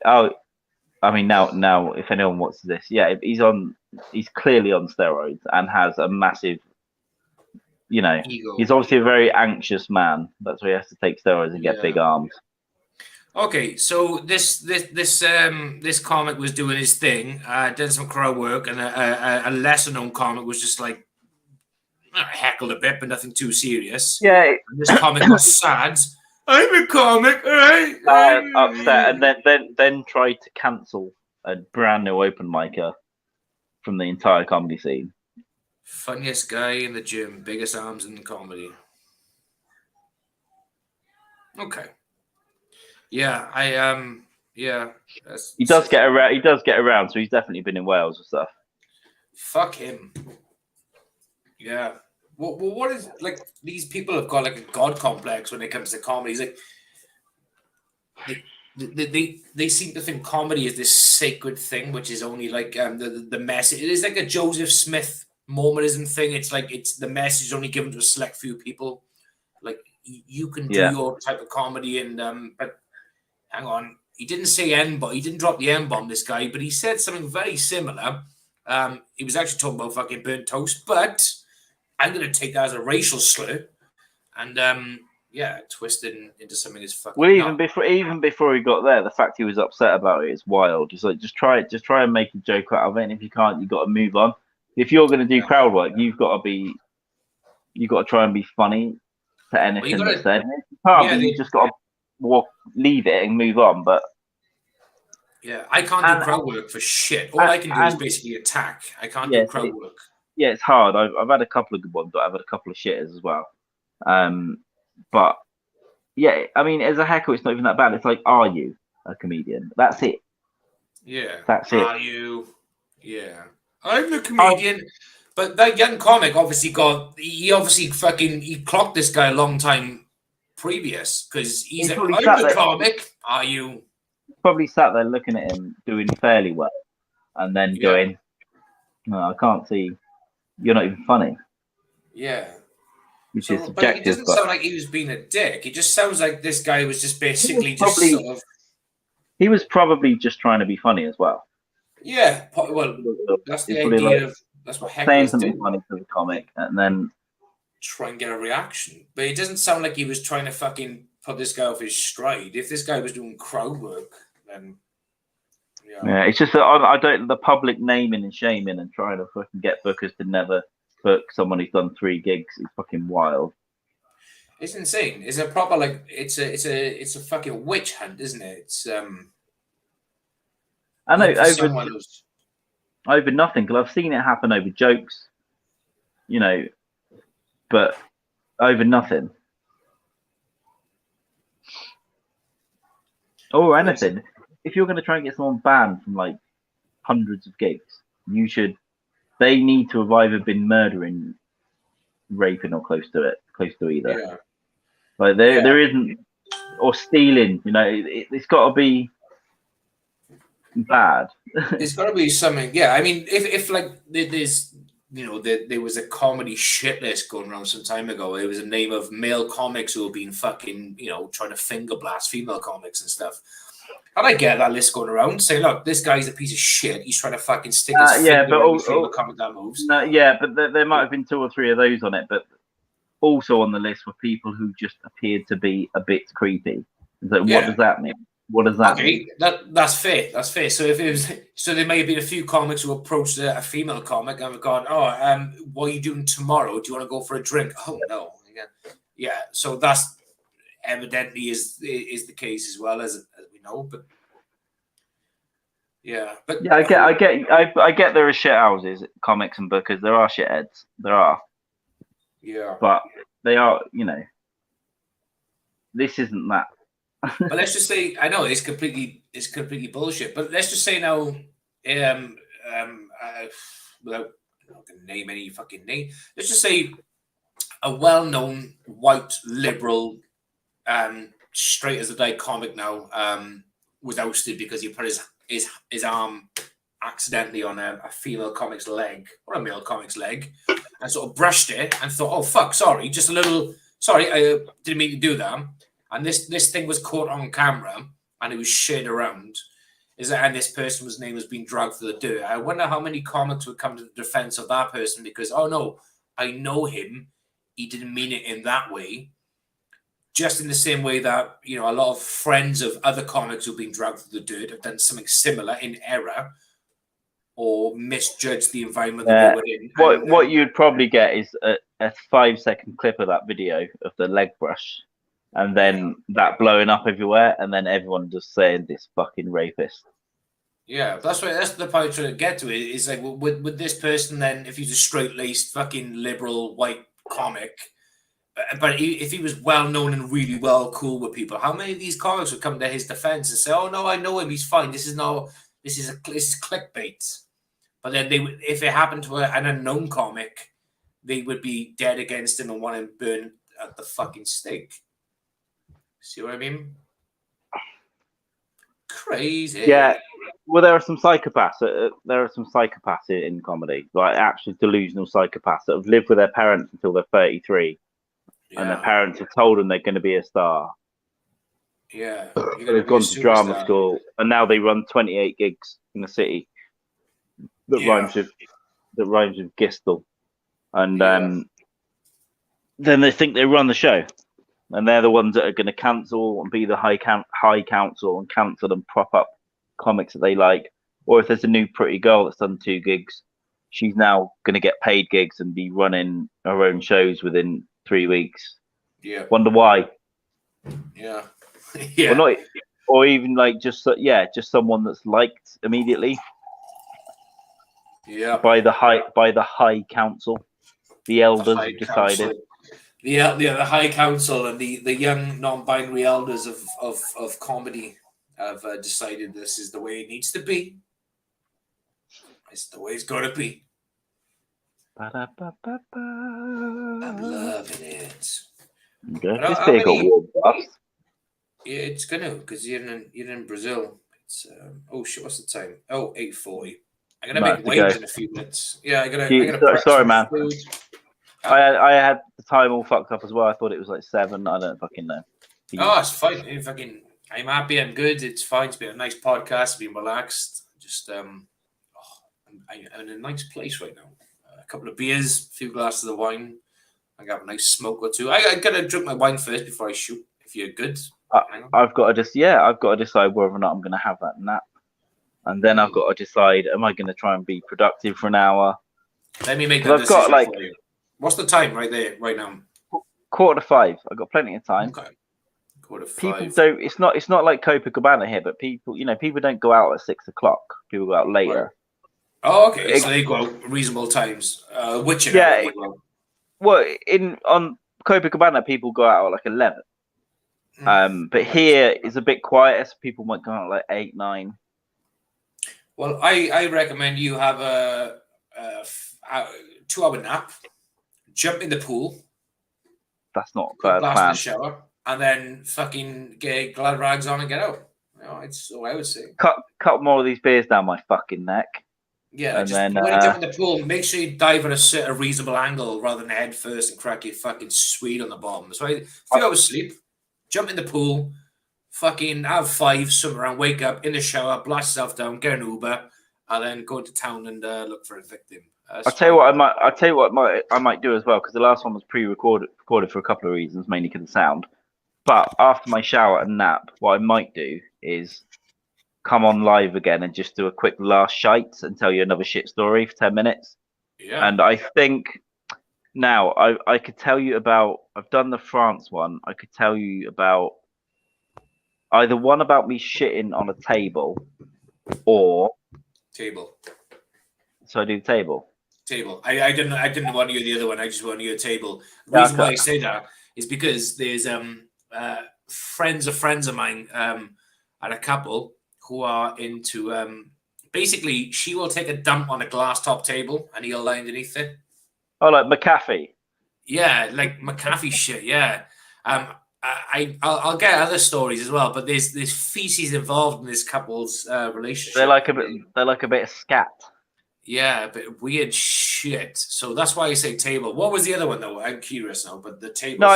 Oh, I mean, now, if anyone watches this, yeah, he's clearly on steroids and has a massive, ego. He's obviously a very anxious man. That's why he has to take steroids and get big arms. Okay, so this comic was doing his thing, did some crowd work, and a lesser known comic was just like heckled a bit, but nothing too serious. Yeah, and this comic was sad. I'm a comic, all right? Upset, and then tried to cancel a brand new open micer from the entire comedy scene. Funniest guy in the gym, biggest arms in comedy. Okay. Yeah, yeah. He does get around. He does get around, so he's definitely been in Wales and stuff. Fuck him. Yeah. Well, what is like? These people have got like a god complex when it comes to comedy. It's like they seem to think comedy is this sacred thing, which is only like the message. It is like a Joseph Smith Mormonism thing. It's like the message is only given to a select few people. Like you can do your type of comedy, and but hang on, he didn't say N-bomb. He didn't drop the N-bomb, this guy, but he said something very similar. He was actually talking about fucking burnt toast, but I'm going to take that as a racial slur, and twist it into something that's fucking. Well, even before he got there, the fact he was upset about it is wild. It's like just try and make a joke out of it, and if you can't, you got to move on. If you're going to do crowd work, you've got to try and be funny to anything that's said. You can't be, you just got to leave it and move on. But I can't do crowd work for shit. All I can do is basically attack. I can't do crowd work. Yeah, it's hard. I've had a couple of good ones, but I've had a couple of shitters as well. But yeah, I mean, as a heckle, it's not even that bad. It's like, are you a comedian? That's it. Yeah, that's it. Are you? Yeah, I'm the comedian. But that young comic obviously he clocked this guy a long time previous because he's like, I'm the comic. Are you? Probably sat there looking at him doing fairly well, and then going, "No, I can't see. You're not even funny." Yeah. Which is subjective. But it doesn't sound like he was being a dick. It just sounds like this guy was just basically sort of. He was probably just trying to be funny as well. Yeah. Well, that's the idea of. That's what saying something funny to the comic and then try and get a reaction. But it doesn't sound like he was trying to fucking put this guy off his stride. If this guy was doing crowd work, then yeah, it's just that I don't the public naming and shaming and trying to fucking get bookers to never book someone who's done 3 gigs is fucking wild. It's insane. It's a proper it's a fucking witch hunt, isn't it? It's I know over nothing, because I've seen it happen over jokes, but over nothing. Or anything. If you're going to try and get someone banned from like hundreds of gigs, they need to have either been murdering, raping, or close to either. Yeah. Like there isn't, or stealing, it's got to be bad. There's got to be something. Yeah, I mean, if like there's there was a comedy shit list going around some time ago. It was a name of male comics who have been fucking trying to finger blast female comics and stuff. And I get that list going around saying, look, this guy's a piece of shit. He's trying to fucking stick his finger in every female comic that moves. No, yeah, but there might have been 2 or 3 of those on it. But also on the list were people who just appeared to be a bit creepy. So what does that mean? What does that mean? That's fair. That's fair. So if it was, so there may have been a few comics who approached a female comic and have gone, "Oh, what are you doing tomorrow? Do you want to go for a drink?" Oh no, yeah. So that's evidently is the case as well as we know. But yeah, I get there are shit houses, comics and bookers. There are shitheads. There are. Yeah, but they are. This isn't that. But let's just say, I know it's completely bullshit. But let's just say now, without not gonna name any fucking name, let's just say a well-known white liberal, straight as a day comic now, was ousted because he put his arm accidentally on a female comic's leg or a male comic's leg, and sort of brushed it and thought, "Oh fuck, sorry, just a little sorry, I didn't mean to do that." And this thing was caught on camera and it was shared around. And this person's name has been dragged through the dirt. I wonder how many comics would come to the defense of that person because, oh no, I know him. He didn't mean it in that way. Just in the same way that, a lot of friends of other comics who've been dragged through the dirt have done something similar in error or misjudged the environment that they were in. What you'd probably get is a 5-second clip of that video of the leg brush. And then that blowing up everywhere, and then everyone just saying this fucking rapist. Yeah, that's the point I'm trying to get to. Is like, would this person then, if he's a straight-laced fucking liberal white comic, but if he was well known and really well cool with people, how many of these comics would come to his defense and say, "Oh no, I know him, he's fine. This is clickbait." But then if it happened to an unknown comic, they would be dead against him and want him burned at the fucking stake. See what I mean? Crazy. Yeah. Well, there are some psychopaths. There are some psychopaths in comedy, like actually delusional psychopaths that have lived with their parents until they're 33, and their parents have told them they're going to be a star. Yeah. They've gone to drama school, and now they run 28 gigs in the city. That rhymes with Gistle, and then they think they run the show. And they're the ones that are going to cancel and be the high council and cancel and prop up comics that they like. Or if there's a new pretty girl that's done 2 gigs, she's now going to get paid gigs and be running her own shows within 3 weeks. Yeah. Wonder why? Yeah. Yeah. Or even like just someone that's liked immediately. Yeah. By the high council, the elders have decided. The High Council and the young non-binary elders of comedy have decided this is the way it needs to be. It's the way it's got to be. I'm loving it. This beer got warm. Yeah, it's gonna because you're in Brazil. It's oh shit, what's the time? Oh, 8:40. I'm gonna make waves in a few minutes. Yeah, I gotta sorry, man. Food. I had the time all fucked up as well. I thought it was like 7. I don't fucking know. Oh, it's fine. I'm happy. I'm good. It's fine. It's been a nice podcast. It's been relaxed. Just I'm in a nice place right now. A couple of beers, a few glasses of wine. I got a nice smoke or two. I gotta drink my wine first before I shoot. If you're good, I've got to decide whether or not I'm gonna have that nap, and then I've got to decide: am I gonna try and be productive for an hour? Let me make that decision for you. What's the time right now? 4:45. I've got plenty of time. Okay. 4:45. People don't. It's not like Copacabana here, but people don't go out at 6 o'clock. People go out later. Right. Oh, okay. So they go out reasonable times. Which well, on Copacabana, people go out at like 11. But here is a bit quieter, so people might go out at like 8, 9. Well, I recommend you have a 2-hour nap. Jump in the pool. That's not a bad plan. In the shower, and then fucking get glad rags on and get out. It's what I would say. Cut more of these beers down my fucking neck. Yeah, and then when you jump in the pool, make sure you dive at a reasonable angle rather than head first and crack your fucking Swede on the bottom. So a few hours sleep, jump in the pool, fucking have 5, swim around, wake up in the shower, blast yourself down, get an Uber, and then go into town and look for a victim. I'll tell you what I might do as well, because the last one was pre-recorded for a couple of reasons, mainly because of sound. But after my shower and nap, what I might do is come on live again and just do a quick last shite and tell you another shit story for 10 minutes. Yeah. And I think now I could tell you about, I've done the France one. I could tell you about either one about me shitting on a table or table. So I do table. Table. I didn't want you the other one. I just want you a table. The reason why I say that is because there's friends of mine and a couple who are into basically she will take a dump on a glass top table and he'll lie underneath it. Oh, like McAfee. Yeah, like McAfee shit. Yeah. I'll get other stories as well, but there's feces involved in this couple's relationship. They're like a bit of scat. Yeah, but weird shit. So that's why I say table. What was the other one though? I'm curious now. But the table. No,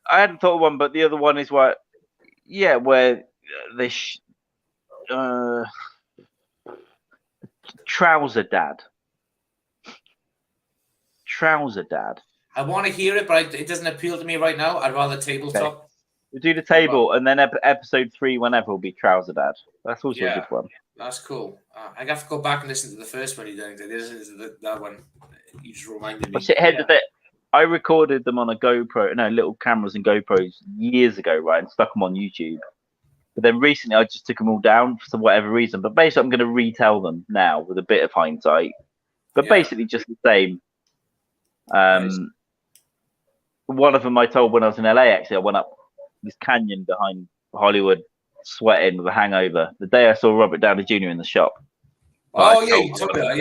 I hadn't thought of one, but the other one is where they trouser dad. Trouser dad. I want to hear it, but it doesn't appeal to me right now. I'd rather tabletop. Okay. We'll do the table, and then episode 3, whenever, will be trouser dad. That's also a good one. That's cool. I have to go back and listen to the first one you did. That one. You just reminded me. I recorded them on a GoPro, little cameras and GoPros years ago, right, and stuck them on YouTube. But then recently, I just took them all down for whatever reason. But basically, I'm going to retell them now with a bit of hindsight. But basically, just the same. Nice. One of them I told when I was in LA. Actually, I went up this canyon behind Hollywood, sweating with a hangover. The day I saw Robert Downey Jr. in the shop. Oh yeah, you told me that.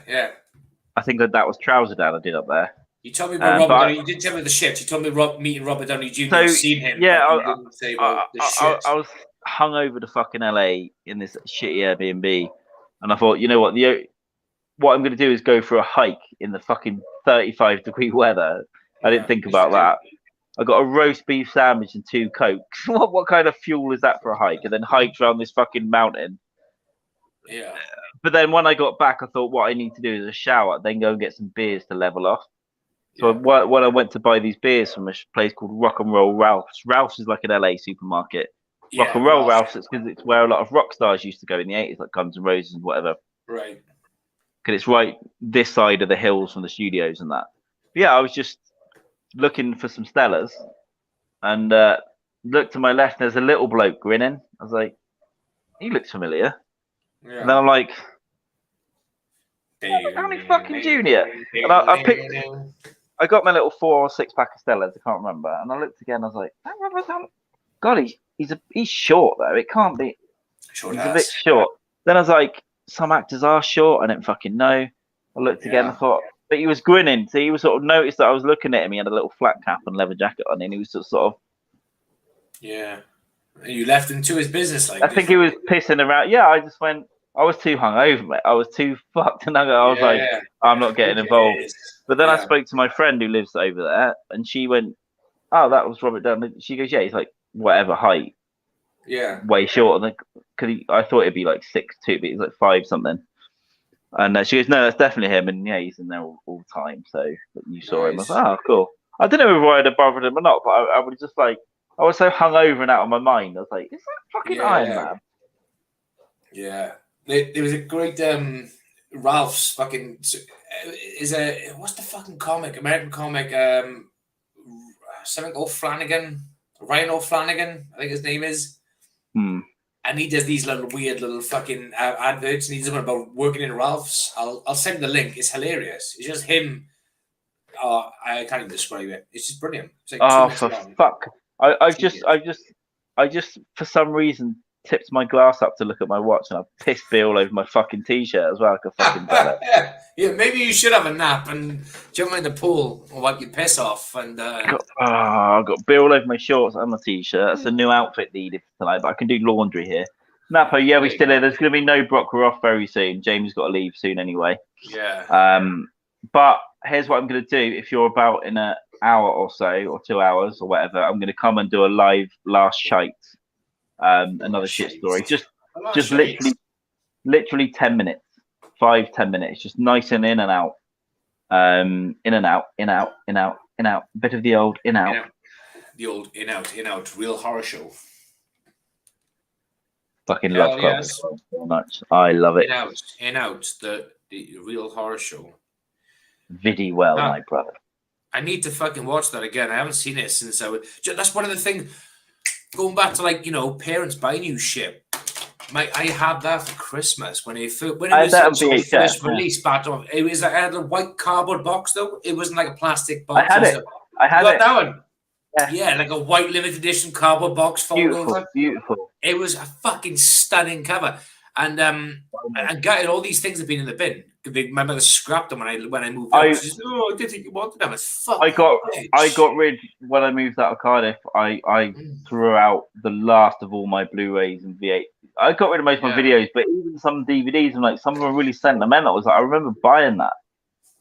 Yeah. I think that was Trouser Dad I did up there. You told me about Robert Downey. You didn't tell me the shit. You told me meeting Robert Downey Jr. So, seen him. Yeah, I was hungover to fucking LA in this shitty Airbnb, and I thought, you know what, what I'm going to do is go for a hike in the fucking 35-degree weather. I didn't think about that. I got a roast beef sandwich and 2 Cokes. What kind of fuel is that for a hike? And then hiked around this fucking mountain. Yeah. But then when I got back, I thought what I need to do is a shower, then go and get some beers to level off. So when I went to buy these beers from a place called Rock and Roll Ralph's. Ralph's is like an LA supermarket. Yeah, Rock and Roll Ralph's, it's because it's where a lot of rock stars used to go in the 80s, like Guns N' Roses and whatever. Right. Because it's right this side of the hills from the studios and that. But yeah, I was just looking for some Stellas and looked to my left. There's a little bloke grinning. I was like, he looks familiar. Yeah. And then I'm like, Downey fucking Junior. And I got my little 4 or 6 pack of Stellas. I can't remember. And I looked again. I was like, God, he's short though. It can't be. He's a bit short. Then I was like, some actors are short. I didn't fucking know. I looked again. I thought, but he was grinning. So he was sort of noticed that I was looking at him. He had a little flat cap and leather jacket on, and he was sort of. Yeah. You left him to his business, like. I think he was pissing around. Yeah, I just went. I was too hungover, mate. I was too fucked, and I was like, I'm not getting involved. But then I spoke to my friend who lives over there, and she went, "Oh, that was Robert Downey." She goes, "Yeah, he's like whatever height, way shorter than." I thought it'd be like 6'2", but he's like 5 something. And she goes, "No, that's definitely him." And yeah, he's in there all the time. So you saw him. I was like, "Oh, cool." I don't know whether I'd have bothered him or not, but I was just like, I was so hungover and out of my mind. I was like, "Is that fucking Iron Man?" Yeah. There was a great Ralph's fucking what's the fucking comic, American comic, something Ryan O'Flanagan, I think his name is. And he does these weird little fucking adverts, and he's talking about working in Ralph's. I'll send the link. It's hilarious. It's just him. I can't even describe it. It's just brilliant. It's like for fuck! I just for some reason tipped my glass up to look at my watch, and I pissed beer all over my fucking t-shirt as well, like a fucking bellend. Yeah, maybe you should have a nap and jump in the pool or wipe your piss off. And I got beer all over my shorts and my t-shirt. That's a new outfit needed for tonight, but I can do laundry here. Napo, yeah, we're still here. There's going to be no Brock. We're off very soon. James has got to leave soon anyway. Yeah. But here's what I'm going to do. If you're about in an hour or so, or 2 hours or whatever, I'm going to come and do a live last shite. Another shit story. Just literally 10 minutes. 5-10 minutes. Just nice and in and out. In and out, in out, in out, in out. Bit of the old in out. the old In Out real horror show. Fucking love Clockwork Orange so much. I love it. In Out, the real horror show. Vidi well, my brother. I need to fucking watch that again. I haven't seen it since I was. That's one of the things. Going back to like parents buying you shit. I had that for Christmas when it was first released. But it was I had a white cardboard box though. It wasn't like a plastic box. I had it. I had it. That one. Yeah, like a white limited edition cardboard box folded over. Beautiful. It was a fucking stunning cover, and I got all these things have been in the bin. My mother scrapped them when I moved out. She said, "Oh, I didn't think you wanted them." I got rid when I moved out of Cardiff. I threw out the last of all my Blu-rays and V8. I got rid of most of my videos, but even some DVDs and like some of them were really sentimental. I remember buying that.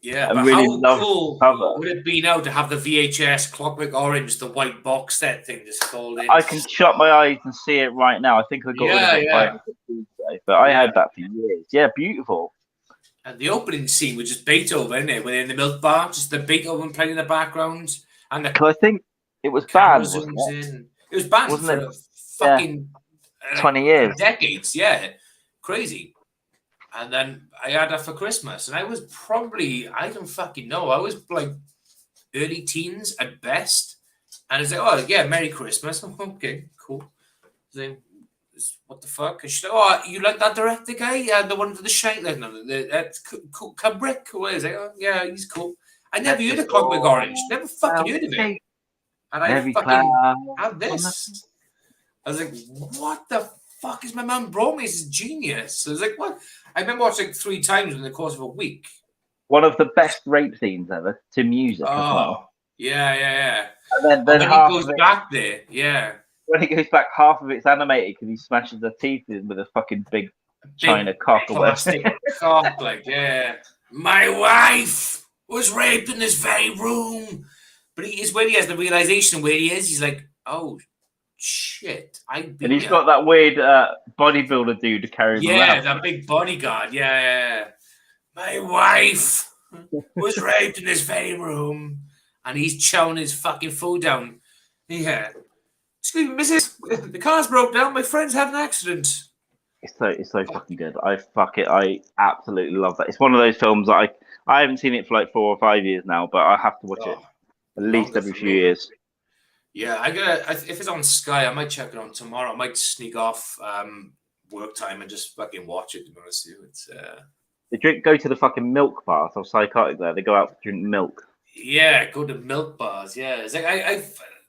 Yeah, but really how cool would it be now to have the VHS Clockwork Orange, the white box set thing just folded in? I can shut my eyes and see it right now. I think I got rid of it but I had that for years. Yeah, beautiful. And the opening scene was just Beethoven, isn't it? Within the milk bar, just the Beethoven playing in the background. And I think it was banned, wasn't it? It was banned for fucking 20 years. Decades, yeah. Crazy. And then I had that for Christmas. And I was probably, I don't fucking know, I was like early teens at best. And I was like, oh, yeah, Merry Christmas. Okay, cool. Then, what the fuck? And she's like, oh, you like that director guy? Yeah, the one with the shine. That's cool. Kubrick. What is it? Oh, yeah, he's cool. I never heard of Clockwork Orange. Never fucking heard of it. And I fucking have this. I was like, what the fuck is my man brought me? This is genius. I was like, what? I remember watching it 3 times in the course of a week. One of the best rape scenes ever to music as well. Yeah. And then he goes back there. Yeah. When he goes back, half of it's animated because he smashes the teeth in with a fucking big China cock or plastic cock, like, yeah. My wife was raped in this very room. But when he has the realization where he is, he's like, oh, shit. And he's got that weird bodybuilder dude to carry him around. Yeah, that big bodyguard. Yeah. My wife was raped in this very room. And he's chowing his fucking food down. Yeah. Excuse me, Mrs. The car's broke down. My friend's had an accident. It's so fucking good. I absolutely love that. It's one of those films that I haven't seen it for like 4 or 5 years now, but I have to watch it at least every few years. Yeah, if it's on Sky, I might check it on tomorrow. I might sneak off work time and just fucking watch it. To be honest with you, it's they go to the fucking milk bar. So psychotic there. They go out to drink milk. Yeah, go to milk bars. Yeah, it's like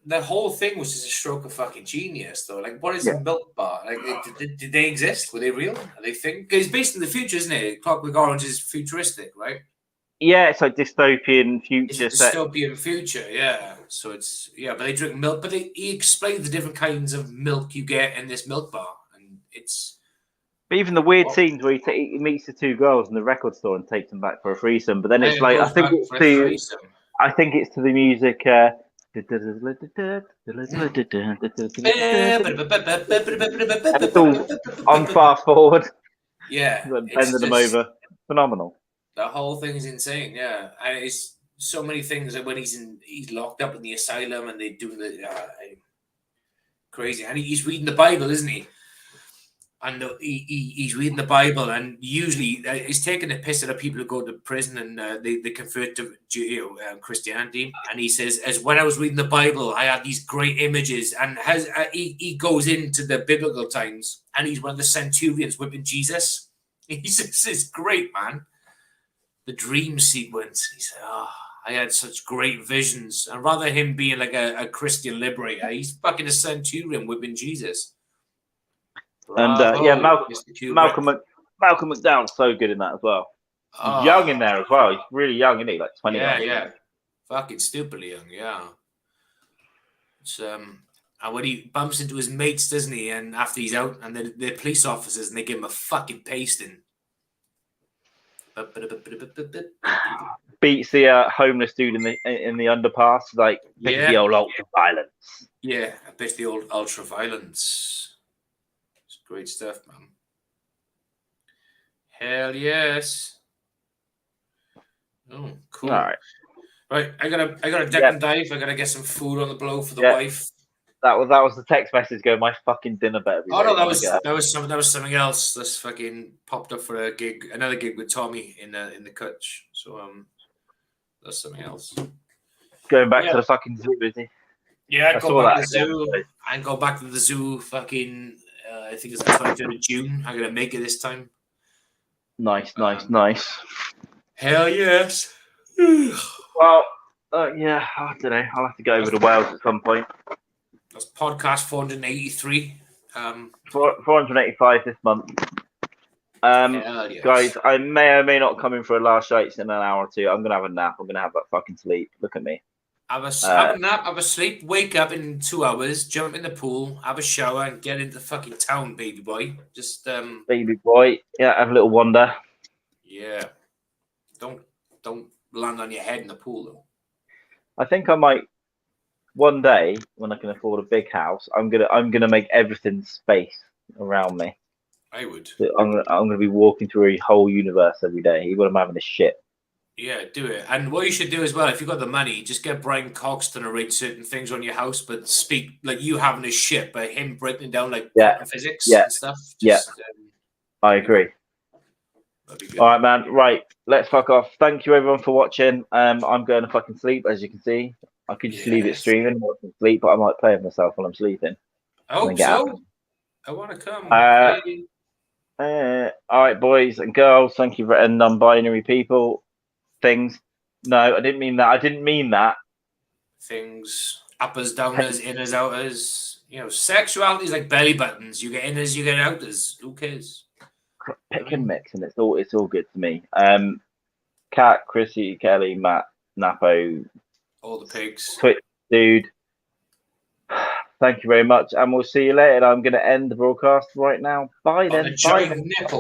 the whole thing was just a stroke of fucking genius, though. Like, what is a milk bar? Like, did they exist? Were they real? Are they thing? Because it's based in the future, isn't it? Clockwork Orange is futuristic, right? Yeah, it's like dystopian future. It's a dystopian future, yeah. So it's but they drink milk. But he explains the different kinds of milk you get in this milk bar, and it's. But even the weird scenes where he meets the 2 girls in the record store and takes them back for a threesome, but then it's like I think it's to the music. It's all on fast forward. Yeah, bending them over. Phenomenal. The whole thing is insane. Yeah, and it's so many things that when he's locked up in the asylum and they do the crazy, and he's reading the Bible, isn't he? And he's reading the Bible, and usually he's taking the piss out of people who go to prison and they convert to Christianity. And he says, as when I was reading the Bible, I had these great images. And he goes into the biblical times, and he's one of the centurions whipping Jesus. He says, it's great, man. The dream sequence. He said, I had such great visions. And rather him being like a Christian liberator, he's fucking a centurion whipping Jesus. And Malcolm McDowell's so good in that as well. He's young in there as well. He's really young, isn't he? Like 20. Yeah. Fucking stupidly young, yeah. It's, and when he bumps into his mates, doesn't he? And after he's out, and they're police officers, and they give him a fucking pasting. Beats the homeless dude in the underpass, like the old ultra violence. Yeah, I bet the old ultra violence. Great stuff, man. Hell yes. Oh, cool. All right. Right, I gotta deck and dive. I gotta get some food on the blow for the wife. That was the text message going. My fucking dinner better be ready. Oh no, that was something else. This fucking popped up for another gig with Tommy in the Kutch. So that's something else. Going back to the fucking zoo, is he? Yeah, I go back to the zoo. I go back to the zoo. Fucking, I think it's the 23rd of June. I'm gonna make it this time. Nice. Hell yes. Well, yeah, I don't know. I'll have to go over to Wales at some point. That's podcast 483. 485 this month. Yes. Guys, I may or may not come in for a Last Rites in an hour or two. I'm gonna have a nap. I'm gonna have that fucking sleep. Look at me. Have a nap, have a sleep, wake up in 2 hours, jump in the pool, have a shower, and get into the fucking town, baby boy. Just baby boy, yeah, have a little wander. Yeah, don't land on your head in the pool though. I think I might one day when I can afford a big house. I'm gonna make everything space around me. I would. I'm gonna be walking through a whole universe every day, even if I'm having a shit. Yeah, do it. And what you should do as well, if you've got the money, just get Brian Cox to narrate certain things on your house, but speak like you having a shit, but him breaking down like physics and stuff. I agree. All right, man. Right, let's fuck off. Thank you everyone for watching. I'm going to fucking sleep, as you can see. I could just leave it streaming, watch and sleep, but I might play with myself while I'm sleeping. I hope so. I want to come. All right, boys and girls. Thank you for non-binary people. Things. No, I didn't mean that. I didn't mean that. Things. Uppers, downers, inners, outers. You know, sexuality is like belly buttons. You get inners, you get outers. Who cares? Pick and mix, and it's all good to me. Kat, Chrissy, Kelly, Matt, Napo, all the pigs. Twitch dude. Thank you very much, and we'll see you later. I'm going to end the broadcast right now. Bye then. Bye.